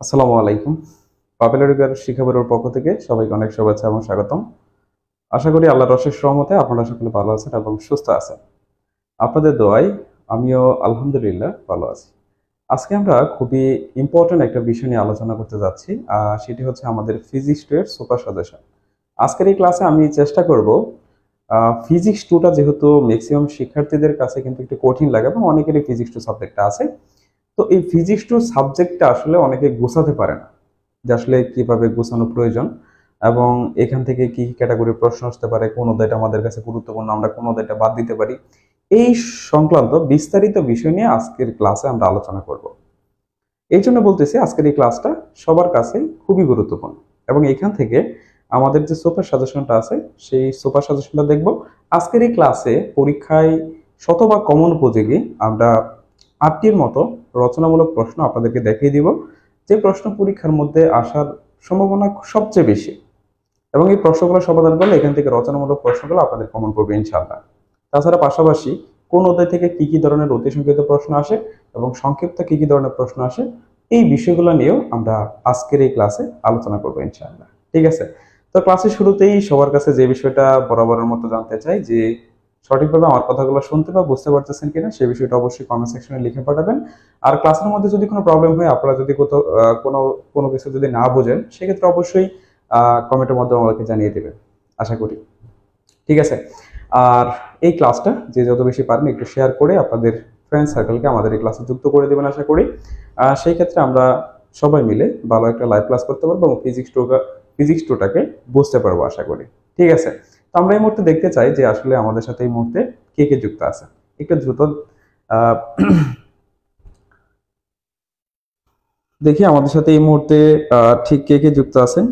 আসসালামু আলাইকুম। পাবেল এডুকেয়ার শিক্ষাবোর্ডের পক্ষ থেকে সবাইকে অনেক শুভেচ্ছা এবং স্বাগতম। আশা করি আল্লাহর অশেষ রহমতে আপনারা সকলে ভালো আছেন এবং সুস্থ আছেন। আপনাদের দোয়ায় আমিও আলহামদুলিল্লাহ ভালো আছি। আজকে আমরা খুবই ইম্পর্টেন্ট একটা বিষয় নিয়ে আলোচনা করতে যাচ্ছি। সেটি হচ্ছে আমাদের ফিজিক্স 2 এর সুপার সাজেশন। আজকের এই ক্লাসে আমি চেষ্টা করব ফিজিক্স 2টা যেহেতু ম্যাক্সিমাম শিক্ষার্থীদের কাছে কিন্তু একটু কঠিন লাগে এবং অনেকেরই ফিজিক্স 2 সাবজেক্টটা আছে। তো এই ফিজিক্স 2 সাবজেক্টটা আসলে অনেকে গোছাতে পারে না। যে আসলে কিভাবে গোছানো প্রয়োজন এবং এখান থেকে কি কি ক্যাটাগরির প্রশ্ন আসতে পারে, কোন অধ্যায়টা আমাদের কাছে গুরুত্বপূর্ণ, আমরা কোন অধ্যায়টা বাদ দিতে পারি, এই সংক্রান্ত বিস্তারিত বিষয় নিয়ে আজকের ক্লাসে আমরা আলোচনা করব। এই জন্য বলতেছি আজকের এই ক্লাসটা সবার কাছে খুবই গুরুত্বপূর্ণ এবং এখান থেকে আমাদের যে সুপার সাজেশনটা আছে সেই সুপার সাজেশনটা দেখব। আজকের এই ক্লাসে পরীক্ষায় শতভাগ কমন উপযোগী আমরা 8টির মতো রচনামূলক প্রশ্ন আপনাদেরকে দেখিয়ে দিব, যে প্রশ্ন পরীক্ষার মধ্যে আসার সম্ভাবনা সবচেয়ে বেশি এবং এই প্রশ্নগুলো সমাধান করলে এখান থেকে রচনামূলক প্রশ্নগুলো আপনাদের কমন পড়বে ইনশাআল্লাহ। তাছাড়া পাশাপাশি কোন অধ্যায় থেকে কি কি ধরনের অতি সংক্ষিপ্ত প্রশ্ন আসে এবং সংক্ষিপ্ত কি কি ধরনের প্রশ্ন আসে, এই বিষয়গুলো নিয়েও আমরা আজকের এই ক্লাসে আলোচনা করবো ইনশাআল্লাহ। ঠিক আছে, তো ক্লাসের শুরুতেই সবার কাছে যে বিষয়টা বরাবরের মতো জানতে চাই যে সঠিকভাবে আমার কথাগুলো শুনতে বা বুঝতে পারতেছেন কিনা, সেই বিষয়টা অবশ্যই কমেন্ট সেকশনে লিখে পাঠাবেন। আর ক্লাসের মধ্যে যদি কোনো প্রবলেম হয়, আপনারা যদি কোথাও কোনো কোনো কিছু যদি না বোঝেন, সেক্ষেত্রে অবশ্যই কমেন্টের মাধ্যমে আমাকে জানিয়ে দেবেন, আশা করি। ঠিক আছে, আর এই ক্লাসটা যে যত বেশি পারেন একটু শেয়ার করে আপনাদের ফ্রেন্ড সার্কেলকে আমাদের এই ক্লাসে যুক্ত করে দেবেন, আশা করি। সেই ক্ষেত্রে আমরা সবাই মিলে ভালো একটা লাইভ ক্লাস করতে পারবো এবং ফিজিক্স টুটাকে বুঝতে পারবো, আশা করি। ঠিক আছে, তো আমরা এই মুহূর্তে দেখতে চাই যে আসলে আমাদের সাথে এই মুহূর্তে কে কে যুক্ত আছে। একটু দ্রুত আহ দেখি আমাদের সাথে এই মুহূর্তে ঠিক কে কে যুক্ত আছেন।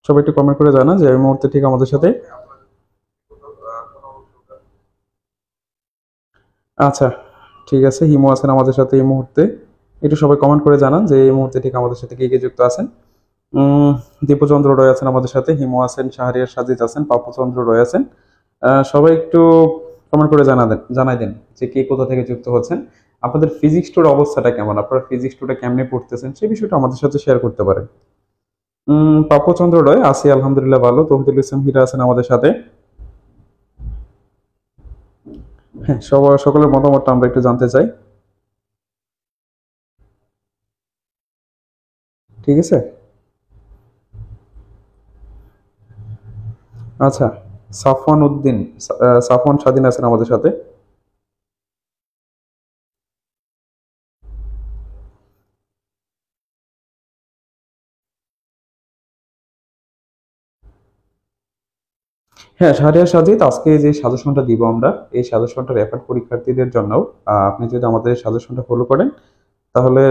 সবাই একটু কমেন্ট করে জানা যে এই মুহূর্তে ঠিক আমাদের সাথে। আচ্ছা, ঠিক আছে, হিমু আছেন আমাদের সাথে এই মুহূর্তে। একটু সবাই কমেন্ট করে জানান যে এই মুহূর্তে ঠিক আমাদের সাথে কে কে যুক্ত আছেন। দীপচন্দ্র রয় আছেন আমাদের সাথে, হিমু আছেন, শাহরিয়ার সাজিদ আছেন, পাপুচন্দ্র রয় আছেন। সবাই একটু কমেন্ট করে জানাই দেন যে কে কোথা থেকে যুক্ত হচ্ছেন, আপনাদের ফিজিক্স টুর অবস্থাটা কেমন, আপনারা ফিজিক্স টুটা কেমনে পড়তেছেন সেই বিষয়টা আমাদের সাথে শেয়ার করতে পারেন। পাপুচন্দ্র রয় আছি আলহামদুলিল্লাহ ভালো। তৌহিদুল ইসলাম হীরা আছেন আমাদের সাথে। হ্যাঁ, সকলের মতামতটা আমরা একটু জানতে চাই। ঠিক আছে, আচ্ছা, সাফওয়ান স্বাধীন আছেন আমাদের সাথে। হ্যাঁ, শাহরিয়ার সাজিদ, আজকে যে সাজেশনটা দিব আমরা, এই সাজেশনটা রেফার পরীক্ষার্থীদের জন্য। আপনি যদি আমাদের সাজেশনটা ফলো করেন তাহলে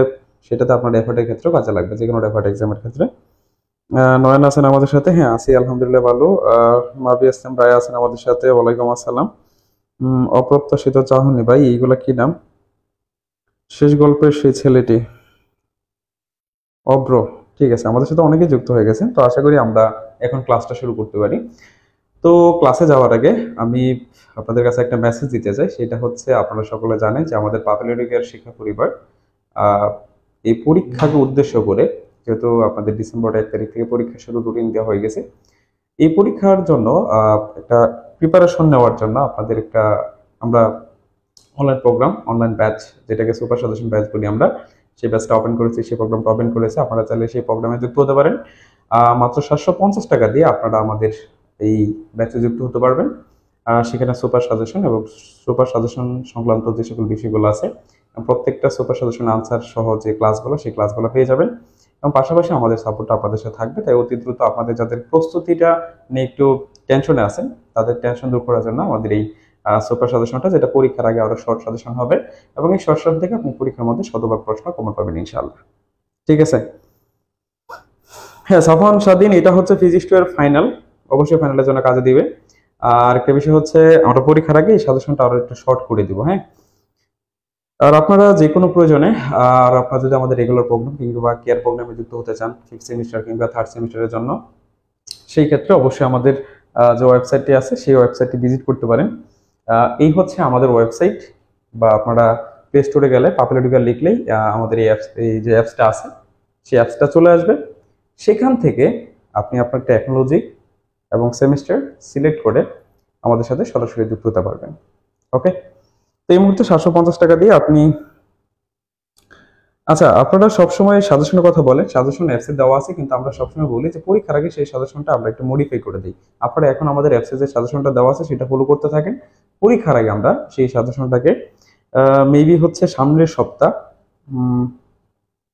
সেটাতে আপনার রেফার্টের ক্ষেত্রেও কাজে লাগবে, যে কোনো রেফার্ট এক্সামের ক্ষেত্রে। নয়ন আছেন আমাদের সাথে, হ্যাঁ আছি আলহামদুলিল্লাহ ভালো। মাবি আসলাম রায় আছেন আমাদের সাথে, ওয়ালাইকুম আসসালাম। অপ্রত্যাশিত চাহনি ভাই, এইগুলা কি নাম? শেষ গল্পের সেই ছেলেটি, অব্র। ঠিক আছে, আমাদের সাথে অনেকেই যুক্ত হয়ে গেছেন, তো আশা করি আমরা এখন ক্লাসটা শুরু করতে পারি। তো ক্লাসে যাওয়ার আগে আমি আপনাদের কাছে একটা মেসেজ দিতে চাই, সেটা হচ্ছে আপনারা সকলে জানেন যে আমাদের পাবেল এডুকেয়ার শিক্ষা পরিবার আহ, এই পরীক্ষাকে উদ্দেশ্য করে, যেহেতু আপনাদের ডিসেম্বর 1 তারিখ থেকে পরীক্ষা শুরু রুটিন দেওয়া হয়ে গেছে, এই পরীক্ষার জন্য একটা প্রিপারেশন নেওয়ার জন্য আপনাদের একটা আমরা অনলাইন প্রোগ্রাম, অনলাইন ব্যাচ, যেটাকে সুপার সাজেশন ব্যাচ বলি আমরা, সেই ব্যাচটা ওপেন করেছি, সেই প্রোগ্রামটা ওপেন করেছে। আপনারা চাইলে সেই প্রোগ্রামে যুক্ত হতে পারেন। মাত্র 750 টাকা দিয়ে আপনারা আমাদের এই ব্যাচে যুক্ত হতে পারবেন। সেখানে সুপার সাজেশন এবং সুপার সাজেশন সংক্রান্ত যে সকল বিষয়গুলো আছে, প্রত্যেকটা সুপার সাজেশন আনসার সহ যে ক্লাসগুলো, সেই ক্লাসগুলো পেয়ে যাবেন এবং পাশাপাশি আমাদের সাপোর্টটা আপনাদের সাথে থাকবে। তাই অতি দ্রুত আপনাদের যাদের প্রস্তুতিটা নিয়ে একটু টেনশনে আছেন, তাদের টেনশন দূর করার জন্য আমাদের এই সুপার সাজেশনটা, যেটা পরীক্ষার আগে আরো শর্ট সাজেশন হবে এবং এই শর্ট সাজেশন থেকে আপনি পরীক্ষার মধ্যে শতভাগ প্রশ্ন কমন পাবেন ইনশাআল্লাহ। ঠিক আছে, হ্যাঁ সাফওয়ান স্বাধীন, এটা হচ্ছে ফিজিক্স 2 এর ফাইনাল, অবশ্যই ফাইনালের জন্য কাজে দিবে। আর একটা বিষয় হচ্ছে আমরা পরীক্ষার আগে এই সাজেশনটা আরো একটু শর্ট করে দিব, হ্যাঁ। আর আপনারা যে কোনো প্রয়োজনে, আর আপনারা যদি আমাদের রেগুলার প্রোগ্রাম কিংবা কেয়ার প্রোগ্রামে যুক্ত হতে চান 5th সেমিস্টার কিংবা 3rd সেমিস্টারের জন্য, সেই ক্ষেত্রে অবশ্যই আমাদের যে ওয়েবসাইটটি আছে সেই ওয়েবসাইটটি ভিজিট করতে পারেন। এই হচ্ছে আমাদের ওয়েবসাইট, বা আপনারা প্লে স্টোরে গেলে পাপেল এডুকেয়ার লিখলেই আমাদের এই যে অ্যাপসটা আছে সেই অ্যাপসটা চলে আসবে। সেখান থেকে আপনি আপনার টেকনোলজি এবং সেমিস্টার সিলেক্ট করে আমাদের সাথে সরাসরি যুক্ত হতে পারবেন। ওকে, তো এই মুহূর্তে 750 টাকা দিয়ে আপনি, আচ্ছা আপনারা সবসময় সাজেশনের কথা বলেন, সাজেশন অ্যাপসে দেওয়া আছে, কিন্তু আমরা সবসময় বলি যে পরীক্ষার আগে সেই সাজেশনটা আমরা একটু মডিফাই করে দিই। আপনারা এখন আমাদের অ্যাপসে যে সাজেশনটা দেওয়া আছে সেটা ফলো করতে থাকেন। পরীক্ষার আগে আমরা সেই সাজেশনটাকে মেবি হচ্ছে সামনের সপ্তাহ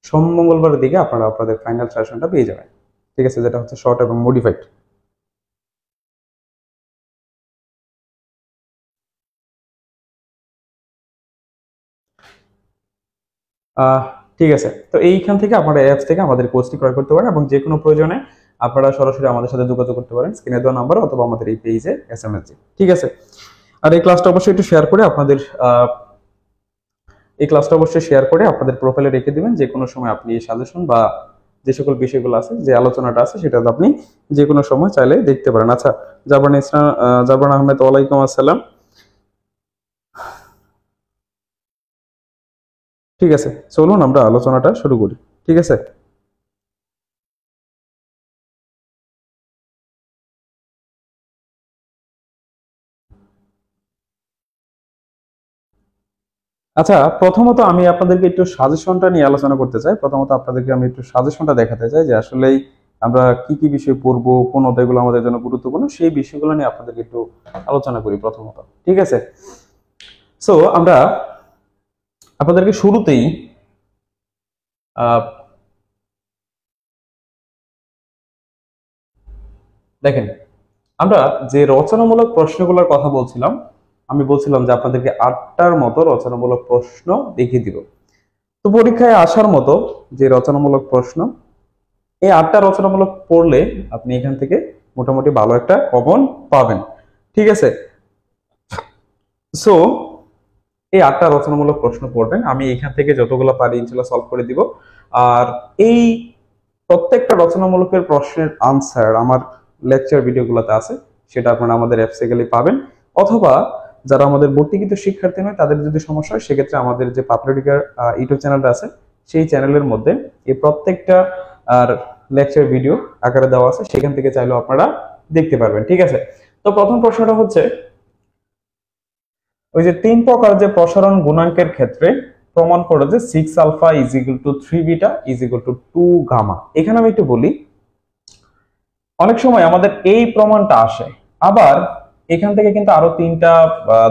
সোম মঙ্গলবারের দিকে আপনারা আপনাদের ফাইনাল সাজেশনটা পেয়ে যাবেন। ঠিক আছে, যেটা হচ্ছে শর্ট এবং মডিফাইড। ঠিক আছে, তো এইখান থেকে আপনারা অ্যাপস থেকে আমাদের কোর্সটি ক্রয় করতে পারেন এবং যে কোনো প্রয়োজনে আপনারা সরাসরি আমাদের সাথে যোগাযোগ করতে পারেন স্ক্রিনে দেওয়া নাম্বার অথবা আমাদের এই পেজে SMS দিয়ে। ঠিক আছে, আর এই ক্লাসটা অবশ্যই একটু শেয়ার করে আপনাদের প্রোফাইলে রেখে দিবেন। যে কোনো সময় আপনি এই সাজেশন বা যে সকল বিষয়গুলো আছে, যে আলোচনাটা আছে, সেটা আপনি যে কোনো সময় চাইলে দেখতে পারেন। আচ্ছা, জাবরান আহমেদ, ওয়ালাইকুম আসসালাম। ঠিক আছে, চলুন আমরা আলোচনাটা শুরু করি। ঠিক আছে, আচ্ছা প্রথমত আমি আপনাদেরকে একটু সাজেশনটা নিয়ে আলোচনা করতে চাই। প্রথমত আপনাদেরকে আমি একটু সাজেশনটা দেখাতে চাই যে আসলেই আমরা কি কি বিষয় পড়বো, কোন অধ্যায়গুলো আমাদের জন্য গুরুত্বপূর্ণ, সেই বিষয়গুলো নিয়ে আপনাদেরকে একটু আলোচনা করি প্রথমত। ঠিক আছে, সো আমরা আপনাদেরকে শুরুতেই দেখেন, আমরা যে রচনামূলক প্রশ্নগুলোর কথা বলছিলাম, আমি বলছিলাম যে আপনাদেরকে 8টার মতো রচনামূলক প্রশ্ন দেখিয়ে দিব। তো পরীক্ষায় আসার মতো যে রচনামূলক প্রশ্ন, এই 8টা রচনামূলক পড়লে আপনি এখান থেকে মোটামুটি ভালো একটা কমন পাবেন। ঠিক আছে, সো এই 8টা রচনামূলক প্রশ্ন পড়বেন, আমি এখান থেকে যতগুলো পারি ইনশাআল্লাহ সলভ করে দিব। আর এই প্রত্যেকটা রচনামূলকের প্রশ্নের আনসার আমার লেকচার ভিডিওগুলোতে আছে, সেটা আপনারা আমাদের অ্যাপসে গেলে পাবেন। অথবা যারা আমাদের ভর্তিকৃত শিক্ষার্থী নয় তাদের যদি সমস্যা হয়, সেক্ষেত্রে আমাদের যে পাপেল এডুকেয়ার ইউটিউব চ্যানেলটা আছে সেই চ্যানেলের মধ্যে এই প্রত্যেকটা আর লেকচার ভিডিও আকারে দেওয়া আছে, সেখান থেকে চাইলেও আপনারা দেখতে পারবেন। ঠিক আছে, তো প্রথম প্রশ্নটা হচ্ছে ওই যে 3 প্রকার যে প্রসারণ গুণাঙ্কের ক্ষেত্রে প্রমাণ করে যে 6 alpha is equal to 3 beta is equal to 2 gamma. এখানে আমি একটু বলি, অনেক সময় আমাদের এই প্রমাণটা আসে, আবার এখান থেকে কিন্তু আরো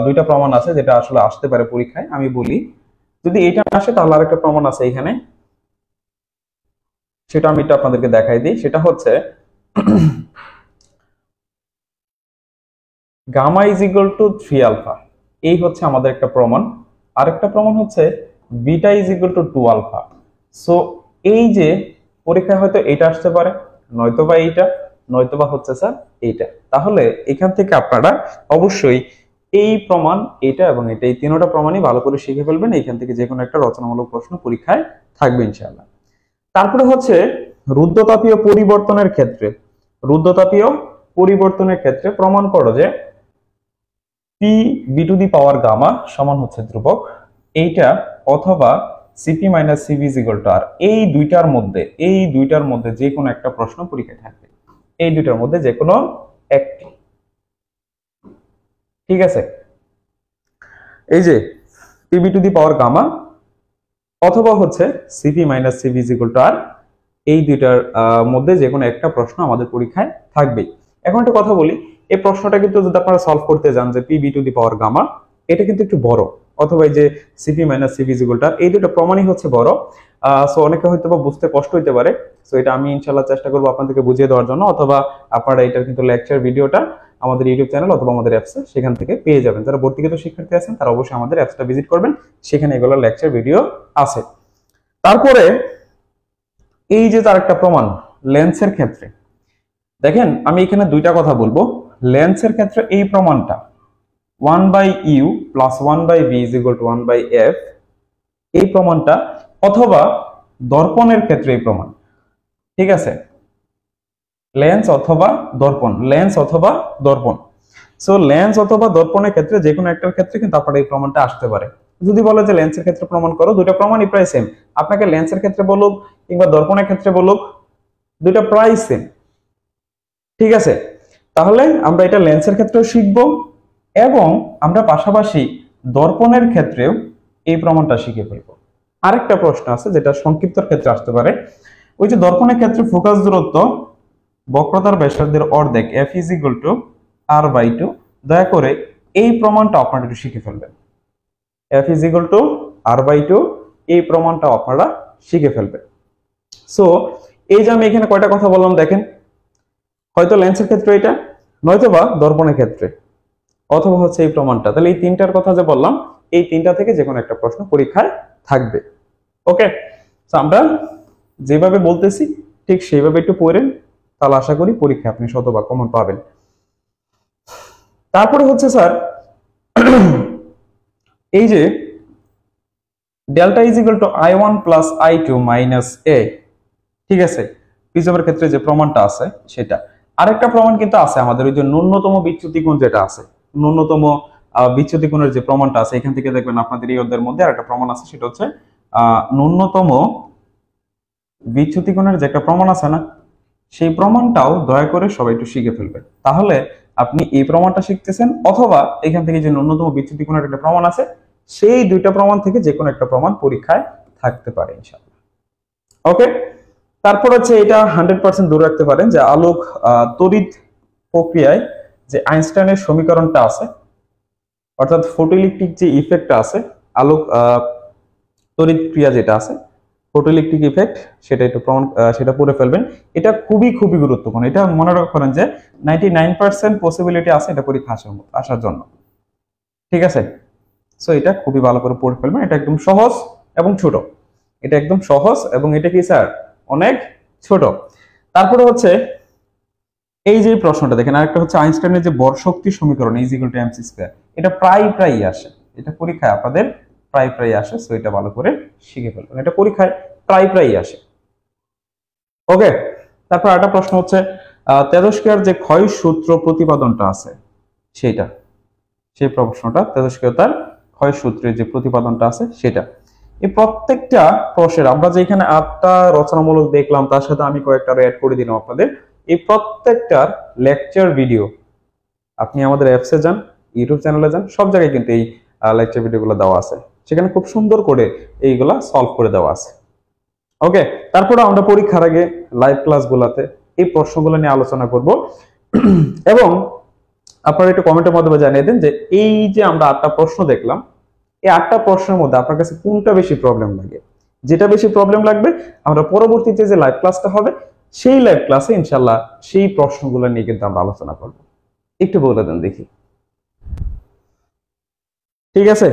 দুইটা প্রমাণ আছে যেটা আসলে আসতে পারে পরীক্ষায়। আমি বলি, যদি এটা না আসে তাহলে আরেকটা প্রমাণ আছে এখানে, সেটা আমি একটু আপনাদেরকে দেখাই দিই। সেটা হচ্ছে gamma is equal to 3 alpha, এই হচ্ছে আমাদের একটা প্রমাণ। আরেকটা প্রমাণ হচ্ছে beta is equal to 2 alpha. So এই যে পরীক্ষায় হয়তো এটা আসতে পারে, নয়তোবা এইটা, নয়তোবা হচ্ছে স্যার এইটা। তাহলে এখান থেকে আপনারা অবশ্যই এই প্রমাণ, এটা এবং এটা, এই তিনটা প্রমাণই ভালো করে শিখে ফেলবেন। এখান থেকে যে কোনো একটা রচনামূলক প্রশ্ন পরীক্ষায় থাকবে ইনশাআল্লাহ। তারপরে হচ্ছে রুদ্ধতাপীয় পরিবর্তনের ক্ষেত্রে প্রমাণ করো যে P B to the power gamma সমান হচ্ছে ধ্রুবক, এইটা অথবা CP minus CB is equal to R. এই দুইটার মধ্যে যে কোনো একটা প্রশ্ন পরীক্ষায় থাকবে, এই দুইটার মধ্যে যে কোনো একটি। ঠিক আছে, এই যে P B to the power gamma অথবা হচ্ছে CP minus CB is equal to R, এই দুইটার মধ্যে যে কোনো একটা প্রশ্ন আমাদের পরীক্ষায় থাকবে। এখন একটা কথা বলি, এই প্রশ্নটা কিন্তু যদি আপনারা সলভ করতে যান যে P B to the power gamma, এটা কিন্তু একটু বড়, অথবা এই যে CP minus CB is equal to R, এই দুটো প্রমাণই হচ্ছে বড়। সো অনেকে হয়তো বা বুঝতে কষ্ট হতে পারে। সো এটা আমি ইনশাআল্লাহ চেষ্টা করবো আপনাদেরকে বুঝিয়ে দেওয়ার জন্য, অথবা আপনারা এটার কিন্তু লেকচার ভিডিওটা আমাদের ইউটিউব চ্যানেল অথবা আমাদের অ্যাপসে সেখান থেকে পেয়ে যাবেন। যারা ভর্তিকৃত শিক্ষার্থী আছেন তারা অবশ্যই আমাদের অ্যাপসটা ভিজিট করবেন, সেখানে এগুলো লেকচার ভিডিও আছে। তারপরে এই যে তার একটা প্রমাণ লেন্সের ক্ষেত্রে, দেখেন আমি এখানে দুইটা কথা বলবো। লেন্সের ক্ষেত্রে এই প্রমাণটা 1/u plus 1/v is equal two 1/f, এই প্রমাণটা, অথবা দর্পণের ক্ষেত্রে এই প্রমাণ। ঠিক আছে, লেন্স অথবা দর্পণ, লেন্স অথবা দর্পণ। সো লেন্স অথবা দর্পণের ক্ষেত্রে যে কোনো একটার ক্ষেত্রে কিন্তু আপনার এই প্রমাণটা আসতে পারে। যদি বলে যে লেন্সের ক্ষেত্রে প্রমাণ করো, দুইটা প্রমাণই প্রায় সেম, আপনাকে লেন্সের ক্ষেত্রে বলুক কিংবা দর্পণের ক্ষেত্রে বলুক, দুইটা প্রায় সেম। ঠিক আছে, তাহলে আমরা এটা লেন্সের ক্ষেত্রেও শিখব এবং আমরা পাশাপাশি দর্পণের ক্ষেত্রেও এই প্রমাণটা শিখে ফেলবো। আরেকটা প্রশ্ন আছে যেটা সংক্ষিপ্তর ক্ষেত্রে আসতে পারে, ওই যে দর্পণের ক্ষেত্রে ফোকাস দূরত্ব বক্রতার ব্যাসার্ধের অর্ধেক f = r/2, দয়া করে এই প্রমাণটা আপনারা একটু শিখে ফেলবেন। f = r/2, এই প্রমাণটা আপনারা শিখে ফেলবেন। সো এই যে আমি এখানে কয়টা কথা বললাম দেখেন, হয়তো লেন্সের ক্ষেত্রে এটা, নয়তোবা দর্পণের ক্ষেত্রে, অথবা হচ্ছে এই প্রমাণটা। তাহলে এই তিনটার কথা যে বললাম, এই তিনটা থেকে যে কোনো একটা প্রশ্ন পরীক্ষায় থাকবে। ওকে, তো আমরা যেভাবে বলতেছি ঠিক সেইভাবে একটু পড়েন, তাহলে আশা করি পরীক্ষায় আপনি শতভাগ কমন পাবেন। তারপরে হচ্ছে স্যার এই যে ডেল্টা I1 + I2 - a, ঠিক আছে, প্রিজমের ক্ষেত্রে যে প্রমাণটা আছে সেটা। আরেকটা প্রমাণ কিন্তু আছে আমাদের, ওই যে ন্যূনতম বিচ্যুতি কোণ যেটা আছে, ন্যূনতম বিচ্যুতি কোণের যে প্রমাণটা আছে, এখান থেকে দেখবেন আপনাদের এই অধ্যায়ের মধ্যে আরেকটা প্রমাণ আছে, সেটা হচ্ছে ন্যূনতম বিচ্যুতি কোণের যে একটা প্রমাণ আছে না, সেই প্রমাণটাও দয়া করে সবাই একটু শিখে ফেলবেন। তাহলে আপনি এই প্রমাণটা শিখতেছেন, অথবা এখান থেকে যে ন্যূনতম বিচ্যুতি কোণের একটা প্রমাণ আছে, সেই দুইটা প্রমাণ থেকে যে কোনো একটা প্রমাণ পরীক্ষায় থাকতে পারে ইনশাআল্লাহ। ওকে, তারপর হচ্ছে এটা 100% দূরে রাখতে পারেন যে আলোক তড়িৎ প্রক্রিয়ায় যে আইনস্টাইনের সমীকরণটা আছে, অর্থাৎ ফটোইলেকট্রিক যে ইফেক্টটা আছে, আলোক তড়িৎ ক্রিয়া যেটা আছে, ফটোইলেকট্রিক ইফেক্ট, সেটা একটু প্রমাণ, সেটা পড়ে ফেলবেন। এটা খুবই খুবই গুরুত্বপূর্ণ, এটা মনে রাখবেন যে 99% পসিবিলিটি আছে এটা পরীক্ষা আসার জন্য। ঠিক আছে, সো এটা খুবই ভালো করে পড়ে ফেলবেন। এটা একদম সহজ এবং ছোট, এটা একদম সহজ এবং এটা কি স্যার অনেক ছোট। তারপরে হচ্ছে এই যে প্রশ্নটা দেখেন, আরেকটা হচ্ছে আইনস্টাইনের যে ভর শক্তি সমীকরণ E = mc², এটা প্রায়ই আসে, এটা পরীক্ষায় আপনাদের প্রায় আসে। সো এটা ভালো করে শিখে ফেলবেন, এটা পরীক্ষায় প্রায়ই আসে। ওকে, তারপর একটা প্রশ্ন হচ্ছে তেজস্ক্রিয়ার যে ক্ষয় সূত্র প্রতিপাদনটা আছে সেটা, সেই প্রশ্নটা তেজস্ক্রিয়তার ক্ষয় সূত্রের যে প্রতিপাদনটা আছে সেটা। এই প্রত্যেকটা প্রশ্নের আমরা যে এখানে 8টা রচনামূলক দেখলাম, তার সাথে আমি কয়েকটা অ্যাড করে দিলাম আপনাদের। এই প্রত্যেকটার লেকচার ভিডিও আপনি আমাদের অ্যাপসে যান, ইউটিউব চ্যানেলে যান, সব জায়গায় কিন্তু এই লেকচার ভিডিওগুলো দেওয়া আছে, সেখানে খুব সুন্দর করে এইগুলা সলভ করে দেওয়া আছে। ওকে, তারপরে আমরা পরীক্ষার আগে লাইভ ক্লাসগুলোতে এই প্রশ্নগুলো নিয়ে আলোচনা করব এবং আপনারা একটু কমেন্টের মাধ্যমে জানিয়ে দেন যে এই যে আমরা 8টা প্রশ্ন দেখলাম, এই 8টা প্রশ্নের মধ্যে আপনার কাছে কোনটা বেশি প্রবলেম লাগে। যেটা বেশি প্রবলেম লাগবে, আমরা পরবর্তীতে যে লাইভ ক্লাসটা হবে সেই লাইভ ক্লাসে ইনশাআল্লাহ সেই প্রশ্নগুলো নিয়ে কিন্তু আমরা আলোচনা করব। একটু বলে দেন দেখি, ঠিক আছে?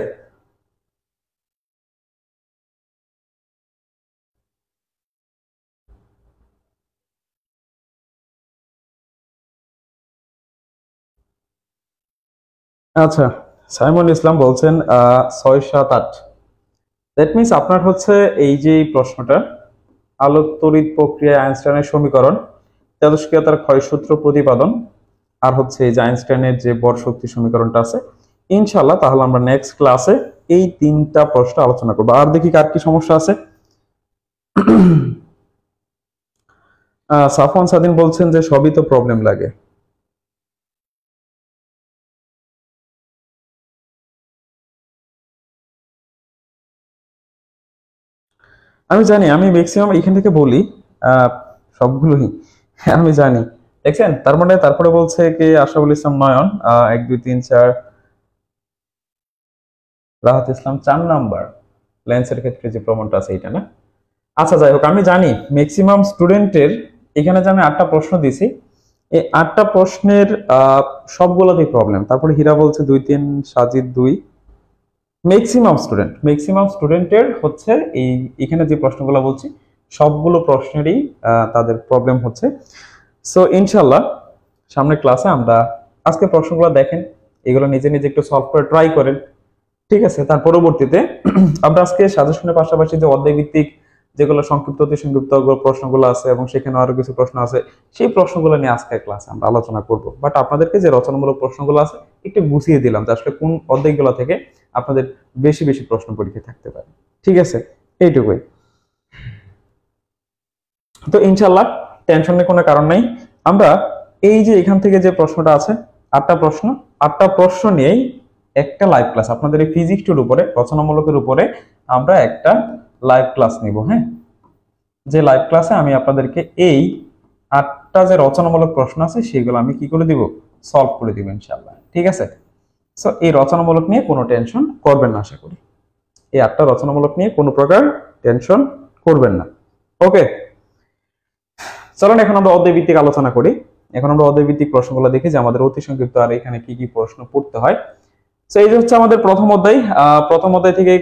আচ্ছা, সাইমন ইসলাম বলছেন 6, 7, 8। দ্যাট মিনস আপনার হচ্ছে এই যে প্রশ্নটা, আলোক তড়িৎ প্রক্রিয়ায় আইনস্টাইনের সমীকরণ, তেজস্ক্রিয়তার ক্ষয়সূত্র প্রতিপাদন, আর হচ্ছে এই যে আইনস্টাইনের যে ভর শক্তি সমীকরণটা আছে, ইনশাআল্লাহ তাহলে আমরা নেক্সট ক্লাসে এই 3টা প্রশ্ন আলোচনা করবো। আর দেখি কার কি সমস্যা আছে। সাফওয়ান সাদিন বলছেন যে সবই তো প্রবলেম লাগে। আমি জানি, আমি ম্যাক্সিমাম এখান থেকে বলি সবগুলোই আমি জানি, দেখছেন। তার মানে তারপরে বলছে কি আশরাফুল ইসলাম নয়ন 1, 2, 3, 4, রাহাত ইসলাম 4 নাম্বার, লেন্সের ক্ষেত্রে যে প্রমাণটা আছে এটা না। আচ্ছা যাই হোক, আমি জানি ম্যাক্সিমাম স্টুডেন্টের এখানে যে আমি 8টা প্রশ্ন দিছি, এই 8টা প্রশ্নের সবগুলোতেই প্রবলেম। তারপরে হীরা বলছে 2, 3, সাজিদ 2। ম্যাক্সিমাম স্টুডেন্টের হচ্ছে এই এখানে যে প্রশ্নগুলো বলছি সবগুলো প্রশ্নেরই তাদের প্রবলেম হচ্ছে। সো ইনশাল্লাহ সামনের ক্লাসে আমরা আজকে প্রশ্নগুলো দেখেন, এগুলো নিজে নিজে একটু সলভ করে ট্রাই করেন, ঠিক আছে? তার পরবর্তীতে আমরা আজকে সাজেশনের পাশাপাশি যে অধ্যায় ভিত্তিক যেগুলো সংক্ষিপ্ত অতি সংক্ষিপ্ত প্রশ্নগুলো আছে এবং সেখানে আরো কিছু প্রশ্ন আছে, সেই প্রশ্নগুলো নিয়ে আজকের ক্লাসে আমরা আলোচনা করব। বাট আপনাদেরকে যে রচনামূলক প্রশ্নগুলো আছে একটু গুছিয়ে দিলাম যে আসলে কোন অধ্যায়গুলো থেকে আপনাদের বেশি বেশি প্রশ্ন পরীক্ষায় থাকতে পারে। ঠিক আছে, এইটুকুই। তো ইনশাল্লাহ টেনশনের কোনো কারণ নাই। আমরা এই যে এখান থেকে যে প্রশ্নটা আছে 8টা প্রশ্ন নিয়েই একটা লাইভ ক্লাস আপনাদের এই ফিজিক্স টুর উপরে রচনামূলকের উপরে আমরা একটা লাইভ ক্লাস নিব। হ্যাঁ, যে লাইভ ক্লাসে আমি আপনাদেরকে এই 8টা যে রচনামূলক প্রশ্ন আছে সেগুলো আমি কি করে দিব, সলভ করে দিব ইনশাআল্লাহ। ঠিক আছে, সো এই রচনামূলক নিয়ে কোনো টেনশন করবেন না। আশা করি এই 8টা রচনামূলক নিয়ে কোনো প্রকার টেনশন করবেন না। ওকে, চলুন এখন আমরা অধ্যায় ভিত্তিক আলোচনা করি। এখন আমরা অধ্যায় ভিত্তিক প্রশ্নগুলো দেখি যে আমাদের অতি সংক্ষিপ্ত আর এখানে কি কি প্রশ্ন পড়তে হয়। তো এই যে হচ্ছে আমাদের প্রথম অধ্যায়। প্রথম অধ্যায় থেকে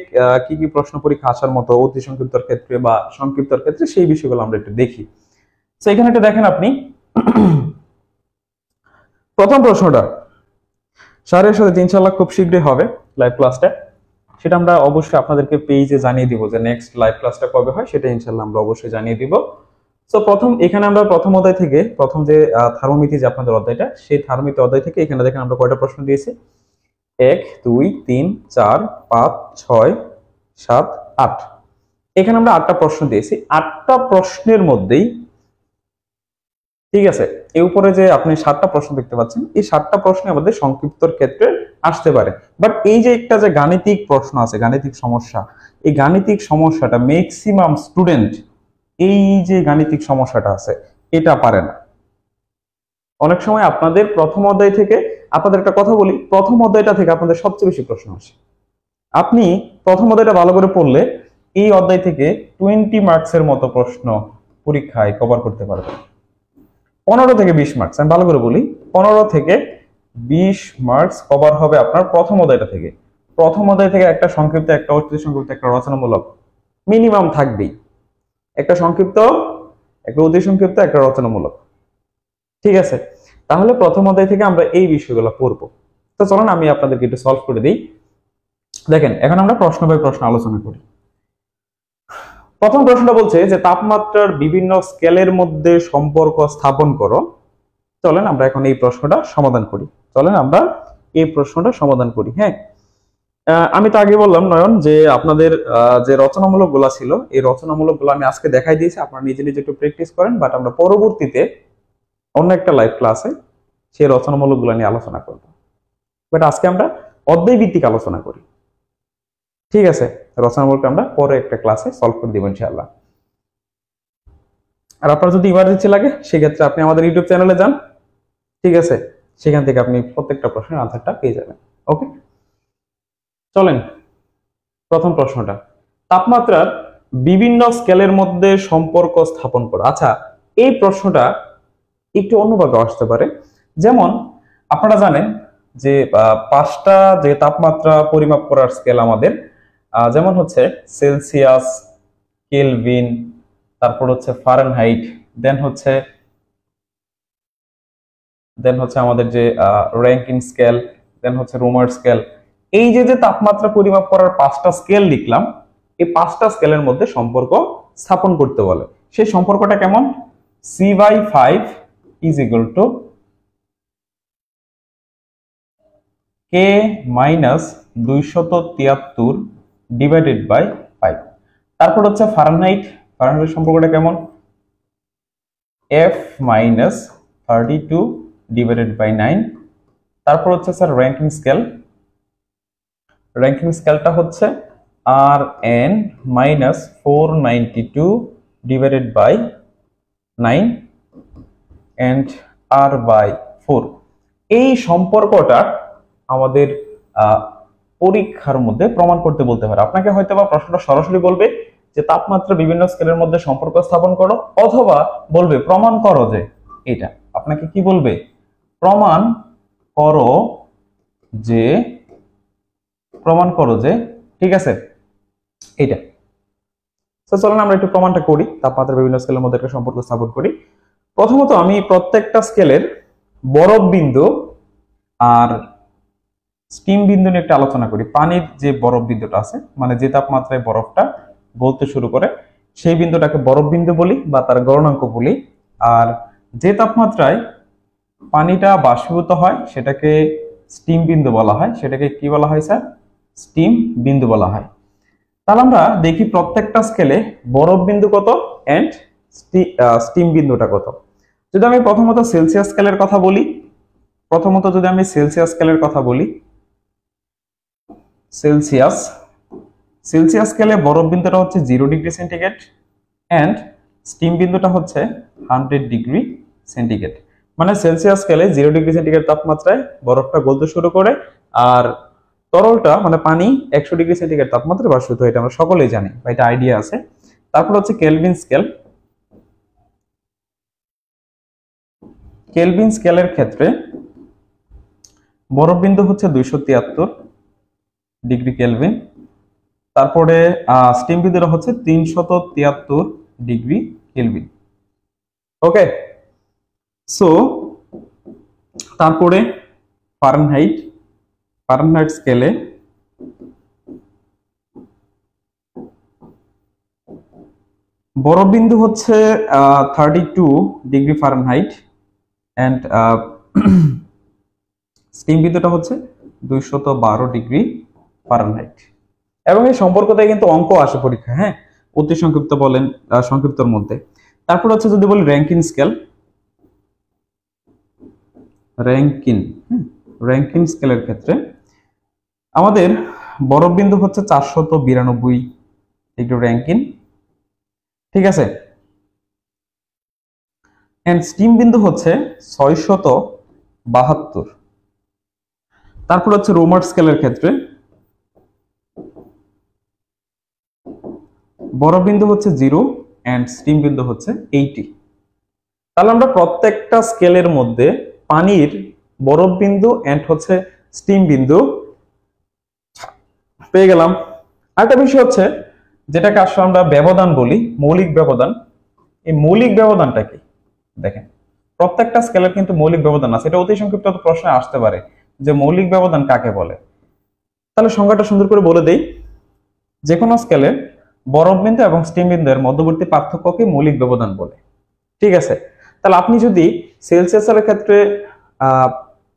কি কি প্রশ্ন পরীক্ষা আসার মতো অতি সংক্ষিপ্তর ক্ষেত্রে বা সংক্ষিপ্তর ক্ষেত্রে সেই বিষয়গুলো আমরা একটু দেখি। তো এখানে একটা দেখেন আপনি প্রথম প্রশ্নটা স্যারের সাথে ইনশাআল্লাহ খুব শীঘ্রই হবে লাইভ ক্লাসটা, সেটা আমরা অবশ্যই আপনাদেরকে পেজে জানিয়ে দিব যে নেক্সট লাইভ ক্লাসটা কবে হয়, সেটা ইনশাআল্লাহ আমরা অবশ্যই জানিয়ে দিব। তো এখানে আমরা প্রথম অধ্যায় থেকে প্রথম যে থার্মোমিতি যে আপনাদের অধ্যায়টা, সেই থার্মোমিতি অধ্যায় থেকে এখানে দেখেন আমরা কয়টা প্রশ্ন দিয়েছি, 1 2 3 4 5 6 7 8। এখানে আমরা 8টা প্রশ্ন দিয়েছি। 8টা প্রশ্নের মধ্যেই, ঠিক আছে, এই উপরে যে আপনি 7টা প্রশ্ন দেখতে পাচ্ছেন, এই 7টা প্রশ্ন আমাদের সংক্ষিপ্তর ক্ষেত্রে আসতে পারে। বাট এই যে একটা যে গাণিতিক প্রশ্ন আছে, গাণিতিক সমস্যা, এই গাণিতিক সমস্যাটা ম্যাক্সিমাম স্টুডেন্ট এই যে গাণিতিক সমস্যাটা আছে এটা পারে না। অনেক সময় আপনাদের প্রথম অধ্যায় থেকে, আপনাদের একটা কথা বলি, প্রথম অধ্যায়টা থেকে আপনাদের সবচেয়ে বেশি প্রশ্ন আসে। আপনি প্রথম অধ্যায়টা ভালো করে পড়লে এই অধ্যায় থেকে 20 মার্কসের মতো প্রশ্ন পরীক্ষায় কভার করতে পারবেন। 15 থেকে 20 মার্কস, আমি ভালো করে বলি, 15 থেকে 20 মার্কস কভার হবে আপনার প্রথম অধ্যায়টা থেকে। প্রথম অধ্যায় থেকে একটা সংক্ষিপ্ত, একটা অতি সংক্ষিপ্ত, একটা রচনামূলক মিনিমাম থাকবেই। একটা সংক্ষিপ্ত, একটা অতি সংক্ষিপ্ত, একটা রচনামূলক। ঠিক আছে, তাহলে প্রথম অধ্যায় থেকে আমরা এই বিষয়গুলো পড়বো। তো চলুন আমি আপনাদেরকে একটু সলভ করে দিই। দেখেন এখন আমরা প্রশ্ন বাই প্রশ্ন আলোচনা করি। প্রথম প্রশ্নটা বলছে যে তাপমাত্রার বিভিন্ন স্কেলের মধ্যে সম্পর্ক স্থাপন করো। চলেন আমরা এখন এই প্রশ্নটা সমাধান করি। হ্যাঁ, আমি তো আগে বললাম নয়ন যে আপনাদের যে রচনামূলক গুলা ছিল, এই রচনামূলক গুলো আমি আজকে দেখাই দিয়েছি, আপনারা নিজে নিজে একটু প্র্যাকটিস করেন। বাট আমরা পরবর্তীতে অন্য একটা লাইভ ক্লাসে সেই রচনামূলক গুলা নিয়ে আলোচনা করব। বাট আজকে আমরা অধ্যায় ভিত্তিক আলোচনা করি। ঠিক আছে, রচনামূলক আমরা পরে একটা ক্লাসে সলভ করে দিব ইনশাআল্লাহ। আর আপনার যদি ইমার্জেন্সি লাগে সেক্ষেত্রে আপনি আমাদের ইউটিউব চ্যানেলে যান। ঠিক আছে, সেখান থেকে আপনি প্রত্যেকটা প্রশ্নের আনসারটা পেয়ে যাবেন। ওকে, চলেন প্রথম প্রশ্নটা, তাপমাত্রার বিভিন্ন স্কেলের মধ্যে সম্পর্ক স্থাপন করা। আচ্ছা, এই প্রশ্নটা একটু অন্যভাবে আসতে পারে। যেমন আপনারা জানেন যে 5টা যে তাপমাত্রা পরিমাপ করার স্কেল আমাদের, যেমন হচ্ছে সেলসিয়াস, কেলভিন, তারপর হচ্ছে ফারেনহাইট, দেন হচ্ছে আমাদের যে র্যাঙ্কিন স্কেল, দেন হচ্ছে রোমার স্কেল। এই যে তাপমাত্রা পরিমাপ করার 5টা স্কেল লিখলাম, এই 5টা স্কেলের মধ্যে সম্পর্ক স্থাপন করতে বলে। সেই সম্পর্কটা কেমন? C/5 is equal to K - 273 divided by 5। তারপর হচ্ছে ফারেনহাইটের সম্পর্কটা কেমন? F - 32 divided by 9। তারপর হচ্ছে স্যার র্যাঙ্কিং স্কেলটা হচ্ছে Rn - 492 divided by 9 and R/4। এই সম্পর্কটা আমাদের পরীক্ষার মধ্যে প্রমাণ করতে বলতে পারে। আপনাকে হয়তো বা প্রশ্নটা সরাসরি বলবে যে তাপমাত্রা বিভিন্ন স্কেলের মধ্যে সম্পর্ক স্থাপন করো, অথবা বলবে প্রমাণ করো যে এটা। আপনাকে কি বলবে? প্রমাণ করো যে, ঠিক আছে, এটা। তো চলুন আমরা একটু প্রমাণটা করি, তাপমাত্রা বিভিন্ন স্কেলের মধ্যে একটা সম্পর্ক স্থাপন করি। প্রথমত আমি প্রত্যেকটা স্কেলের বরফ বিন্দু আর স্টিম বিন্দু নিয়ে একটা আলোচনা করি। পানির যে বরফ বিন্দুটা আছে, মানে যে তাপমাত্রায় বরফটা গলতে শুরু করে, সেই বিন্দুটাকে বরফ বিন্দু বলি বা তার গলনাঙ্ক বলি। আর যে তাপমাত্রায় পানিটা বাষ্পীভূত হয় সেটাকে স্টিম বিন্দু বলা হয়। সেটাকে কি বলা হয় স্যার? স্টিম বিন্দু বলা হয়। তাহলে আমরা দেখি প্রত্যেকটা স্কেলে বরফ বিন্দু কত এন্ড স্টিম বিন্দুটা কত। যদি আমি প্রথমত সেলসিয়াস স্কেলের কথা বলি, সেলসিয়াস স্কেলে বরফ বিন্দুটা হচ্ছে 0 ডিগ্রি সেন্টিগ্রেড এন্ড স্টিম বিন্দুটা হচ্ছে 100 ডিগ্রি সেন্টিগ্রেড। মানে সেলসিয়াস স্কেলে 0 ডিগ্রি সেন্টিগ্রেড তাপমাত্রায় বরফটা গলতে শুরু করে, আর তরলটা মানে পানি 100 ডিগ্রি সেন্টিগ্রেড তাপমাত্রায় বাষ্পীভূত হয়। এটা আমরা সকলেই জানি বা এটা আইডিয়া আছে। তারপর হচ্ছে কেলভিন স্কেল। কেলভিন স্কেলের ক্ষেত্রে বরফ বিন্দু হচ্ছে 273 ডিগ্রি কেলভিন। তারপরে স্টিম বিন্দুটা হচ্ছে 373 ডিগ্রি কেলভিন। ওকে, সো তারপরে ফারেনহাইট স্কেলে বরফ বিন্দু হচ্ছে 32 ডিগ্রি ফারেনহাইট এন্ড স্টিম বিন্দুটা হচ্ছে 212 ডিগ্রি ফারেনহাইট। এবং এই সম্পর্কতে কিন্তু অঙ্ক আসে পরীক্ষা, হ্যাঁ, অতি সংক্ষিপ্ত বলেন সংক্ষিপ্তর মধ্যে। তারপর হচ্ছে যদি বলি র্যাঙ্কিন স্কেল, র্যাঙ্কিন স্কেলের ক্ষেত্রে আমাদের বরফ বিন্দু হচ্ছে 492 ডিগ্রি র্যাঙ্কিন, ঠিক আছে, এন্ড স্টিম বিন্দু হচ্ছে 672। তারপর হচ্ছে রোমার স্কেলের ক্ষেত্রে বরফ বিন্দু হচ্ছে 0 এন্ড স্টিম বিন্দু হচ্ছে 80। তাহলে আমরা প্রত্যেকটা স্কেলের মধ্যে পানির বরফ বিন্দু এন্ড হচ্ছে স্টিম বিন্দু পেয়ে গেলাম। আরেকটা বিষয় হচ্ছে যেটাকে আসলে আমরা ব্যবধান বলি, মৌলিক ব্যবধান। এই মৌলিক ব্যবধানটা কি? দেখেন, প্রত্যেকটা স্কেলের কিন্তু মৌলিক ব্যবধান আছে। এটা অতি সংক্ষিপ্ত প্রশ্নে আসতে পারে যে মৌলিক ব্যবধান কাকে বলে। তাহলে সংজ্ঞাটা সুন্দর করে বলে দেই। যে কোনো স্কেলে বরফ বিন্দু এবং স্টিম বিন্দুর মধ্যবর্তী পার্থক্যকে মৌলিক ব্যবধান বলে, ঠিক আছে। তাহলে আপনি যদি সেলসিয়াসের ক্ষেত্রে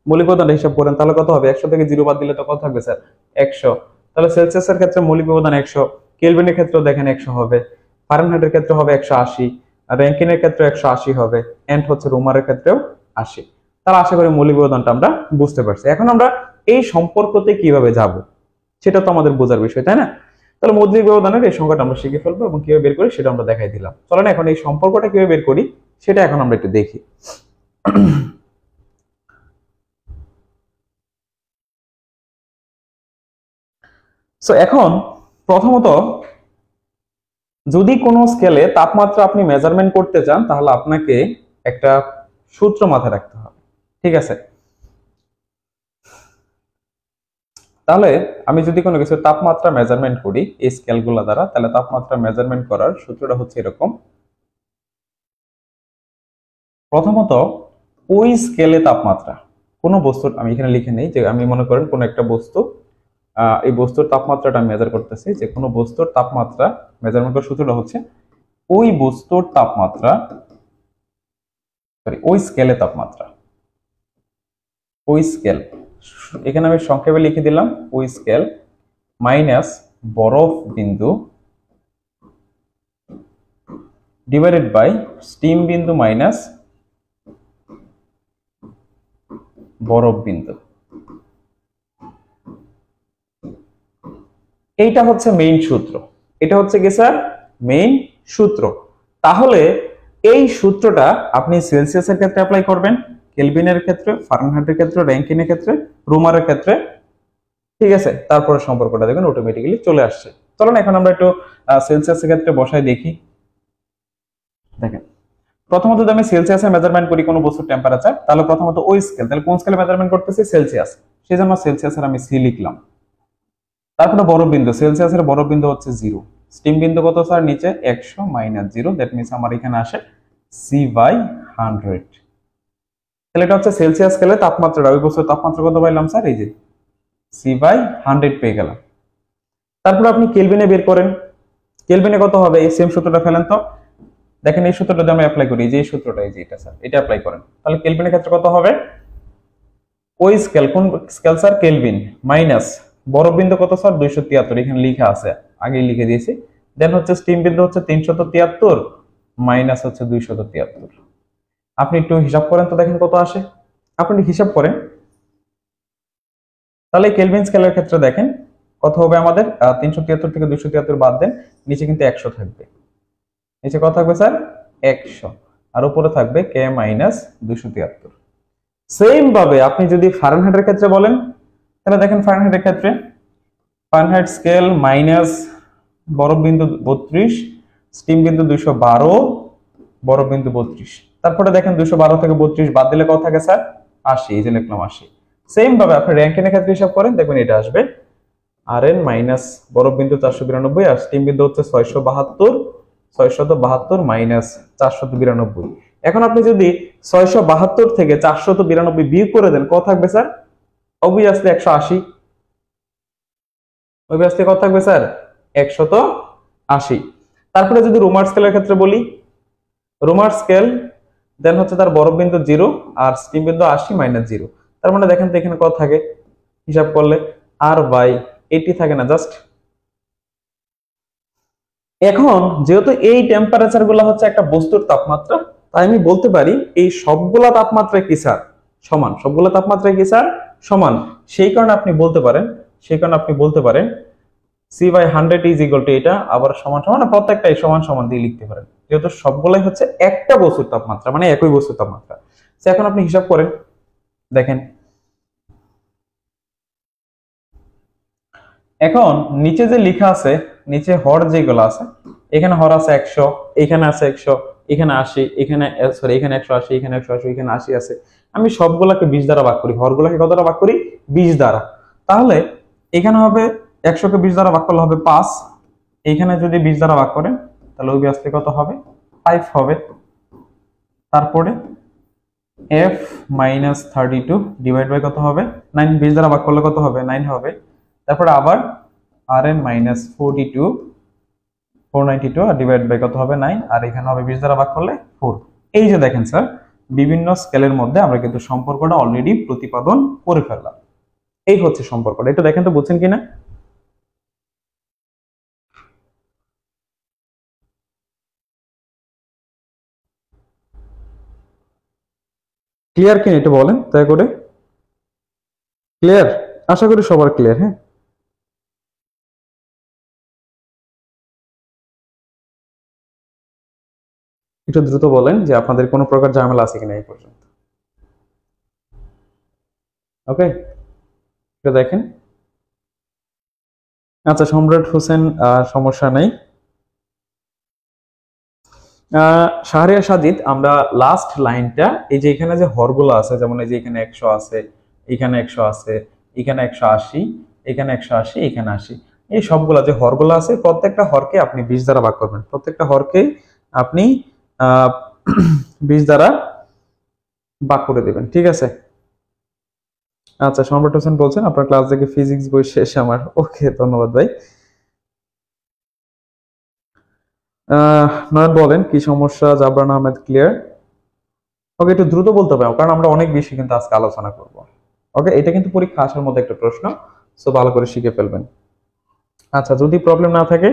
মৌলিক ব্যবধান হিসাব করেন তাহলে কত হবে? 100 থেকে 0 বাদ দিলে তো কত থাকবে স্যার? 100। তাহলে সেলসিয়াসের ক্ষেত্রে মৌলিক ব্যবধান 100, কেলভিনের ক্ষেত্রেও দেখেন 100 হবে, ফারেনহাইটের ক্ষেত্রে হবে 180, র্যাঙ্কিনের ক্ষেত্রে 180 হবে, এন্ড হচ্ছে রোমারের ক্ষেত্রেও 80। তাহলে আশা করি মৌলিক ব্যবধানটা আমরা বুঝতে পারছি। এখন আমরা এই সম্পর্কতে কিভাবে যাব সেটা তো আমাদের বোঝার বিষয়, তাই না? তাহলে মৌলিক ব্যবধানের এই সংখ্যাটা আমরা শিখে ফেলবো এবং কিভাবে বের করি সেটা আমরা দেখাই দিলাম। চলেন এখন এই সম্পর্কটা কিভাবে বের করি সেটা এখন আমরা একটু দেখি। সো এখন প্রথমত যদি কোনো স্কেলে তাপমাত্রা আপনি মেজারমেন্ট করতে চান তাহলে আপনাকে একটা সূত্র মাথায় রাখতে হবে, ঠিক আছে। তাহলে আমি যদি কোনো কিছু তাপমাত্রা মেজারমেন্ট করি এই স্কেলগুলো দ্বারা, তাহলে তাপমাত্রা মেজারমেন্ট করার সূত্রটা হচ্ছে এরকম। প্রথমত ওই স্কেলে তাপমাত্রা কোন বস্তুর, আমি এখানে লিখে নেই যে আমি মনে করেন কোন একটা বস্তু, এই বস্তুর তাপমাত্রাটা মেজার করতেছি, যে কোনো বস্তুর তাপমাত্রা মেজারমেন্ট করার সূত্রটা হচ্ছে ওই বস্তুর তাপমাত্রা, সরি ওই স্কেলে তাপমাত্রা, ওই স্কেল, এখানে আমি সংক্ষেপে লিখে দিলাম ওই স্কেল মাইনাস বরফ বিন্দু ডিভাইডেড বাই স্টিম বিন্দু মাইনাস বরফ বিন্দু। এইটা হচ্ছে মেইন সূত্র, এটা হচ্ছে কি স্যার? মেইন সূত্র। তাহলে এই সূত্রটা আপনি সেলসিয়াসের ক্ষেত্রে অ্যাপ্লাই করবেন, কেলভিনের ক্ষেত্রে, ফারেনহাইটের ক্ষেত্রে, র্যাঙ্কিনের ক্ষেত্রে, রোমারের ক্ষেত্রে, ঠিক আছে। তারপরে সম্পর্কটা দেখবেন অটোমেটিক্যালি চলে আসছে। চলুন এখন আমরা একটু সেলসিয়াসের ক্ষেত্রে বসাই দেখি। দেখেন, প্রথমত যদি আমি সেলসিয়াসে মেজারমেন্ট করি কোনো বস্তুর টেম্পারেচার, তাহলে প্রথমত ওই স্কেল, তাহলে কোন স্কেলে মেজারমেন্ট করতেছি? সেলসিয়াস, সেজন্য সেলসিয়াসের আমি সি লিখলাম। তারপরে বরফ বিন্দু, সেলসিয়াসের বরফ বিন্দু হচ্ছে 0, স্টিম বিন্দু কত স্যার? নিচে 100 মাইনাস 0, দ্যাট মিন্স আমার এখানে আসে C/100। তাহলে এটা হচ্ছে সেলসিয়াস স্কেলে তাপমাত্রা, ওই বস্তুর তাপমাত্রা কত পাইলাম স্যার? এই যে C/100 পেয়ে গেলাম। তারপরে আপনি কেলভিনে বের করেন, কেলভিনে কত হবে? এই সেম সূত্রটা ফেলেন তো। দেখেন এই সূত্রটা যদি আমরা অ্যাপ্লাই করি, যে এই সূত্রটা, এই যে এটা স্যার, এটা অ্যাপ্লাই করেন, তাহলে কেলভিনের ক্ষেত্রে কত হবে? ওই স্কেল, কোন স্কেল স্যার? কেলভিন, মাইনাস বরফ বিন্দু কত স্যার? 273, এখানে লেখা আছে, আগেই লিখে দিয়েছি। দেন হচ্ছে স্টিম বিন্দু হচ্ছে 373 মাইনাস হচ্ছে 273। আপনি একটু হিসাব করেন তো, দেখেন কত আসে। আপনি হিসাব করেন, তাহলে কেলভিন স্কেলের ক্ষেত্রে দেখেন কত হবে আমাদের। 373 থেকে 273 বাদ দেন, নিচে কিন্তু 100 থাকবে। নিচে কত থাকবে স্যার? 100, আর উপরে থাকবে কে মাইনাস 273। সেম ভাবে আপনি যদি ফারেনহাইটের ক্ষেত্রে বলেন, তাহলে দেখেন ফারেনহাইটের ক্ষেত্রে ফারেনহাইট স্কেল মাইনাস বরফ বিন্দু 32, স্টিম বিন্দু 212, বরফ বিন্দু 32। তারপরে দেখেন 212 থেকে 32 বাদ দিলে কত থাকে স্যার? 80, এই যে লিখলাম 80। সেম ভাবে আপনি র্যাঙ্কিনের ক্ষেত্রে হিসাব করেন, দেখবেন এটা আসবে Rn মাইনাস বরফ বিন্দু 492, আর স্টিম বিন্দু হচ্ছে 672 মাইনাস 492। এখন আপনি যদি 672 থেকে 492 বিয়োগ করে দেন, কত থাকবে স্যার? অবভিয়াসলি 180। অবভিয়াসলি কত থাকবে স্যার? 180। তারপরে যদি রোমার স্কেলের ক্ষেত্রে বলি, রোমার স্কেল দেন হচ্ছে তার বরফ বিন্দু 0 আর স্টিম বিন্দু 80 মাইনাস 0। তার মানে দেখেন তো এখানে কত থাকে হিসাব করলে? আর বাই 80 থাকে না জাস্ট। এখন যেহেতু এই টেম্পারেচার গুলা হচ্ছে একটা বস্তুর তাপমাত্রা, তাই আমি বলতে পারি এই সবগুলা তাপমাত্রা কি স্যার? সমান। সবগুলা তাপমাত্রা কি স্যার? সমান। সেই কারণে আপনি বলতে পারেন C/100 ইজ ইকুয়াল টু এটা, আবার সমান সমান, প্রত্যেকটাই সমান সমান দিয়ে লিখতে পারেন, যেহেতু সবগুলাই হচ্ছে একটা বস্তুর তাপমাত্রা, মানে একই বস্তুর তাপমাত্রা। এখন আপনি হিসাব করেন, দেখেন এখন নিচে যে লেখা আছে, নিচে হর যেগুলো আছে, এখানে হর আছে 100, এখানে আছে 100, এখানে 80, এখানে সরি এখানে 180, এখানে 180, এখানে 80 আছে। আমি সবগুলাকে 20 দ্বারা ভাগ করি, হরগুলাকে কত দ্বারা ভাগ করি? 20 দ্বারা। তাহলে এখানে হবে 100 কে 20 দ্বারা ভাগ করলে হবে 5, এখানে যদি 20 দ্বারা ভাগ করেন তাহলে ওই আসলে কত হবে? 5 হবে। তারপরে f মাইনাস 32 ডিভাইড বাই কত হবে? 9, 20 দ্বারা ভাগ করলে কত হবে? 9 হবে। তারপরে আবার Rn মাইনাস 492 আর ডিভাইড বাই কত হবে? 9, আর এখানে হবে 20 দ্বারা ভাগ করলে 4। এই যে দেখেন স্যার, বিভিন্ন স্কেলের মধ্যে আমরা কিন্তু সম্পর্কটা অলরেডি প্রতিপাদন করে ফেললাম। এই হচ্ছে সম্পর্কটা, এটা দেখেন তো বুঝছেন কিনা? ক্লিয়ার কিনা এটা বলেন তাই করে। ক্লিয়ার? আশা করি সবার ক্লিয়ার। হ্যাঁ, একটু দ্রুত বলেন যে আপনাদের কোনো প্রকার ঝামেলা আছে কিনা এই পর্যন্ত। ওকে, এটা দেখেন। আচ্ছা সম্রাট হোসেন, সমস্যা নেই। শাহরিয়ার সাজিদ, আমরা লাস্ট লাইনটা, এই যে এখানে যে হরগুলো আছে, যেমন এই যে এখানে 100 আছে, এখানে 100 আছে, এখানে 180, এখানে 180, এখানে 80, এই সবগুলা যে হরগুলো আছে, প্রত্যেকটা হরকে আপনি 20 দ্বারা ভাগ করবেন। প্রত্যেকটা হরকে আপনি 20 দ্বারা ভাগ করে দেবেন, ঠিক আছে? আচ্ছা সম্রাট হোসেন বলছেন আপনার ক্লাস থেকে ফিজিক্স বই শেষ আমার। ওকে, ধন্যবাদ ভাই। নয়ন বলেন কি সমস্যা? জাবরান আহমেদ ক্লিয়ার? ওকে, একটু দ্রুত বলতে হবে কারণ আমরা অনেক বেশি কিন্তু আজকে আলোচনা করব। ওকে, এটা কিন্তু পরীক্ষা আসার মধ্যে একটা প্রশ্ন, সো ভালো করে শিখে ফেলবেন। আচ্ছা যদি প্রবলেম না থাকে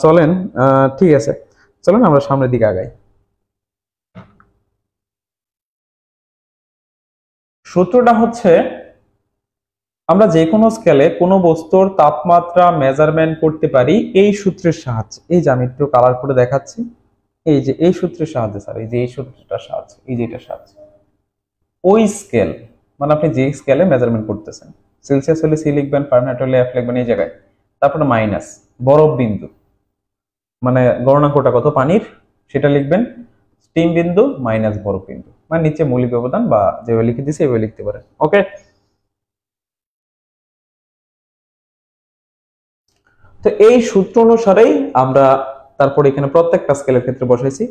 চলেন, ঠিক আছে, চলেন আমরা সামনের দিকে আগাই। সূত্রটা হচ্ছে, আমরা যে কোনো স্কেলে কোনো বস্তুর তাপমাত্রা মেজারমেন্ট করতে পারি এই সূত্রের সাহায্যে। এই যে আমি একটু কালার করে দেখাচ্ছি, এই যে এই সূত্রের সাহায্যে স্যার, এই যে এই সূত্রটার সাহায্যে, এই যে এটার সাহায্যে। ওই স্কেল মানে আপনি যে স্কেলে মেজারমেন্ট করতেছেন, সেলসিয়াস হলে সি লিখবেন, ফারেনহাইট হলে এফ লিখবেন এই জায়গায়। তারপরে মাইনাস বরফ বিন্দু মানে গণনাঙ্কটা কত পানির সেটা লিখবেন, স্টিম বিন্দু মাইনাস বরফ বিন্দু, মানে নিচে মৌলিক ব্যবধান বা যেভাবে লিখে দিয়েছে এভাবে লিখতে পারেন। ওকে, তো এই সূত্র অনুসারেই আমরা তারপর এখানে প্রত্যেকটা স্কেলের ক্ষেত্রে বসাইছি।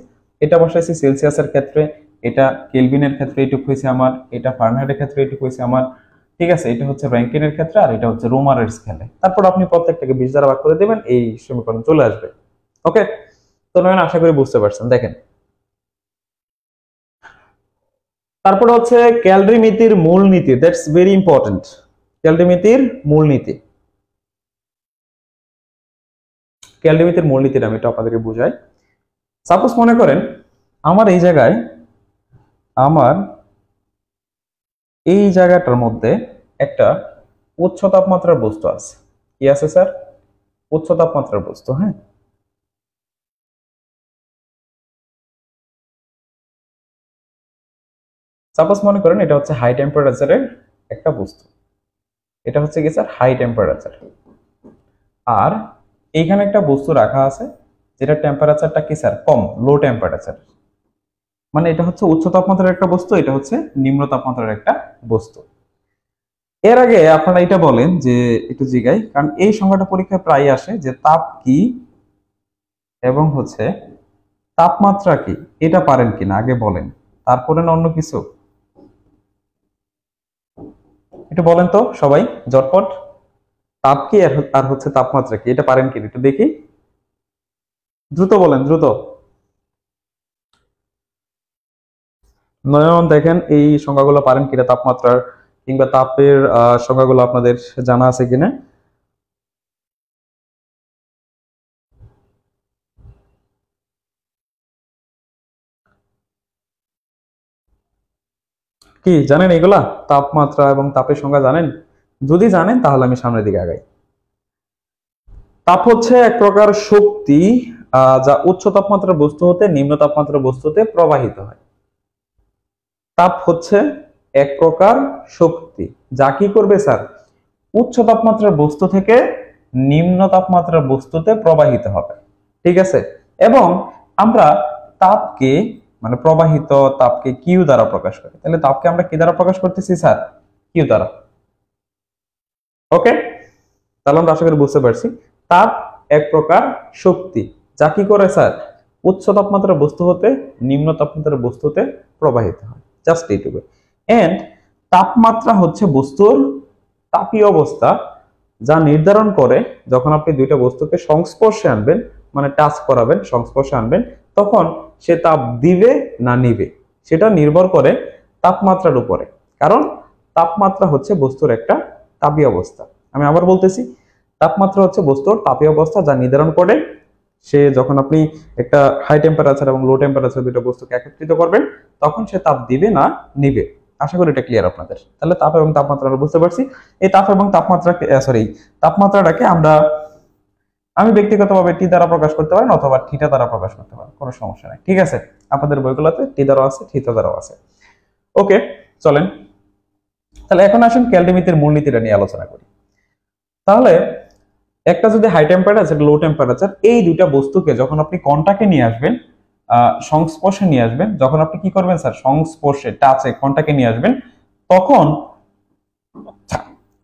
এটা বসাইছি সেলসিয়াসের ক্ষেত্রে, এটা কেলভিনের ক্ষেত্রে এইটুকু হয়েছে আমার, এটা ফারেনহাইটের ক্ষেত্রে এইটুকু হয়েছে আমার, ঠিক আছে, এটা হচ্ছে র্যাঙ্কিনের ক্ষেত্রে আর এটা হচ্ছে রোমারের স্কেলে। তারপর আপনি প্রত্যেকটাকে 20 দ্বারা ভাগ করে দিবেন, এই সমীকরণ চলে আসবে। ওকে, তো নয়ন আশা করি বুঝতে পারছেন। দেখেন তারপরে হচ্ছে ক্যালরিমিতির মূলনীতি, দ্যাটস ভেরি ইম্পর্টেন্ট। ক্যালরিমিতির মূলনীতি, ক্যালরিমিতির মূলনীতিটা আমি এটা আপনাদেরকে বুঝাই। সাপোজ মনে করেন আমার এই জায়গায়, আমার এই জায়গাটার মধ্যে একটা উচ্চ তাপমাত্রার বস্তু আছে। কি আছে স্যার? উচ্চ তাপমাত্রার বস্তু। হ্যাঁ, সাপোজ মনে করেন এটা হচ্ছে হাই টেম্পারেচারের একটা বস্তু। এটা হচ্ছে কি স্যার? High temperature. আর এইখানে একটা বস্তু রাখা আছে যেটা টেম্পারেচারটা কি স্যার? কম, লো টেম্পারেচার। মানে এটা হচ্ছে উচ্চ তাপমাত্রার একটা বস্তু, এটা হচ্ছে নিম্ন তাপমাত্রার একটা বস্তু। এর আগে আপনারা এটা বলেন যে একটু জিগাই, কারণ এই সংখ্যাটা পরীক্ষায় প্রায় আসে যে তাপ কি এবং হচ্ছে তাপমাত্রা কি, এটা পারেন কিনা আগে বলেন, তারপরে না অন্য কিছু। একটু বলেন তো সবাই ঝটপট, তাপ কি আর হচ্ছে তাপমাত্রা কি, এটা পারেন কিনা একটু দেখি, দ্রুত বলেন দ্রুত। নয়ন দেখেন এই সংখ্যাগুলো পারেন কিনা, তাপমাত্রার কিংবা তাপের সংখ্যাগুলো আপনাদের জানা আছে কিনা। কি জানেন এগুলা? তাপমাত্রা এবং তাপের সংখ্যা জানেন? যদি জানেন তাহলে আমি সামনের দিকে আগাই। তাপ হচ্ছে এক প্রকার শক্তি যা উচ্চ তাপমাত্রার বস্তু হতে নিম্ন তাপমাত্রার বস্তুতে প্রবাহিত হয়। তাপ হচ্ছে এক প্রকার শক্তি যা কি করবে স্যার? উচ্চ তাপমাত্রার বস্তু থেকে নিম্ন তাপমাত্রার বস্তুতে প্রবাহিত হবে। ঠিক আছে, এবং আমরা তাপকে মানে প্রবাহিত তাপকে কিউ দ্বারা প্রকাশ করি। তাহলে তাপকে আমরা কি দ্বারা প্রকাশ করতেছি স্যার? কিউ দ্বারা। ওকে, তাহলে আমরা আশা করি বুঝতে পারছি তাপ এক প্রকার শক্তি যা কি করে স্যার? উচ্চ তাপমাত্রার বস্তু হতে নিম্ন তাপমাত্রার বস্তুতে প্রবাহিত হয়। জাস্ট এইটুকু। এন্ড তাপমাত্রা হচ্ছে বস্তুর তাপীয় অবস্থা যা নির্ধারণ করে যখন আপনি দুইটা বস্তুকে সংস্পর্শে আনবেন, মানে টাচ করাবেন, সংস্পর্শে আনবেন, তখন সে তাপ দিবে না নিবে সেটা নির্ভর করে তাপমাত্রার উপরে। কারণ তাপমাত্রা হচ্ছে বস্তুর একটা তাপীয় অবস্থা। আমি আবার বলতেছি, তাপমাত্রা হচ্ছে বস্তুর তাপীয় অবস্থা যা নির্ধারণ করে সে যখন আপনি একটা হাই টেম্পারেচার এবং লো টেম্পারেচার দুটো বস্তুকে একত্রিত করবেন তখন সে তাপ দিবে না নিবে। আশা করি এটা ক্লিয়ার আপনাদের। তাহলে তাপ এবং তাপমাত্রা আমরা বুঝতে পারছি। এই তাপ এবং তাপমাত্রাকে তাপমাত্রাটাকে আমি ব্যক্তিগতভাবে টি দ্বারা প্রকাশ করতে পারেন অথবা থিটা দ্বারা প্রকাশ করতে পারেন, কোনো সমস্যা নাই। ঠিক আছে, আপনাদের বইগুলোতে টি দ্বারাও আছে, থিটা দ্বারাও আছে। ওকে, চলেন তাহলে এখন আসুন ক্যালরিমিতির মূলনীতিটা নিয়ে আলোচনা করি। তাহলে একটা যদি হাই টেম্পারেচার লো টেম্পারেচার এই দুইটা বস্তুকে যখন আপনি কন্টাক্টে নিয়ে আসবেন, সংস্পর্শে নিয়ে আসবেন, যখন আপনি কি করবেন স্যার? সংস্পর্শে টাচে কন্টাক্টে নিয়ে আসবেন, তখন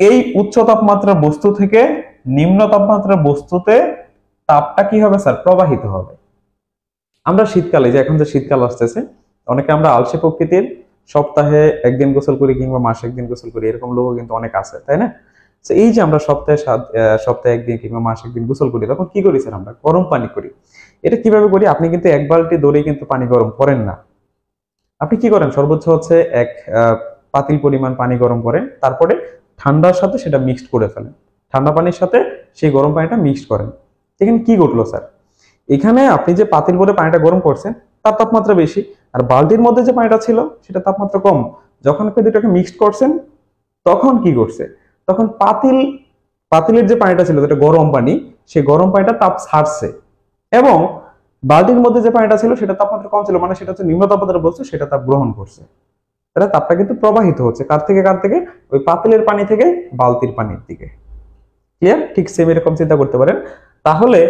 এই উচ্চ তাপমাত্রার বস্তু থেকে নিম্ন তাপমাত্রার বস্তুতে তাপটা কি হবে স্যার? প্রবাহিত হবে। আমরা শীতকালে, যে এখন যে শীতকাল আসতেছে, অনেকে আমরা আলসে প্রকৃতির, সপ্তাহে একদিন গোসল করি কিংবা মাসে একদিন গোসল করি, এরকম লোক কিন্তু অনেক আছে, তাই না? তো এই যে আমরা সপ্তাহে একদিন কিংবা মাসে একদিন গোসল করি, তখন কি করি স্যার? আমরা গরম পানি করি। এটা কিভাবে করি? আপনি কিন্তু এক বালতি দড়ি কিন্তু পানি গরম করেন না। আপনি কি করেন? সর্বোচ্চ হচ্ছে এক পাতিল পরিমাণ পানি গরম করেন, তারপরে ঠান্ডার সাথে সেটা মিক্সড করে ফেলেন, ঠান্ডা পানির সাথে সেই গরম পানিটা মিক্সড করেন। এখানে কি ঘটলো স্যার? এখানে আপনি যে পাতিল ভরে পানিটা গরম করছেন তার তাপমাত্রা বেশি, আর বালতির মধ্যে যে পানিটা ছিল সেটা তাপমাত্রা কম। যখন আপনি দুটাকে মিক্সড করছেন তখন কি করছে? তখন পাতিলের যে পানিটা ছিল যেটা গরম পানি, সেই গরম পানিটা তাপ ছাড়ছে, এবং বালতির মধ্যে যে পানিটা ছিল সেটা তাপমাত্রা কম ছিল, মানে সেটা হচ্ছে নিম্ন তাপমাত্রার বস্তু, সেটা তাপ গ্রহণ করছে। তাহলে তাপটা কিন্তু প্রবাহিত হচ্ছে কার থেকে কার থেকে? ওই পাতিলের পানি থেকে বালতির পানির দিকে। ক্লিয়ার? ঠিক সেম এরকম চিন্তা করতে পারেন। তাহলে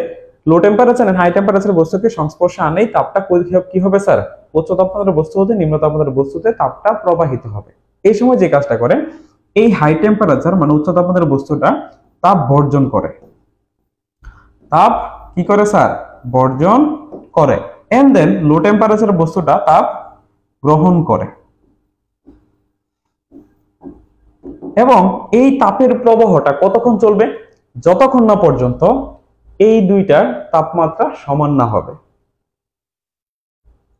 low temperature and high temperature বস্তুকে সংস্পর্শে আনেই তাপটা কি হবে স্যার? উচ্চ তাপমাত্রার বস্তু হতে নিম্ন তাপমাত্রার বস্তুতে তাপটা প্রবাহিত হবে। এই সময় যে কাজটা করে, এই হাই টেম্পারেচার মানে উচ্চ তাপমাত্রার বস্তুটা তাপ বর্জন করে। তাপ কি করে স্যার? বর্জন করে। এন্ড দেন লো টেম্পারেচার বস্তুটা তাপ গ্রহণ করে। এবং এই তাপের প্রবাহটা কতক্ষণ চলবে? যতক্ষণ না পর্যন্ত এই দুইটার তাপমাত্রা সমান না হবে।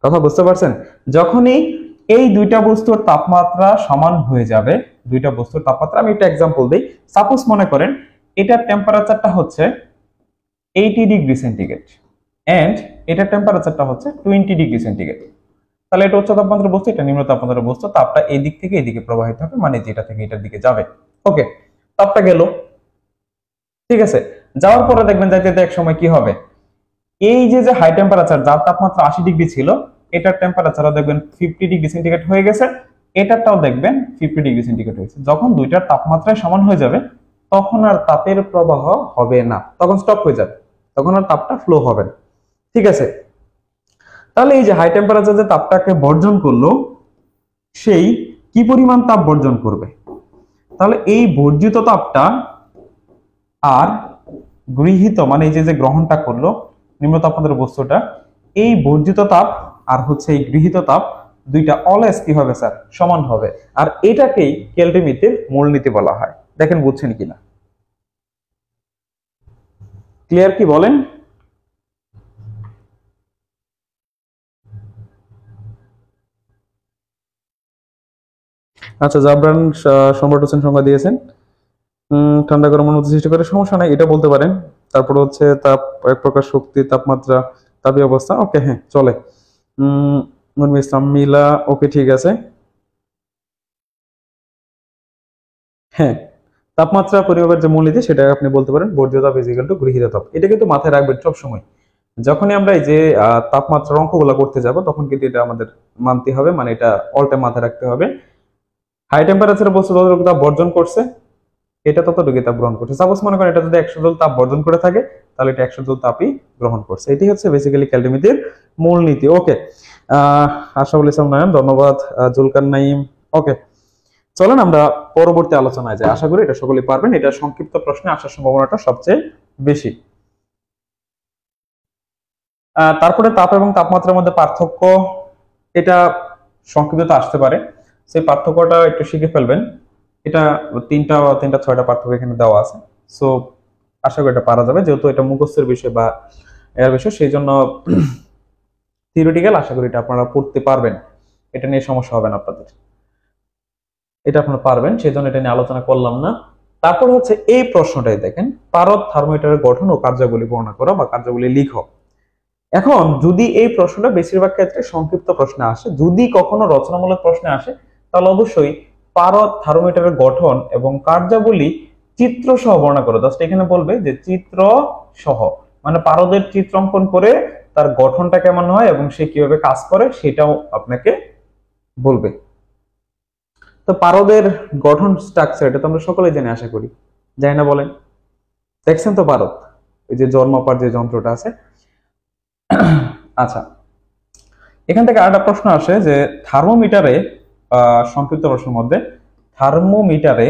কথা বুঝতে পারছেন? যখনই এই দুইটা বস্তুর তাপমাত্রা সমান হয়ে যাবে, দুইটা বস্তুর তাপমাত্রা, আমি একটা এক্সাম্পল দিই। সাপোজ মনে করেন এটার টেম্পারেচারটা হচ্ছে 80 ডিগ্রি সেন্টিগ্রেড এন্ড এটার টেম্পারেচারটা হচ্ছে 20 ডিগ্রি সেন্টিগ্রেড। তাহলে এটা উচ্চ তাপমাত্রার বস্তু, এটা নিম্ন তাপমাত্রার বস্তু। তাপটা এই দিক থেকে এদিকে প্রবাহিত হবে, মানে যেটা থেকে এটার দিকে যাবে। ওকে, তাপটা গেল, ঠিক আছে। যাওয়ার পরে দেখবেন যাইতে এক সময় কি হবে, এই যে যে হাই টেম্পারেচার, যার তাপমাত্রা 80 ডিগ্রি ছিল, এটার টেম্পারেচারও দেখবেন 50 ডিগ্রি সেন্টিগ্রেড হয়ে গেছে, এটারটাও দেখবেন 50 ডিগ্রি সেন্টিগ্রেড হয়েছে। যখন দুইটার তাপমাত্রায় সমান হয়ে যাবে তখন আর তাপের প্রবাহ হবে না, তখন স্টপ হয়ে যাবে, তখন আর তাপটা ফ্লো হবে না, ঠিক আছে। তাহলে এই যে হাই টেম্পারেচার যে তাপটাকে বর্জন করলো, সেই কি পরিমাণ তাপ বর্জন করবে? তাহলে এই বর্জিত তাপটা আর গৃহীত, মানে এই যে যে গ্রহণটা করলো নিম্ন তাপমাত্রার বস্তুটা, এই বর্জিত তাপ আর হচ্ছে এই গৃহীত তাপ দুইটা অলওয়েজ কি হবে স্যার? সমান হবে। আর এটাকেই কেলভিনের মূলনীতি বলা হয়। দেখেন বুঝছেন কিনা, ক্লিয়ার কি বলেন? আচ্ছা, জাবরান সম্রাট হোসেন সংজ্ঞা দিয়েছেন, ঠান্ডা গরম অনুভূতি সৃষ্টি করে, সমস্যা নাই, এটা বলতে পারেন। তারপর হচ্ছে তাপ এক প্রকার শক্তি, তাপমাত্রা, তাপীয় অবস্থা। ওকে, হ্যাঁ চলে। মুনমি ইসলাম মিলা, ওকে ঠিক আছে। হ্যাঁ, তাপমাত্রা পরিমাপের যে মূলনীতি সেটা আপনি বলতে পারেন বর্জ্য তাপ ইজ ইকুয়াল টু গৃহীত তাপ। এটা কিন্তু মাথায় রাখবেন সব সময়। যখনই আমরা এই যে তাপমাত্রার অঙ্কগুলো করতে যাব তখন কিন্তু এটা আমাদের মানতে হবে, মানে এটা অল টাইম মাথায় রাখতে হবে। হাই টেম্পারেচারে বস্তু যতটুকু তাপ বর্জন করছে, এটা ততটুকু তাপ গ্রহণ করছে। সাপোজ মনে করেন এটা যদি 100 জুল তাপ বর্জন করে থাকে, তাহলে এটা 100 জুল তাপই গ্রহণ করছে। এটি হচ্ছে বেসিক্যালি ক্যালভিনের মূলনীতি। ওকে, আশরাফুল ইসলাম নয়ন, ধন্যবাদ। জুলকার নাইম, ওকে। চলেন আমরা পরবর্তী আলোচনায় যাই। আশা করি এটা সকলেই পারবেন। এটা সংক্ষিপ্ত প্রশ্নে আসার সম্ভাবনাটা সবচেয়ে বেশি। তারপরে তাপ এবং তাপমাত্রার মধ্যে পার্থক্য, এটা সংক্ষিপ্ত আসতে পারে, সেই পার্থক্যটা একটু শিখে ফেলবেন। এটা তিনটা ছয়টা পার্থক্য এখানে দেওয়া আছে। সো আশা করি এটা পারা যাবে, যেহেতু এটা মুখস্থের বিষয় বা এর বিষয়, সেই জন্য থিওরিটিক্যাল আশা করি এটা আপনারা পড়তে পারবেন, এটা নিয়ে সমস্যা হবে না আপনাদের, এটা আপনারা পারবেন, সেই জন্য এটা নিয়ে আলোচনা করলাম না। তারপর হচ্ছে এই প্রশ্নটাই দেখেন, পারদ থার্মোমিটারের গঠন ও কার্যাবলী বর্ণনা করো বা কার্যাবলী লিখো। এখন যদি এই প্রশ্নটা বেশিরভাগ ক্ষেত্রে সংক্ষিপ্ত প্রশ্নে আসে, যদি কখনো রচনামূলক প্রশ্নে আসে, তাহলে অবশ্যই পারদ থার্মোমিটারের গঠন এবং কার্যাবলী চিত্র সহ বর্ণনা করো। জাস্ট এখানে বলবে যে চিত্র সহ, মানে পারদের চিত্র অঙ্কন করে তার গঠনটা কেমন হয় এবং সে কিভাবে কাজ করে সেটাও আপনাকে বলবে। তো পারদের গঠন স্ট্রাকচার এটা তো আমরা সকলেই জানি, আশা করি, জানি না বলেন? দেখছেন তো পারদ, এই যে জন্মাপার যে যন্ত্রটা আছে। আচ্ছা, এখান থেকে আরেকটা প্রশ্ন আসে যে থার্মোমিটারে, সংক্ষিপ্ত প্রশ্নের মধ্যে থার্মোমিটারে,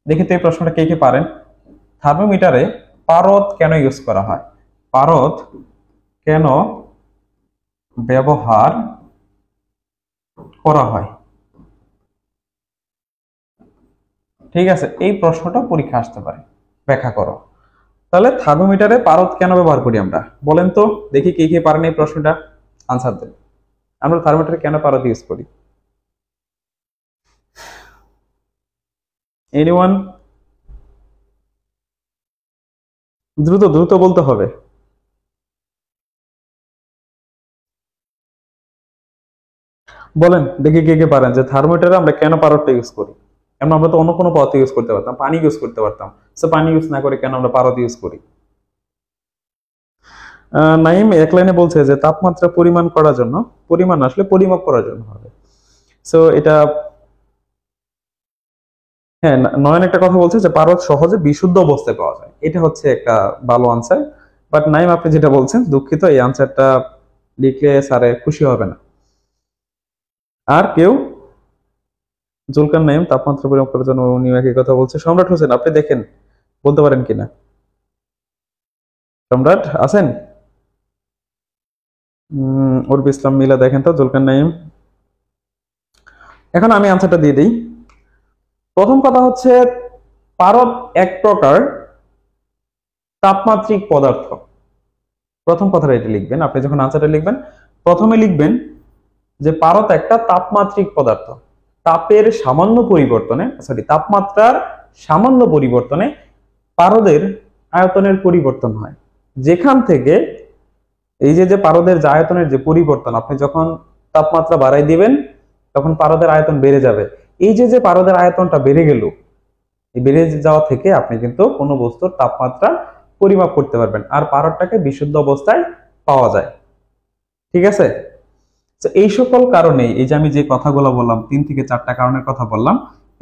দেখি তো এই প্রশ্নটা কে কে পারেন। থার্মোমিটারে পারদ কেন ইউজ করা হয়? পারদ কেন ব্যবহার করা হয়? ঠিক আছে, এই প্রশ্নটা পরীক্ষা আসতে পারে, ব্যাখ্যা করো। তাহলে থার্মোমিটারে পারদ কেন ব্যবহার করি আমরা, বলেন তো দেখি কে কে পারেন এই প্রশ্নটা, আনসার দেন। আমরা থার্মোমিটারে কেন পারদ ইউজ করি? এনিওয়ান? দ্রুত দ্রুত বলতে হবে। বলেন দেখি কে কে পারেন যে থার্মোমিটারে আমরা কেন পারদটা ইউজ করি। আমরা তো অন্য কোনো পদার্থ ইউজ করতে পারতাম, পানি ইউজ করতে পারতাম, সো পানি ইউজ না করে কেন আমরা পারদ ইউজ করি? নাইম এক লাইনে বলছে যে তাপমাত্রা পরিমাণ করার জন্য, পরিমাণ আসলে পরিমাপ করার জন্য হবে। সো এটা, হ্যাঁ, নয়ন একটা কথা বলছে যে পারদ সহজে বিশুদ্ধ অবস্থায় পাওয়া যায়, এটা হচ্ছে একটা ভালো আনসার। বাট নাইম আপনি যেটা বলছেন, দুঃখিত, এই আনসারটা লিখলে স্যারে খুশি হবে না। আর কেউ? জুলকার নাইম তাপমাত্রা পরিমাপ করার জন্য উনি একই কথা বলছে। সম্রাট হোসেন, আপনি দেখেন বলতে পারেন কিনা। সম্রাট আছেন? উর্বি ইসলাম মিলা, দেখেন তো জুলকার নাইম। এখন আমি আনসারটা দিয়ে দিই। প্রথম কথা হচ্ছে পারদ এক প্রকার তাপমাত্রিক পদার্থ। প্রথম কথাটা এটা লিখবেন, আপনি যখন আনসারটা লিখবেন প্রথমে লিখবেন যে পারদ একটা তাপমাত্রিক পদার্থ। তাপের সামান্য পরিবর্তনে, তাপমাত্রার সামান্য পরিবর্তনে পারদের আয়তনের পরিবর্তন হয়। যেখান থেকে এই যে পারদের যে আয়তনের যে পরিবর্তন, আপনি যখন তাপমাত্রা বাড়াই দিবেন তখন পারদের আয়তন বেড়ে যাবে। এই যে পারদের আয়তনটা বেড়ে গেল, এই বেড়ে যাওয়া থেকে আপনি কিন্তু কোনো বস্তুর তাপমাত্রা পরিমাপ করতে পারবেন, আর পারদটাকে বিশুদ্ধ অবস্থায় পাওয়া যায়। ঠিক আছে, তো এই সকল কারণে এই যে আমি যে কথাগুলো বললাম, 3 থেকে 4টা কারণের কথা বললাম,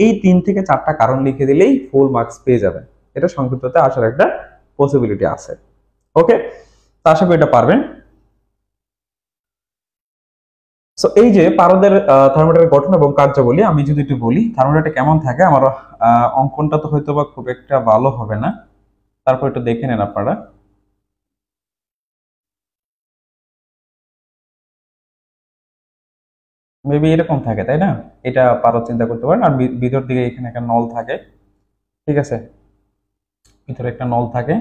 এই 3 থেকে 4টা কারণ লিখে দিলেই ফুল মার্কস পেয়ে যাবেন। এটা সংক্ষিপ্ততে আসার একটা পসিবিলিটি আছে। ওকে, তো আশা করি এটা পারবেন। সো এই যে পারদের থার্মোমিটারের গঠন এবং কার্যাবলী আমি যদি একটু বলি, থার্মোমিটারটা কেমন থাকে, আমার অঙ্কনটা তো হয়তো বা খুব একটা ভালো হবে না, তারপর একটু দেখে নেন আপনারা। মেবি এরকম থাকে, তাই না? এটা পারদ চিন্তা করতে পারেন। আর ভিতর দিকে এখানে একটা নল থাকে, ঠিক আছে, ভিতরে একটা নল থাকে।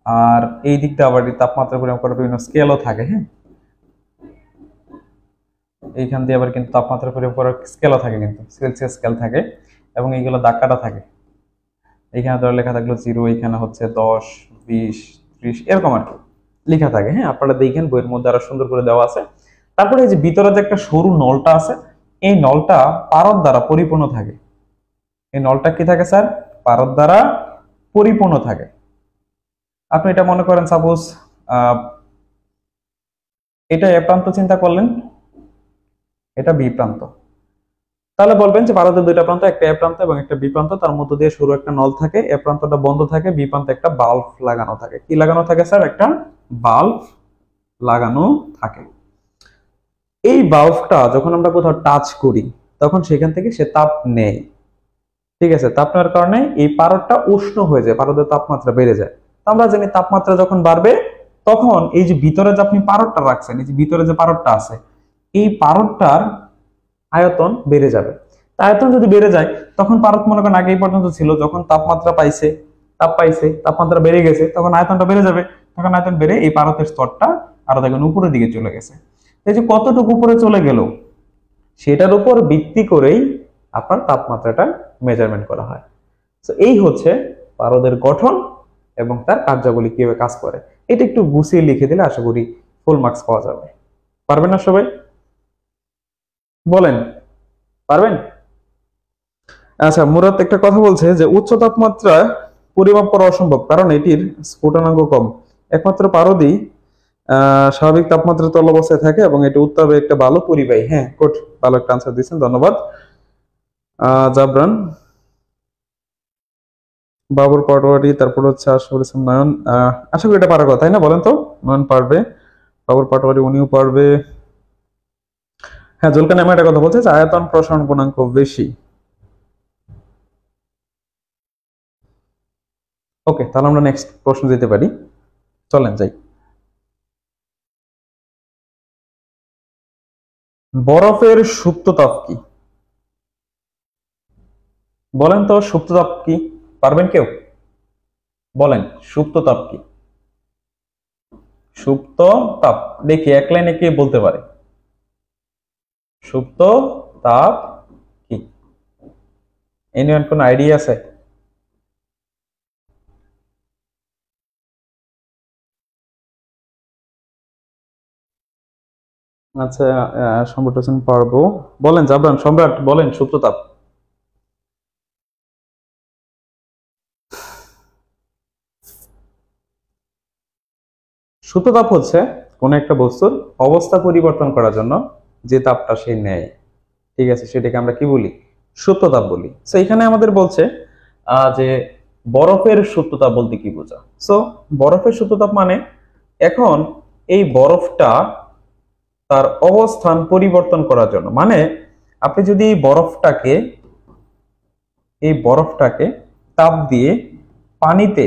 আর এই দিকটা আবার তাপমাত্রা পরিমাপ করার বিভিন্ন স্কেলও থাকে। হ্যাঁ, এইখান দিয়ে আবার কিন্তু তাপমাত্রা পরিমাপ করার স্কেলও থাকে, কিন্তু সেলসিয়াস স্কেল থাকে, এবং এইগুলো দাগ থাকে। এইখানে ধরে লেখা থাকলো 0, এখানে হচ্ছে 10, 20, 30 এরকম আর কি লেখা থাকে। হ্যাঁ, আপনারা দেখেন বইয়ের মধ্যে আরো সুন্দর করে দেওয়া আছে। তারপরে এই যে ভিতরে যে একটা সরু নলটা আছে, এই নলটা পারদ দ্বারা পরিপূর্ণ থাকে। এই নলটা কি থাকে স্যার? পারদ দ্বারা পরিপূর্ণ থাকে। আপনি এটা মনে করেন সাপোজ এটা এ প্রান্ত চিন্তা করলেন, এটা বি প্রান্ত, তাহলে বলবেন যে পারদের দুইটা প্রান্ত, একটা এ প্রান্ত এবং একটা বি প্রান্ত, তার মধ্য দিয়ে সরু একটা নল থাকে, এ প্রান্তটা বন্ধ থাকে, বি প্রান্তে একটা বাল্ব লাগানো থাকে। কি লাগানো থাকে স্যার? একটা বাল্ব লাগানো থাকে। এই বাল্বটা যখন আমরা কোথাও টাচ করি তখন সেখান থেকে সে তাপ নেয়। ঠিক আছে, তাপ নেওয়ার কারণে এই পারদটা উষ্ণ হয়ে যায়, পারদের তাপমাত্রা বেড়ে যায়। আমরা জানি তাপমাত্রা যখন বাড়বে তখন এই যে ভিতরে যে আপনি পারদটা রাখছেন, এই যে ভিতরে যে পারদটা আছে, এই পারদটার আয়তন বেড়ে যাবে। আয়তন যদি বেড়ে যায় তখন পারদ মনে করেন আগে এই পর্যন্ত ছিল, যখন তাপমাত্রা পাইছে, তাপমাত্রা বেড়ে গেছে, তখন আয়তনটা বেড়ে যাবে। তখন আয়তন বেড়ে এই পারদের স্তরটা আরো দেখেন উপরের দিকে চলে গেছে। এই যে কতটুকু উপরে চলে গেল সেটার উপর ভিত্তি করেই আপনার তাপমাত্রাটা মেজারমেন্ট করা হয়। তো এই হচ্ছে পারদের গঠন এবং তার কার্যাবলী কিভাবে কাজ করে। এটা একটু গুছিয়ে লিখে দিলে আশা করি ফুল মার্কস পাওয়া যাবে। পারবেন না সবাই? বলেন, পারবেন? আচ্ছা, মুরাদ একটা কথা বলছে যে উচ্চ তাপমাত্রা পরিমাপ করা অসম্ভব কারণ এটির স্ফুটনাঙ্ক কম। একমাত্র পারদই স্বাভাবিক তাপমাত্রা তরল অবস্থায় থাকে এবং এটি উত্তাপে একটা ভালো পরিবাহী। হ্যাঁ, গুড, ভালো একটা আনসার দিয়েছেন, ধন্যবাদ জাবরান। বাবুর পাটোয়ারি, তারপর হচ্ছে আশরাফুল ইসলাম নয়ন। আশা করি এটা পারার কথা, তাই না? বলেন তো, নয়ন পারবে, বাবুর পাটোয়ারি উনিও পারবে। হ্যাঁ, জুলকান আমার একটা কথা বলছে যে আয়তন প্রসারণ গুণাঙ্ক বেশি। ওকে, তাহলে আমরা নেক্সট প্রশ্ন যেতে পারি, চলেন যাই। বরফের সুপ্ত তাপ কি? বলেন তো, সুপ্ত তাপ কি? পারবেন কেউ? বলেন, সুপ্ত তাপ কি? সুপ্ত তাপ দেখি এক লাইনে কে বলতে পারে? সুপ্ত তাপ কি? এনিওয়ান কোন আইডিয়া আছে? আচ্ছা, সম্রাট হোসেন পারবো। বলেন জাবরান, সম্রাট বলেন সুপ্ত তাপ। সুপ্ত তাপ হচ্ছে কোন একটা বস্তুর অবস্থা পরিবর্তন করার জন্য যে তাপটা সে নেয়, ঠিক আছে, সেটাকে আমরা কি বলি? সুপ্ত তাপ বলি। সো এখানে আমাদের বলছে যে বরফের সুপ্ত তাপ বলতে কি বোঝা। সো বরফের সুপ্ত তাপ মানে এখন এই বরফটা তার অবস্থান পরিবর্তন করার জন্য, মানে আপনি যদি এই বরফটাকে তাপ দিয়ে পানিতে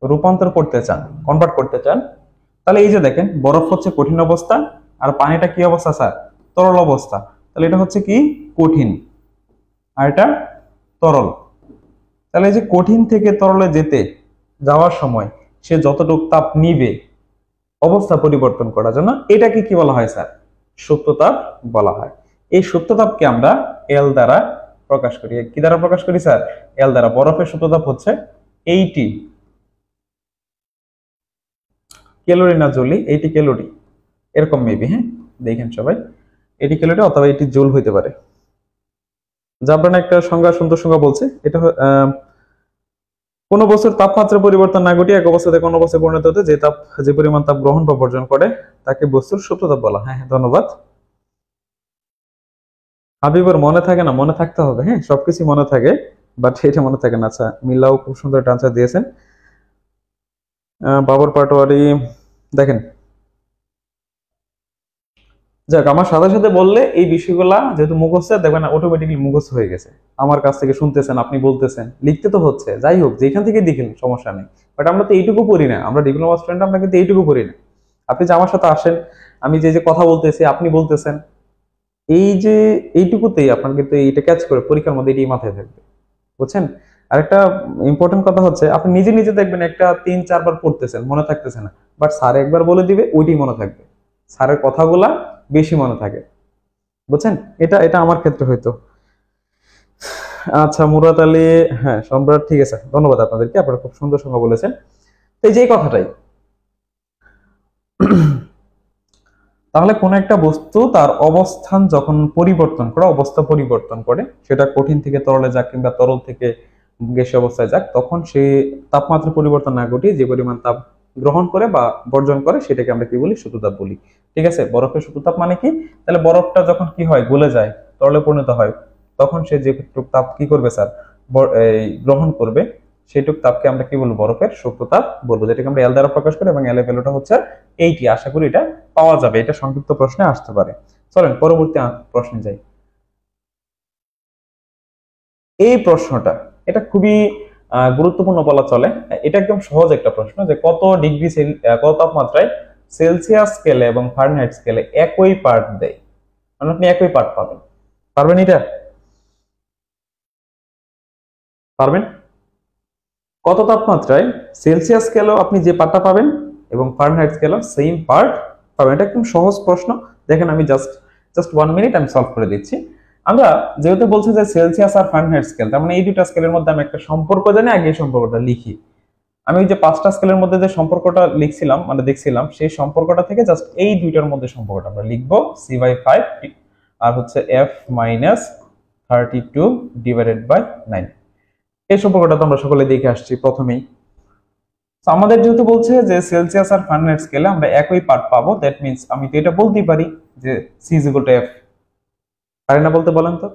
রূপান্তর করতে চান, কনভার্ট করতে চান, তাহলে এই যে দেখেন বরফ হচ্ছে কঠিন অবস্থা আর পানিটা কি অবস্থা স্যার? তরল অবস্থা। তাহলে এটা হচ্ছে কি? কঠিন, আর এটা তরল। তাহলে এই যে কঠিন থেকে তরলে যেতে যাওয়ার সময় সে যতটুকু তাপ নিবে অবস্থা পরিবর্তন করার জন্য, এটাকে কি বলা হয় স্যার? সুপ্ত তাপ বলা হয়। এই সুপ্ত তাপকে আমরা এল দ্বারা প্রকাশ করি। কি দ্বারা প্রকাশ করি স্যার? এল দ্বারা। বরফের সুপ্ত তাপ হচ্ছে 80 ক্যালোরি, না জুলি, 80 ক্যালোরি এরকম মেবি। হ্যাঁ, দেখেন সবাই, 80 ক্যালোরি অথবা 80 জুল হইতে পারে। জাবরান একটা সংজ্ঞা, সুন্দর সংজ্ঞা বলছে, এটা কোন বস্তুর তাপমাত্রা পরিবর্তন না ঘটিয়ে এক অবস্থা থেকে অন্য অবস্থায় পরিণত হতে যে পরিমাণ তাপ গ্রহণ বা বর্জন করে তাকে বস্তুর সুপ্ত তাপ বলা। হ্যাঁ, ধন্যবাদ। হাবিবের মনে থাকে না, মনে থাকতে হবে। হ্যাঁ, সবকিছু মনে থাকে, বাট এটা মনে থাকে না। আচ্ছা, মিল্লাও খুব সুন্দর একটা আনসার দিয়েছেন। বাবর পাটোয়ারি, দেখেন, যাক, আমার সাথে সাথে বললে এই বিষয়গুলা যেহেতু মুখস্থ, দেখবেন অটোমেটিকলি মুখস্থ হয়ে গেছে। আমার কাছ থেকে শুনতেছেন, আপনি বলতেছেন, লিখতে তো হচ্ছে, যাই হোক, যেখান থেকে দেখেন সমস্যা নেই। বাট আমরা তো এইটুকু পড়ি না, আমরা ডিপ্লোমা স্টুডেন্ট, আমরা কিন্তু এইটুকু পড়ি না। আপনি যে আমার সাথে আসেন, আমি যে যে কথা বলতেছি, আপনি বলতেছেন, এই যে এইটুকুতেই আপনার কিন্তু এইটা ক্যাচ করে পরীক্ষার মধ্যে এটি মাথায় থাকবে, বুঝছেন? আরেকটা ইম্পর্টেন্ট কথা হচ্ছে, আপনি নিজে নিজে দেখবেন একটা 3-4 বার পড়তেছেন, মনে থাকতেছে না, বাট স্যার একবার বলে দিবে, ওইটাই মনে থাকবে। স্যারের কথাগুলা বেশি মনে থাকে, বুঝছেন? এটা এটা আমার ক্ষেত্রে হয়তো। আচ্ছা, মুরাদ আলী, হ্যাঁ, সম্রাট, ঠিক আছে, ধন্যবাদ আপনাদেরকে, আপনারা খুব সুন্দর সংখ্যা বলেছেন। তো এই যে কথাটাই, তাহলে কোন একটা বস্তু তার অবস্থান যখন পরিবর্তন করে, অবস্থা পরিবর্তন করে, সেটা কঠিন থেকে তরলে যাক কিংবা তরল থেকে গ্যাসীয় অবস্থায় যাক, তখন সে তাপমাত্রা পরিবর্তন না ঘটিয়ে যে পরিমাণ তাপ গ্রহণ করে বা বর্জন করে সেটাকে আমরা কি বলি? সুপ্ততাপ বলি। ঠিক আছে, বরফের সুপ্ততাপ মানে কি? তাহলে বরফটা যখন কি হয়, গলে যায়, তরলে পরিণত হয়, তখন সে যে তাপ কি করবে স্যার? গ্রহণ করবে, সেইটুক তাপকে আমরা কি বলবো? বরফের সুপ্ততাপ বলবো, যেটাকে আমরা এল দ্বারা প্রকাশ করি, এবং এল এর ভ্যালুটা হচ্ছে 80। আশা করি এটা পাওয়া যাবে, এটা সংক্ষিপ্ত প্রশ্নে আসতে পারে। চলেন পরবর্তী প্রশ্নে যাই। এই প্রশ্নটা, এটা খুবই গুরুত্বপূর্ণ বলা চলে। এটা একদম সহজ একটা প্রশ্ন, যে কত ডিগ্রি কত তাপমাত্রায় সেলসিয়াস স্কেলে এবং ফারেনহাইট স্কেলে একই পার্ট দেয়, মানে আপনি একই পার্ট পাবেন। পারবেন এটা? পারবেন? কত তাপমাত্রায় সেলসিয়াস স্কেলেও আপনি যে পার্টটা পাবেন এবং ফারেনহাইট স্কেলেও সেম পার্ট পাবেন? এটা একদম সহজ প্রশ্ন। দেখেন, আমি জাস্ট 1 মিনিট আমি সলভ করে দিচ্ছি। আমরা যেহেতু বলছি যে সেলসিয়াস আর ফারেনহাইট স্কেল, তার মানে এই দুটো স্কেলের মধ্যে আমি একটা সম্পর্ক জানি, আগে এই সম্পর্কটা লিখি। আমি ওই যে 5টা স্কেলের মধ্যে যে সম্পর্কটা লিখছিলাম, মানে দেখছিলাম, সেই সম্পর্কটা থেকে জাস্ট এই দুইটার মধ্যে সম্পর্কটা আমরা লিখবো, c/5 আর হচ্ছে f-32 ডিভাইডেড বাই 9। এই সম্পর্কটা তো আমরা সকলে দেখে আসছি প্রথমেই। আমাদের যেহেতু বলছে যে সেলসিয়াস আর ফারেনহাইট স্কেলে আমরা একই পার্ট পাবো, দ্যাট মিন্স আমি তো এটা বলতেই পারি যে c = f। পারি না বলতে? বলেন তো।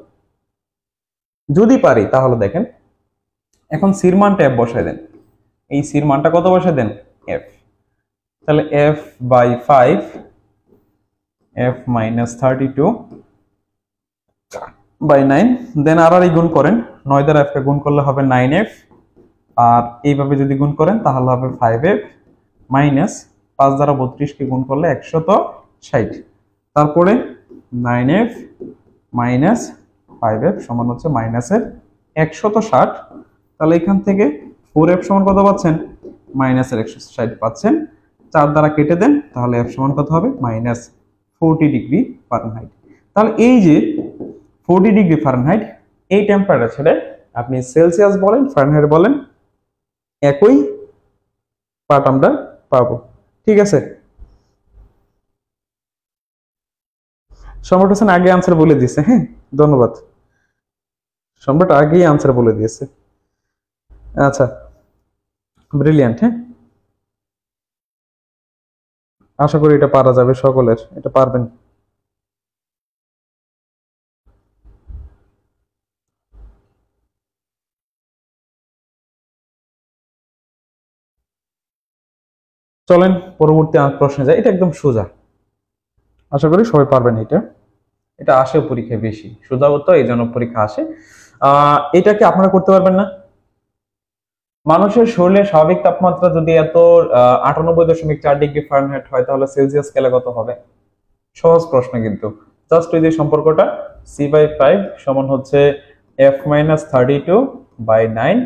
যদি পারি তাহলে দেখেন, এখন সির মানটা f বসায় দেন। এই সির মানটা কত বসায় দেন? f। তাহলে f/5 f-32/9, দেন আর গুণ করেন, 9 দ্বারা f কে গুণ করলে হবে 9f, আর এইভাবে যদি গুণ করেন তাহলে হবে 5f মাইনাস 5 দ্বারা 32 কে গুণ করলে 160, তারপরে 9f মাইনাস 5f সমান হচ্ছে মাইনাসের 160। তাহলে এখান থেকে 4f সমান কত পাচ্ছেন? মাইনাসের 160 পাচ্ছেন। 4 দ্বারা কেটে দেন, তাহলে f সমান কত হবে? -40 ডিগ্রি ফারেনহাইট। তাহলে এই যে 40 ডিগ্রি ফারেনহাইট, এই টেম্পারেচারে আপনি সেলসিয়াস বলেন, ফারেনহাইট বলেন, একই পার্ট আমরা পাবো। ঠিক আছে, সম্রাট হোসেন আগে আনসার বলে দিয়েছে। হ্যাঁ, ধন্যবাদ। সম্রাট আগেই আনসার বলে দিয়েছে। আচ্ছা, ব্রিলিয়ান্ট। হ্যাঁ, আশা করি এটা পারা যাবে, সকলের এটা পারবেন। চলেন পরবর্তী প্রশ্নে যাই। এটা একদম সোজা, আশা করি সবাই পারবেন। এটা এটা আসে পরীক্ষায় বেশি, সোজা তো এই জন্য পরীক্ষা আসে। এটা কি আপনারা করতে পারবেন না? মানুষের শরীরের স্বাভাবিক তাপমাত্রা যদি এত 98.4 ডিগ্রি ফারেনহাইট হয়, তাহলে সেলসিয়াস স্কেলে কত হবে? সহজ প্রশ্ন কিন্তু, জাস্ট ওই যে সম্পর্কটা c/5 সমান হচ্ছে f মাইনাস 32/9।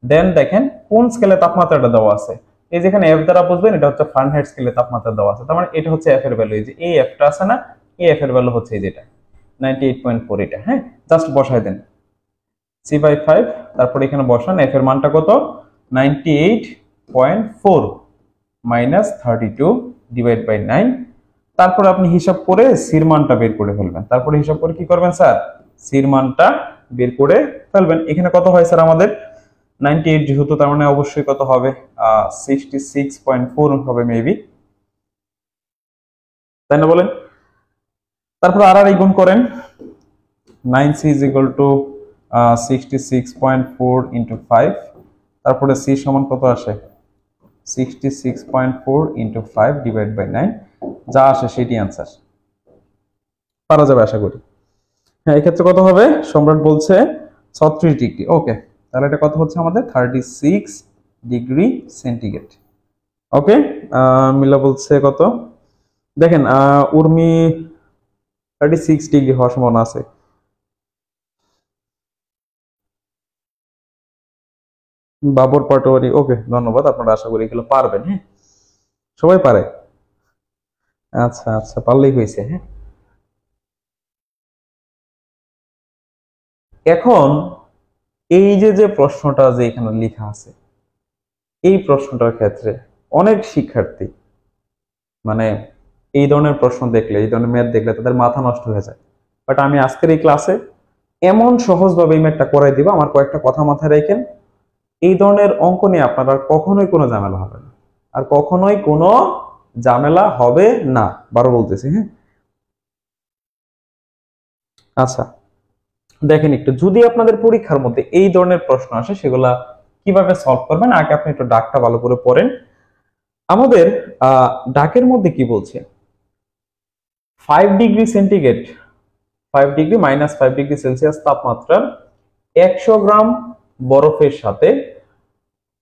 দেন দেখেন কোন স্কেলে তাপমাত্রাটা দেওয়া আছে, এই যেখানে f দ্বারা বুঝবেন এটা হচ্ছে ফারেনহাইট স্কেলে তাপমাত্রা দেওয়া আছে, তার মানে এটা হচ্ছে f এর ভ্যালু। এই যে এই f টা আছে না, এই f এর ভ্যালু হচ্ছে এই যেটা 98.4 এটা। হ্যাঁ, জাস্ট বসায় দেন c/5, তারপর এখানে বসান f এর মানটা কত 98.4 মাইনাস 32/9। তারপর আপনি হিসাব করে সির মানটা বের করে ফেলবেন। তারপরে হিসাব করে কি করবেন স্যার, সির মানটা বের করে ফেলবেন। এখানে কত হয় স্যার আমাদের 98 যেহেতু, তার মানে অবশ্যই কত হবে 66.4 হবে মেবি, তাই না বলেন? তারপর আর গুণ করেন 9c is equal to 66.4 into 5, তারপরে c সমান কত আসে 66.4 into 5 divided by 9, যা আসে সেটি आंसर পারা যাবে আশা করি। হ্যাঁ, এই ক্ষেত্রে কত হবে, সম্রাট বলছে 36 ডিগ্রি। ওকে, তাহলে এটা কত হচ্ছে আমাদের 36 ডিগ্রি সেন্টিগ্রেড। ওকে, মিলা বলছে কত, দেখেন উর্মি 36 ডিগ্রি হওয়ার সম্ভাবনা আছে। বাবর পাটোয়ারি, ওকে ধন্যবাদ, আপনারা আশা করি এগুলো পারবেন। হ্যাঁ, সবাই পারে, আচ্ছা আচ্ছা, পারলেই হয়েছে। হ্যাঁ, এখন এই যে প্রশ্নটা যে এখানে লেখা আছে, এই প্রশ্নটার ক্ষেত্রে অনেক শিক্ষার্থী মানে এই ধরনের প্রশ্ন দেখলে, এই ধরনের ম্যাথ দেখলে তাদের মাথা নষ্ট হয়ে যায়। বাট আমি আজকের এই ক্লাসে এমন সহজভাবে এই ম্যাথটা করাই দিব, আমার কয়েকটা কথা মাথায় রাখেন, এই ধরনের অঙ্ক নিয়ে আপনার আর কখনোই কোনো ঝামেলা হবে না, আর কখনোই কোনো ঝামেলা হবে না, বারো বলতেছি। হ্যাঁ, আচ্ছা দেখেন একটু, যদি আপনাদের পরীক্ষার মধ্যে এই ধরনের প্রশ্ন আসে সেগুলা কিভাবে সলভ করবেন, আগে আপনি একটু ডাকটা ভালো করে পড়েন। আমাদের ডাকের মধ্যে কি বলছে, 5 degree centigrade, 5 degree minus 5 degree Celsius তাপমাত্রার 100 গ্রাম বরফের সাথে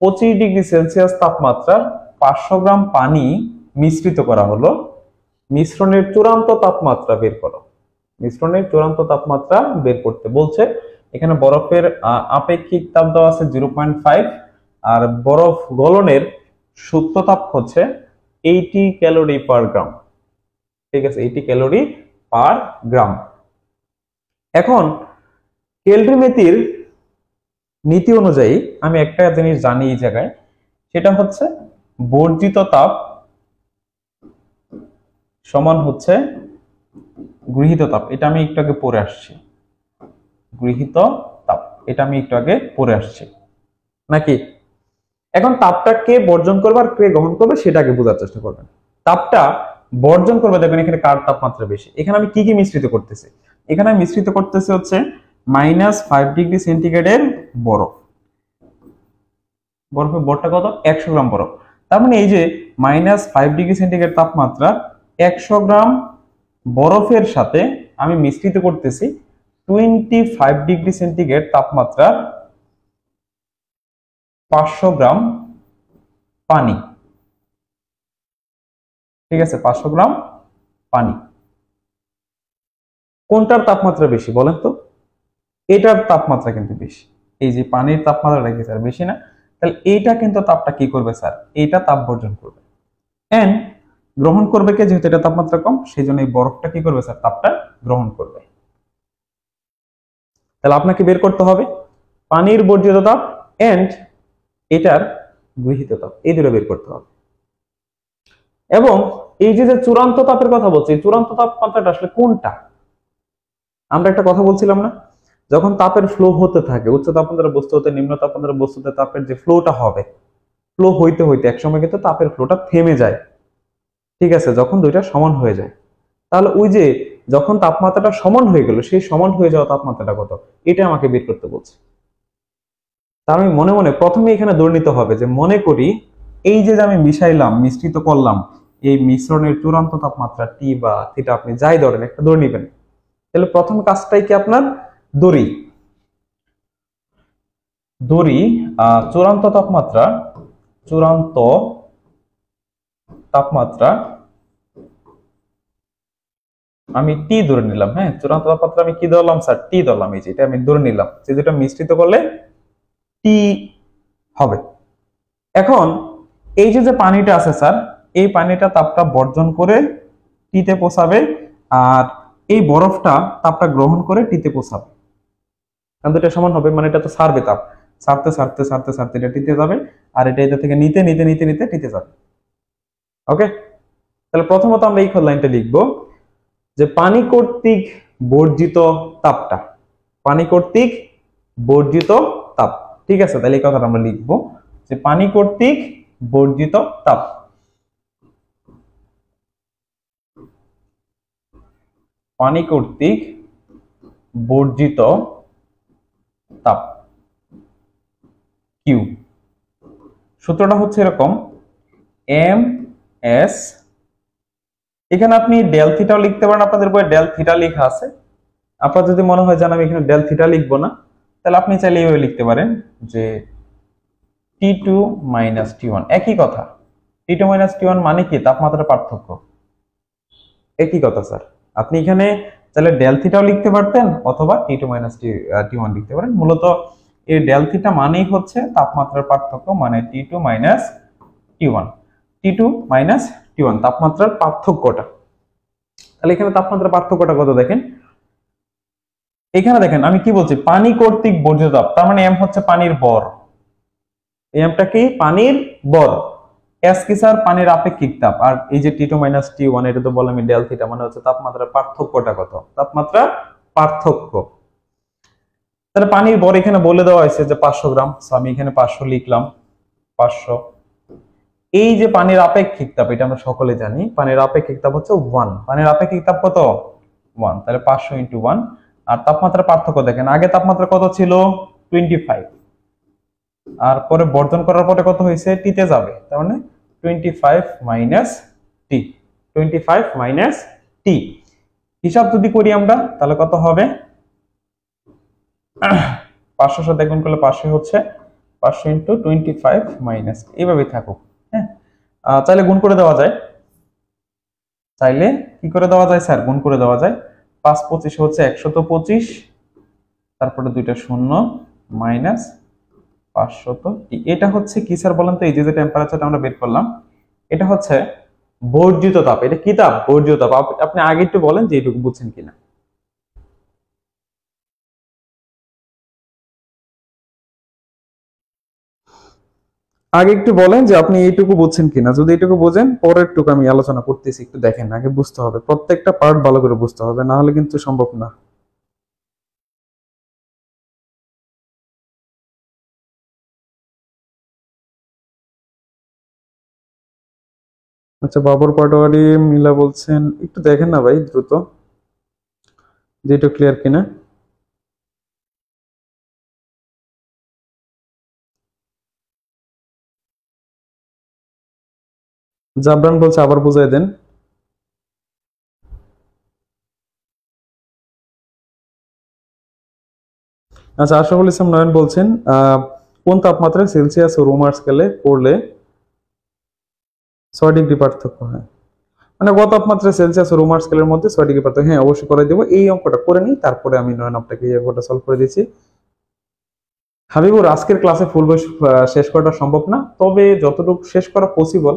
25 ডিগ্রি সেলসিয়াস তাপমাত্রার 500 গ্রাম পানি মিশ্রিত করা হলো, মিশ্রণের চূড়ান্ত তাপমাত্রা বের করো। মিশ্রণের চূড়ান্ত তাপমাত্রা বের করতে বলছে। এখানে বরফের আপেক্ষিক তাপ দেওয়া আছে 0.5, আর বরফ গলনের সুপ্ত তাপ হচ্ছে 80 ক্যালোরি পার গ্রাম। ঠিক আছে, 80 ক্যালোরি পার গ্রাম। এখন কেলরিমেথির নীতি অনুযায়ী আমি একটা জিনিস জানি এই জায়গায়, সেটা হচ্ছে বর্জিত তাপ সমান হচ্ছে গৃহীত তাপ। এটা আমি একটু আগে পড়ে আসছি, গৃহীত তাপ, এটা আমি একটু আগে পড়ে আসছি নাকি? এখন তাপটা কে বর্জন করবে আর কে গ্রহণ করবে সেটা আগে বোঝার চেষ্টা করবেন। তাপটা বর্জন করবে, দেখবেন এখানে কার তাপমাত্রা বেশি। এখানে আমি কি কি মিশ্রিত করতেছি, এখানে আমি মিশ্রিত করতেছি হচ্ছে -5 ডিগ্রি সেন্টিগ্রেডের বরফ। বরফের ভরটা কত 100 গ্রাম বরফ, তার মানে এই যে -5 ডিগ্রি সেন্টিগ্রেড তাপমাত্রা 100 গ্রাম বরফের সাথে আমি মিশ্রিত করতেছি 25 ডিগ্রি সেন্টিগ্রেড তাপমাত্রা 500 গ্রাম পানি। ঠিক আছে, 500 গ্রাম পানি। কোনটার তাপমাত্রা বেশি বলেন তো? এটার তাপমাত্রা কিন্তু বেশি। এই যে পানির তাপমাত্রা কি স্যার বেশি না? তাহলে এইটা কিন্তু তাপটা কি করবে স্যার, এইটা তাপ বর্জন করবে। এন্ড গ্রহণ করবে কে, যেহেতু এটা তাপমাত্রা কম সেই জন্য এই বরফটা কি করবে স্যার, তাপটা গ্রহণ করবে। তাহলে আপনাকে বের করতে হবে পানির বর্জিত তাপ এন্ড এটার গৃহীত তাপ, এই দুটো বের করতে হবে। এবং এই যে চূড়ান্ত তাপের কথা বলছি, চূড়ান্ত তাপমাত্রাটা আসলে কোনটা? আমরা একটা কথা বলছিলাম না, যখন তাপের ফ্লো হতে থাকে উচ্চ তাপমাত্রার বস্তু হতে নিম্ন তাপমাত্রার বস্তুতে তাপের যে ফ্লোটা হবে, ফ্লো হইতে হইতে একসময় কিন্তু তাপের ফ্লোটা থেমে যায়। ঠিক আছে, যখন দুইটা সমান হয়ে যায়, তাহলে ওই যে যখন তাপমাত্রাটা সমান হয়ে গেল, সেই সমান হয়ে যাওয়া তাপমাত্রাটা কত, এটা আমাকে বের করতে বলছে। তার আমি মনে মনে প্রথমে এখানে ধরে নিতে হবে যে, মনে করি এই যে আমি মিশাইলাম, মিশ্রিত করলাম, এই মিশ্রণের চূড়ান্ত তাপমাত্রা টি বা থিটা আপনি যাই ধরেন একটা ধরে নিবেন। তাহলে প্রথম কাজটাই কি আপনার দড়ি, দড়ি চূড়ান্ত তাপমাত্রা, চূড়ান্ত তাপমাত্রা আমি টি ধরে নিলাম, হ্যাঁ চূড়ান্ত তাপমাত্রা আমি কি ধরলাম স্যার, টি ধরলাম, এই যে এটা আমি ধরে নিলাম যে যেটা মিশ্রিত করলে টি হবে। এখন এই যে যে পানিটা আছে স্যার, এই পানিটা তাপটা বর্জন করে টিতে পৌঁছাবে, আর এই বরফটা তাপটা গ্রহণ করে টিতে পৌঁছাবে, কারণ দুটো সমান হবে, মানে এটা তো সারবে তাপ, সারতে সারতে সারতে সারতে এটা টিতে যাবে, আর এটা এটা থেকে নিতে নিতে নিতে নিতে টিতে যাবে। ওকে, তাহলে প্রথমত আমরা এই লাইনটা লিখবো যে পানি কর্তৃক বর্জিত তাপটা, পানি কর্তৃক বর্জিত তাপ, ঠিক আছে, তাহলে এই কথাটা আমরা লিখবো যে পানি কর্তৃক বর্জিত তাপ, পানি কর্তৃক বর্জিত তাপ কিউ। সূত্রটা হচ্ছে এরকম, এম এস, এখানে আপনি ডেল থিটাও লিখতে পারেন, আপনাদের বইয়ে ডেল থিটা লেখা আছে, আপনার যদি মনে হয় যে আমি এখানে ডেল থিটা লিখবো না, তাহলে আপনি চাইলে এইভাবে লিখতে পারেন যে T2 মাইনাস T1, একই কথা। T2 মাইনাস T1 মানে কি, তাপমাত্রার পার্থক্য, একই কথা স্যার। আপনি এখানে চাইলে ডেল থিটাও লিখতে পারতেন অথবা T2 মাইনাস T1 লিখতে পারেন। মূলত এই ডেল থিটা মানেই হচ্ছে তাপমাত্রার পার্থক্য, মানে T2 minus T1, T2 minus T1 তাপমাত্রার পার্থক্যটা। তাহলে এখানে তাপমাত্রার পার্থক্যটা কত দেখেন, এখানে দেখেন আমি কি বলছি, পানি কর্তৃক বর্জিত তাপ, তার মানে এম হচ্ছে পানির ভর, এমটা কি পানির ভর, এস কি স্যার পানির আপেক্ষিক তাপ, আর এই যে T2 মাইনাস T1 এটা তো বললাম ডেল থিটা, মানে হচ্ছে তাপমাত্রার পার্থক্যটা কত, তাপমাত্রার পার্থক্য। তাহলে পানির ভর এখানে বলে দেওয়া হয়েছে যে 500 গ্রাম, সো আমি এখানে 500 লিখলাম, 500। এই যে পানির আপেক্ষিক তাপ, এটা আমরা সকলে জানি, পানির আপেক্ষিক তাপ হচ্ছে 1, পানির আপেক্ষিক তাপ কত 1, তাহলে 500 ইনটু 1। আর তাপমাত্রার পার্থক্য দেখেন, আগে তাপমাত্রা কত ছিল 25, আর পরে বর্জন করার পরে কত হয়েছে, টিতে যাবে, তার মানে 25 মাইনাস টি, 25 মাইনাস টি, হিসাব যদি করি আমরা তাহলে কত হবে, 500 সাথে গুণ করলে 500 হচ্ছে, 500 ইন্টু 25 মাইনাস, এইভাবেই থাকুক। হ্যাঁ, চাইলে গুণ করে দেওয়া যায়, চাইলে কি করে দেওয়া যায় স্যার, গুণ করে দেওয়া যায়, 5 25 হচ্ছে 125, তারপরে দুইটা শূন্য মাইনাস 500, এটা হচ্ছে কি স্যার বলেন তো, এই যে টেম্পারেচারটা আমরা বের করলাম এটা হচ্ছে বর্জিত তাপ, এটা কি তাপ, বর্জিত তাপ। আপনি আগে একটু বলেন যে এইটুকু বুঝছেন কিনা, আগে একটু বলেন যে আপনি এইটুকু বুঝছেন কিনা, যদি এইটুকু বোঝেন পরের টুকু আমি আলোচনা করতেছি, একটু দেখেন, আগে বুঝতে হবে, প্রত্যেকটা পার্ট ভালো করে বুঝতে হবে, না হলে কিন্তু সম্ভব না। আচ্ছা, বাবর পাটোয়ারি মিলা বলছেন, একটু দেখেন না ভাই দ্রুত যে এটা ক্লিয়ার কিনা। জাবরান বলছে আবার বুঝাই দেন। আচ্ছা, আশরাফুল ইসলাম নয়ন বলছেন কোন তাপমাত্রায় সেলসিয়াস ও রোমার স্কেলে পড়লে 6 ডিগ্রি পার্থক্য হয়, মানে গত তাপমাত্রায় সেলসিয়াস ও রোমার স্কেলের মধ্যে 6 ডিগ্রি পার্থক্য, হ্যাঁ অবশ্যই করে দেবো, এই অঙ্কটা করে নিই তারপরে আমি নয়ন আপনাকে এই অঙ্কটা সলভ করে দিচ্ছি। হাবিবুর, আজকের ক্লাসে ফুল বই শেষ করাটা সম্ভব না, তবে যতটুকু শেষ করা পসিবল,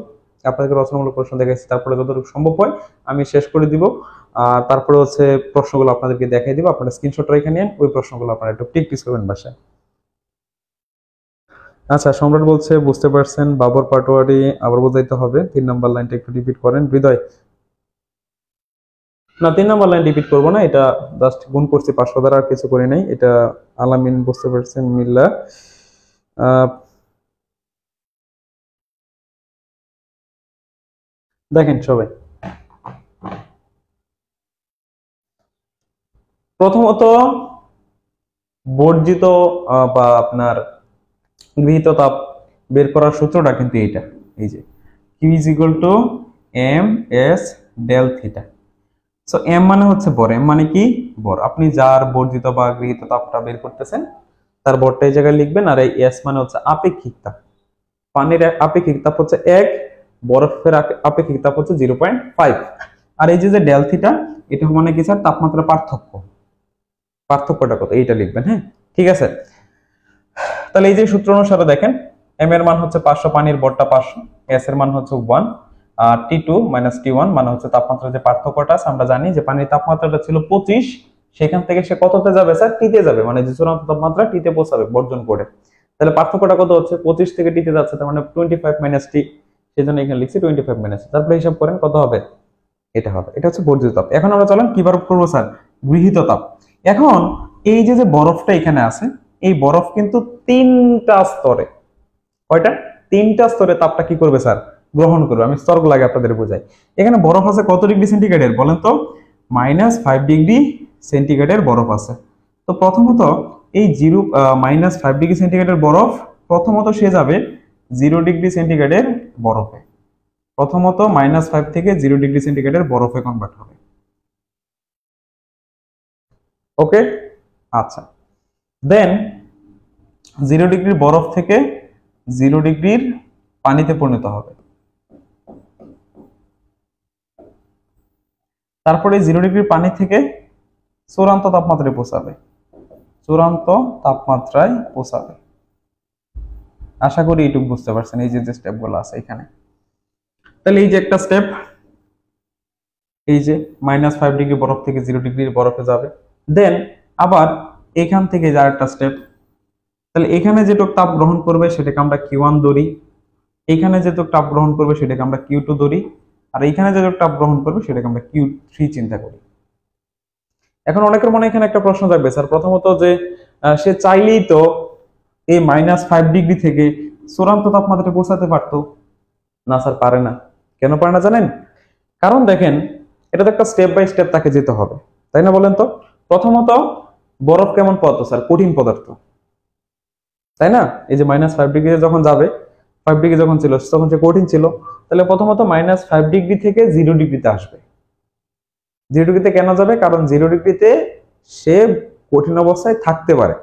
আপনাদের রচনামূলক প্রশ্ন দেখাচ্ছি, তারপরে যতটুকু সম্ভব হয় আমি শেষ করে দিব, আর তারপরে হচ্ছে প্রশ্নগুলো আপনাদেরকে দেখাই দিব, আপনারা স্ক্রিনশট রেখে নিন, ওই প্রশ্নগুলো আপনারা একটু প্র্যাকটিস করবেন বাসায়। আচ্ছা, সম্রাট বলছে বুঝতে পারছেন, বাবর পাটোয়ারি আবার বোঝাইতে হবে, 3 নম্বর লাইনটা একটু রিপিট করেন। হৃদয়, না 3 নম্বর লাইন রিপিট করবো না, এটা জাস্ট গুণ করছি 500 দ্বারা, আর কিছু করি নাই এটা। আলামিন বুঝতে পারছেন, মিল্লা দেখেন সবাই, প্রথমত বর্জিত বা আপনার গৃহীত তাপ বের করার সূত্রটা কিন্তু এইটা, এই যে Q is equal to m s del theta। So m মানে হচ্ছে ভর, m মানে কি ভর, আপনি যার বর্জিত বা গৃহীত তাপটা বের করতেছেন তার ভরটা এই জায়গায় লিখবেন, আর এই s মানে হচ্ছে আপেক্ষিক তাপ, পানির আপেক্ষিক তাপ হচ্ছে 1, বরফের আপেক্ষিক তাপ হচ্ছে 0.5, আর এই যে ডেল থিটা, এটা মানে কি স্যার? তাপমাত্রা পার্থক্য। পার্থক্যটা কত এইটা লিখবেন, হ্যাঁ ঠিক আছে। তাহলে এই যে সূত্র অনুসারে দেখেন, এম এর মান হচ্ছে 500, পানির ভরটা 500, এস এর মান হচ্ছে 1, আর টি2 - টি1 মানে হচ্ছে তাপমাত্রার যে পার্থক্যটা আছে, আমরা জানি যে পানির তাপমাত্রাটা ছিল 25, সেখান থেকে সে কততে যাবে স্যার? টিতে যাবে, মানে যে চূড়ান্ত তাপমাত্রা টিতে পৌঁছাবে বর্জন করে। তাহলে পার্থক্যটা কত হচ্ছে? 25 থেকে টিতে যাচ্ছে, তার মানে 25 - টি, সেজন্য এখানে লিখছি 25 - টি। তারপরে হিসাব করেন কত হবে, এটা হবে। এটা হচ্ছে বর্জিত তাপ। এখন আমরা চলেন কি বার করবো স্যার? গৃহীত তাপ। এখন এই যে বরফটা এখানে আছে, এই বরফ কিন্তু তিনটা স্তরে, কয়টা? তিনটা স্তরে তাপটা কি করবে স্যার? গ্রহণ করবে। আমি স্তরগুলো আগে আপনাদের বোঝাই। এখানে বরফ আছে কত ডিগ্রি সেন্টিগ্রেডের বলেন তো? -5 ডিগ্রি সেন্টিগ্রেডের বরফ আছে। তো প্রথমত এই -5 ডিগ্রি সেন্টিগ্রেডের বরফ প্রথমত সে যাবে 0 ডিগ্রি সেন্টিগ্রেডের বরফে। প্রথমত -5 থেকে 0 ডিগ্রি সেন্টিগ্রেডের বরফে কনভার্ট হবে। ওকে, আচ্ছা। দেন 0 ডিগ্রির বরফ থেকে 0 ডিগ্রির পানিতে পরিণত হবে। তারপরে 0 ডিগ্রির পানি থেকে চূড়ান্ত তাপমাত্রায় পৌঁছাবে। চূড়ান্ত তাপমাত্রায় পৌঁছাবে। আশা করি এইটুকু বুঝতে পারছেন, এই যে স্টেপগুলো আছে এখানে। তাহলে এই যে একটা স্টেপ, এই যে -5 ডিগ্রি বরফ থেকে 0 ডিগ্রির বরফে যাবে। দেন আবার এখান থেকে যার একটা স্টেপ, তাহলে এখানে যেটুক তাপ গ্রহণ করবে সেটাকে আমরা Q1 ধরি, এখানে যেটুক তাপ গ্রহণ করবে সেটাকে আমরা Q2 ধরি, আর এখানে যেটুক তাপ গ্রহণ করবে সেটাকে আমরা Q3 চিন্তা করি। এখন অনেকের মনে এখানে একটা প্রশ্ন থাকবে স্যার, প্রথমত যে সে চাইলেই তো এই -5 ডিগ্রি থেকে চূড়ান্ত তাপমাত্রায় পৌঁছাতে পারতো। না স্যার, পারে না। কেন পারে না জানেন? কারণ দেখেন, এটা তো একটা স্টেপ বাই স্টেপ তাকে যেতে হবে, তাই না বলেন তো? প্রথমত বরফ কেমন পদার্থ স্যার? কঠিন পদার্থ, তাই না? এই যে -5 ডিগ্রিতে যখন যাবে, 5 ডিগ্রি যখন ছিল তখন সে কঠিন ছিল। তাহলে প্রথমত -5 ডিগ্রি থেকে 0 ডিগ্রিতে আসবে। 0 ডিগ্রিতে কেন যাবে? কারণ 0 ডিগ্রিতে সে কঠিন অবস্থায় থাকতে পারে।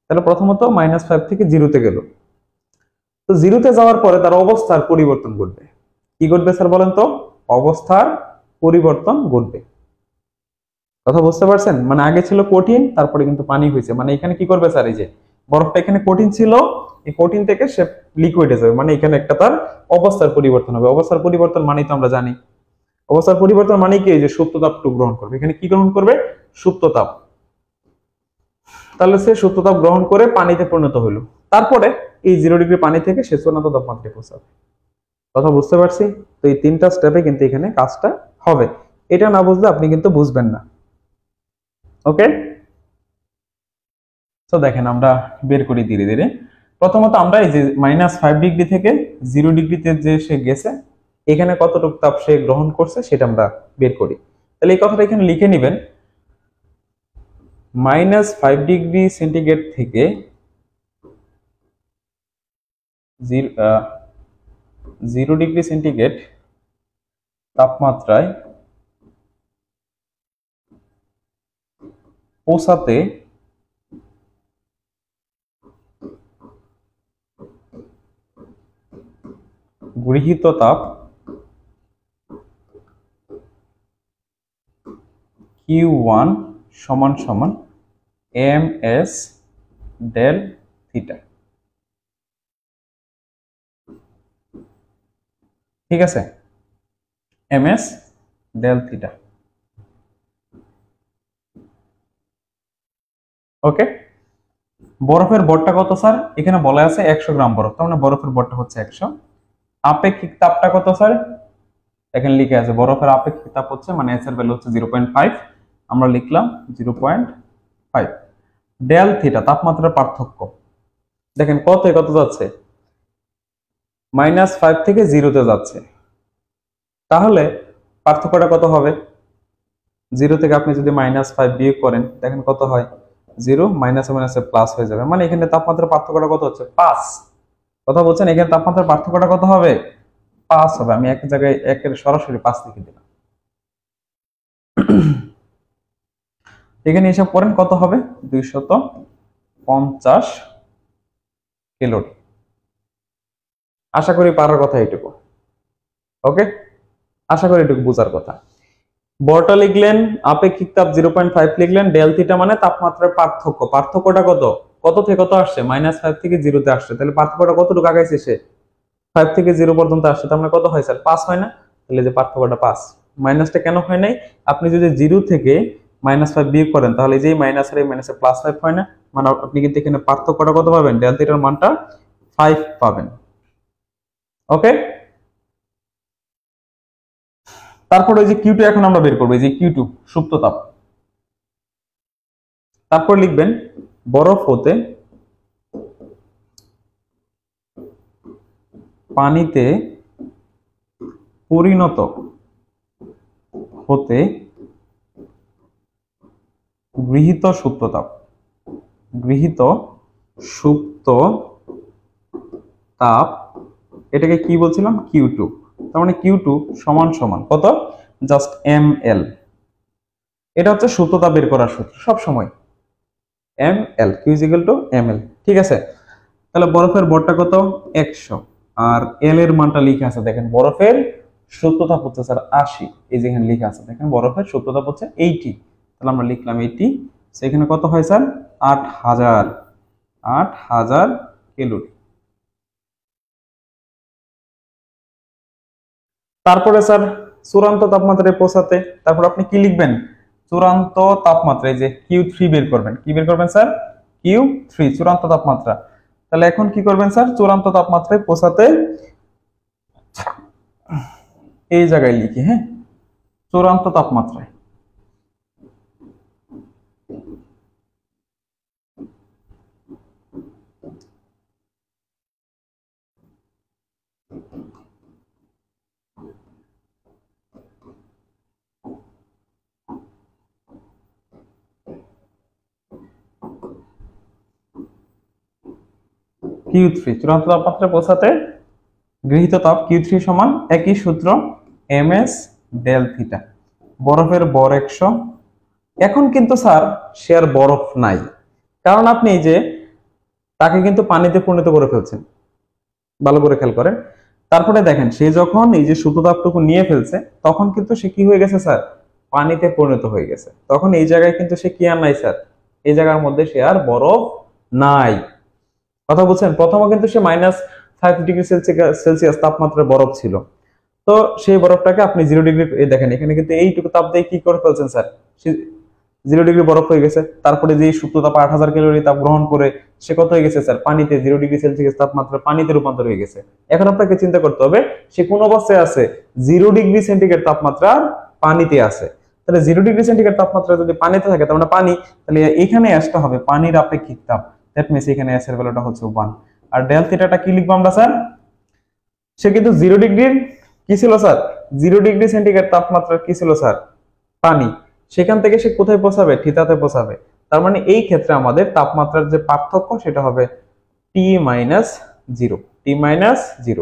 তাহলে প্রথমত -5 থেকে 0-তে গেল। তো 0-তে যাওয়ার পরে তার অবস্থার পরিবর্তন ঘটবে। কি ঘটবে স্যার বলেন তো? অবস্থার পরিবর্তন ঘটবে। কথা বুঝতে পারছেন? মানে আগে ছিল কঠিন, তারপরে কিন্তু পানি হয়েছে। মানে এখানে কি করবে স্যার? এই যে বরফটা এখানে কঠিন ছিল, এই কঠিন থেকে সে লিকুইডে যাবে, মানে এখানে একটা তার অবস্থার পরিবর্তন হবে। অবস্থার পরিবর্তন মানে তো আমরা জানি, অবস্থার পরিবর্তন মানে কি? এই যে সুপ্ত তাপটুকু গ্রহণ করবে। এখানে কি গ্রহণ করবে? সুপ্ত তাপ। তাহলে সে সুপ্ত তাপ গ্রহণ করে পানিতে পরিণত হলো। তারপরে এই 0 ডিগ্রি পানি থেকে সে চূড়ান্ত তাপমাত্রায় পৌঁছাবে। কথা বুঝতে পারছি? তো এই তিনটা স্টেপে কিন্তু এখানে কাজটা হবে। এটা না বুঝলে আপনি কিন্তু বুঝবেন না। ওকে, তো দেখেন আমরা বের করি ধীরে ধীরে। প্রথমত আমরা এই যে -5 ডিগ্রি থেকে 0 ডিগ্রিতে যে সে গেছে, এখানে কতটুকু তাপ সে গ্রহণ করছে সেটা আমরা বের করি। তাহলে এই কথাটা এখানে লিখে নেবেন, -5 ডিগ্রি সেন্টিগ্রেড থেকে 0 ডিগ্রি সেন্টিগ্রেড তাপমাত্রায় পৌঁছাতে গৃহীত তাপ Q1 = ms del থিটা। ঠিক আছে, ms del থিটা। ওকে, বরফের ভরটা কত স্যার? এখানে বলা আছে 100 গ্রাম বরফ, তার মানে বরফের ভরটা হচ্ছে 100। আপেক্ষিক তাপটা কত স্যার? এখানে লিখে আছে বরফের আপেক্ষিক তাপ হচ্ছে, মানে এস এর ভ্যালু হচ্ছে 0.5, আমরা লিখলাম 0.5। ডেল থিটা তাপমাত্রার পার্থক্য, দেখেন কত কত যাচ্ছে? -5 থেকে 0-তে যাচ্ছে। তাহলে পার্থক্যটা কত হবে? 0 থেকে আপনি যদি -5 বিয়োগ করেন, দেখেন কত হয়? 0 মাইনাসে মাইনাসে প্লাস হয়ে যাবে, মানে এখানে তাপমাত্রার পার্থক্যটা কত হচ্ছে? 5। কথা বলছেন? এখানে তাপমাত্রার পার্থক্যটা কত হবে? 5 হবে। আমি এক জায়গায় একের সরাসরি 5 লিখে দিলাম। এখানে হিসাব করেন কত হবে? 250 ক্যালোরি। আশা করি পারার কথা এইটুকু। ওকে, আশা করি এটুকু বোঝার কথা। বড়টা লিখলেন, আপেক্ষিক তাপ 0.5 লিখলেন, ডেল থিটা মানে তাপমাত্রার পার্থক্য। পার্থক্যটা কত, কত থেকে কত আসছে, -5 থেকে 0 তে আসছে। তাহলে পার্থক্যটা কতটুকু আগাইছে সে, 5 থেকে 0 পর্যন্ত আসছে। তার মানে কত হয় স্যার, 5 হয় না? তাহলে যে পার্থক্যটা 5। মাইনাসটা কেন হয় নাই, আপনি যদি 0 থেকে -5 বিয়োগ করেন তাহলে যেই মাইনাস আর এই মাইনাসে +5 হয় না, মানে আপনি কিন্তু এখানে পার্থক্যটা কত পাবেন, ডেল থিটার মানটা 5 পাবেন। ওকে, তারপর ওই যে কিউ2 এখন আমরা বের করবো, এই যে কিউ2 সুপ্ত তাপ। তারপর লিখবেন বরফ হতে পানিতে পরিণত হতে গৃহীত সুপ্ত তাপ। গৃহীত সুপ্ত তাপ, এটাকে কি বলছিলাম, কিউ2। তার মানে কিউ2 সমান সমান কত, জাস্ট ml। এটা হচ্ছে সুপ্ত তাপ বের করার সূত্র সব সময়, ml, q is equal to ml। ঠিক আছে, তাহলে বরফের ভরটা কত, 100, আর এল এর মানটা লিখে আছে দেখেন, বরফের সুপ্ত তাপ হচ্ছে স্যার 80। এই যে এখানে লিখে আছে দেখেন, বরফের সুপ্ত তাপ হচ্ছে 80। তাহলে আমরা লিখলাম 80, সেখানে কত হয় স্যার, 8000 ক্যালোরি। তারপরে স্যার চূড়ান্ত তাপমাত্রায় পৌঁছাতে, তারপর আপনি কি লিখবেন, চূড়ান্ত তাপমাত্রায় যে কিউ3 বের করবেন। কি বের করবেন স্যার, কিউ3, চূড়ান্ত তাপমাত্রা। তাহলে এখন কি করবেন স্যার, চূড়ান্ত তাপমাত্রায় পৌঁছাতে এই জায়গায় লিখি, হ্যাঁ, চূড়ান্ত তাপমাত্রায়। কিউ3 চূড়ান্ত তাপমাত্রায় পৌঁছাতে গৃহীত তাপ কিউ3 সমান একই সূত্র, এমএস ডেল থিটা। বরফের ভর 100। এখন কিন্তু স্যার সে আর বরফ নাই, কারণ আপনি এই যে তাকে কিন্তু পানিতে পরিণত করে ফেলছেন, ভালো করে খেয়াল করেন। তারপরে দেখেন সে যখন এই যে সুপ্ততাপটুকু নিয়ে ফেলছে, তখন কিন্তু সে কি হয়ে গেছে স্যার, পানিতে পরিণত হয়ে গেছে। তখন এই জায়গায় কিন্তু সে কি আর নাই স্যার, এই জায়গার মধ্যে সে আর বরফ নাই। কথা বলছেন, প্রথমে কিন্তু সে -5 ডিগ্রি সেলসিয়াস তাপমাত্রার বরফ ছিল। তো সেই বরফটাকে আপনি 0 ডিগ্রি, দেখেন এখানে কিন্তু এইটুকু তাপ দিয়ে কি করে ফেলছেন স্যার, 0 ডিগ্রি বরফ হয়ে গেছে। তারপরে যে সুপ্ত তাপ 8000 ক্যালোরি তাপ গ্রহণ করে সে কত হয়ে গেছে স্যার, পানিতে 0 ডিগ্রি সেলসিয়াস তাপমাত্রা পানিতে রূপান্তর হয়ে গেছে। এখন আপনাকে চিন্তা করতে হবে সে কোন অবস্থায় আছে, 0 ডিগ্রি সেন্টিগ্রেড তাপমাত্রা পানিতে আছে। তাহলে 0 ডিগ্রি সেন্টিগ্রেড তাপমাত্রা যদি পানিতে থাকে, তার মানে পানি, তাহলে এখানে আসতে হবে পানির আপেক্ষিক তাপ। দ্যাট মিনস এখানে এস এর ভ্যালুটা হচ্ছে 1। আর ডেল থিটাটা কি লিখবো আমরা স্যার, সে কিন্তু 0 ডিগ্রির কি ছিল স্যার, 0 ডিগ্রি সেন্টিগ্রেড তাপমাত্রা কি ছিল স্যার, পানি। সেখান থেকে সে কোথায় পৌঁছাবে, থিতাতে পৌঁছাবে। তার মানে এই ক্ষেত্রে আমাদের তাপমাত্রার যে পার্থক্য সেটা হবে T-0, T-0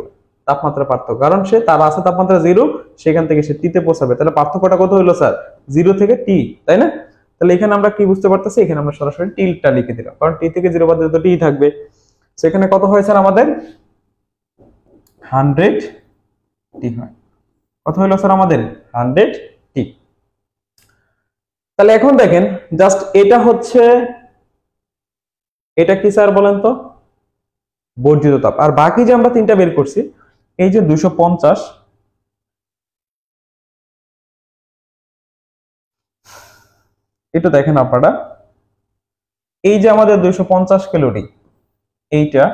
তাপমাত্রা পার্থক্য, কারণ সে তার আছে তাপমাত্রা 0, সেখান থেকে সে টিতে পৌঁছাবে। তাহলে পার্থক্যটা কত হলো স্যার, 0 থেকে টি, তাই না? তাহলে এখানে আমরা কি বুঝতে পারতেছি, এখানে আমরা সরাসরি টিলটা লিখে দিলাম, কারণ টি থেকে 0 বাদ দিলে তো টি থাকবে। সেখানে কত হয় স্যার আমাদের, 100 টি হয়। কত হলো স্যার আমাদের, 100 টি। তাহলে এখন দেখেন জাস্ট এটা হচ্ছে, এটা কি স্যার বলেন তো, বর্জিত তাপ। আর বাকি যে আমরা তিনটা বের করছি, এই যে 250, এটা দেখেন আপনারা, এই যে আমাদের 250 ক্যালোরি, এইটা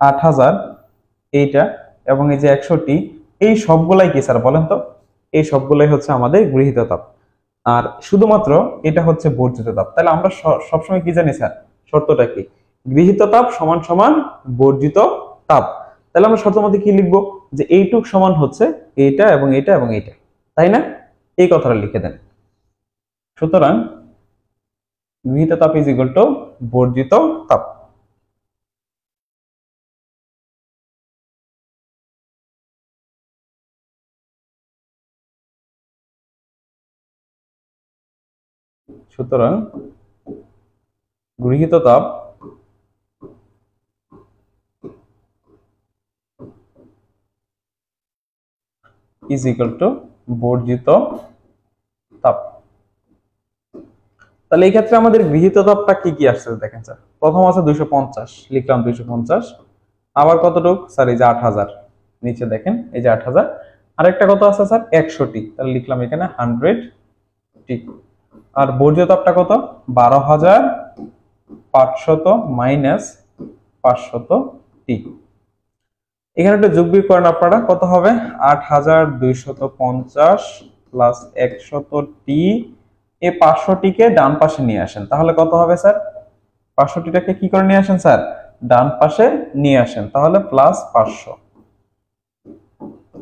8000, এইটা এবং এই যে 100টি, এই সবগুলাই কি স্যার বলেন তো, এই সবগুলাই হচ্ছে আমাদের গৃহীত তাপ। আর শুধুমাত্র এটা হচ্ছে বর্জিত তাপ। তাহলে আমরা সবসময় কি জানি স্যার, শর্তটা কি, গৃহীত তাপ সমান সমান বর্জিত তাপ। তাহলে আমরা শর্তের মধ্যে কি লিখবো, যে এইটুক সমান হচ্ছে এইটা এবং এইটা এবং এইটা, তাই না? এই কথাটা লিখে দেন। সুতরাং গৃহীত তাপ ইজ ইকুয়াল টু বর্জিত তাপ। সুতরাং গৃহীত তাপ ইজ ইকুয়াল টু বর্জিত তাহলে এই ক্ষেত্রে আমাদের গৃহীত তাপটা কি কি আসছে দেখেন স্যার। প্রথম আছে 250, লিখলাম 250। আবার কতটুক স্যার, এই যে 8000, নিচে দেখেন এই যে 8000। আরেকটা কত আছে স্যার, 100টি, তাহলে লিখলাম এখানে 100টি। আর বর্জ্য তাপটা কত, 12500 মাইনাস 500টি। এখানে একটা যোগ বিয়োগ করেন আপনারা, কত হবে, 8250 প্লাস 100টি। এই 500টিকে ডান পাশে নিয়ে আসেন, তাহলে কত হবে স্যার, 500টিটাকে কি করে নিয়ে আসেন স্যার, ডান পাশে নিয়ে আসেন, তাহলে প্লাস 500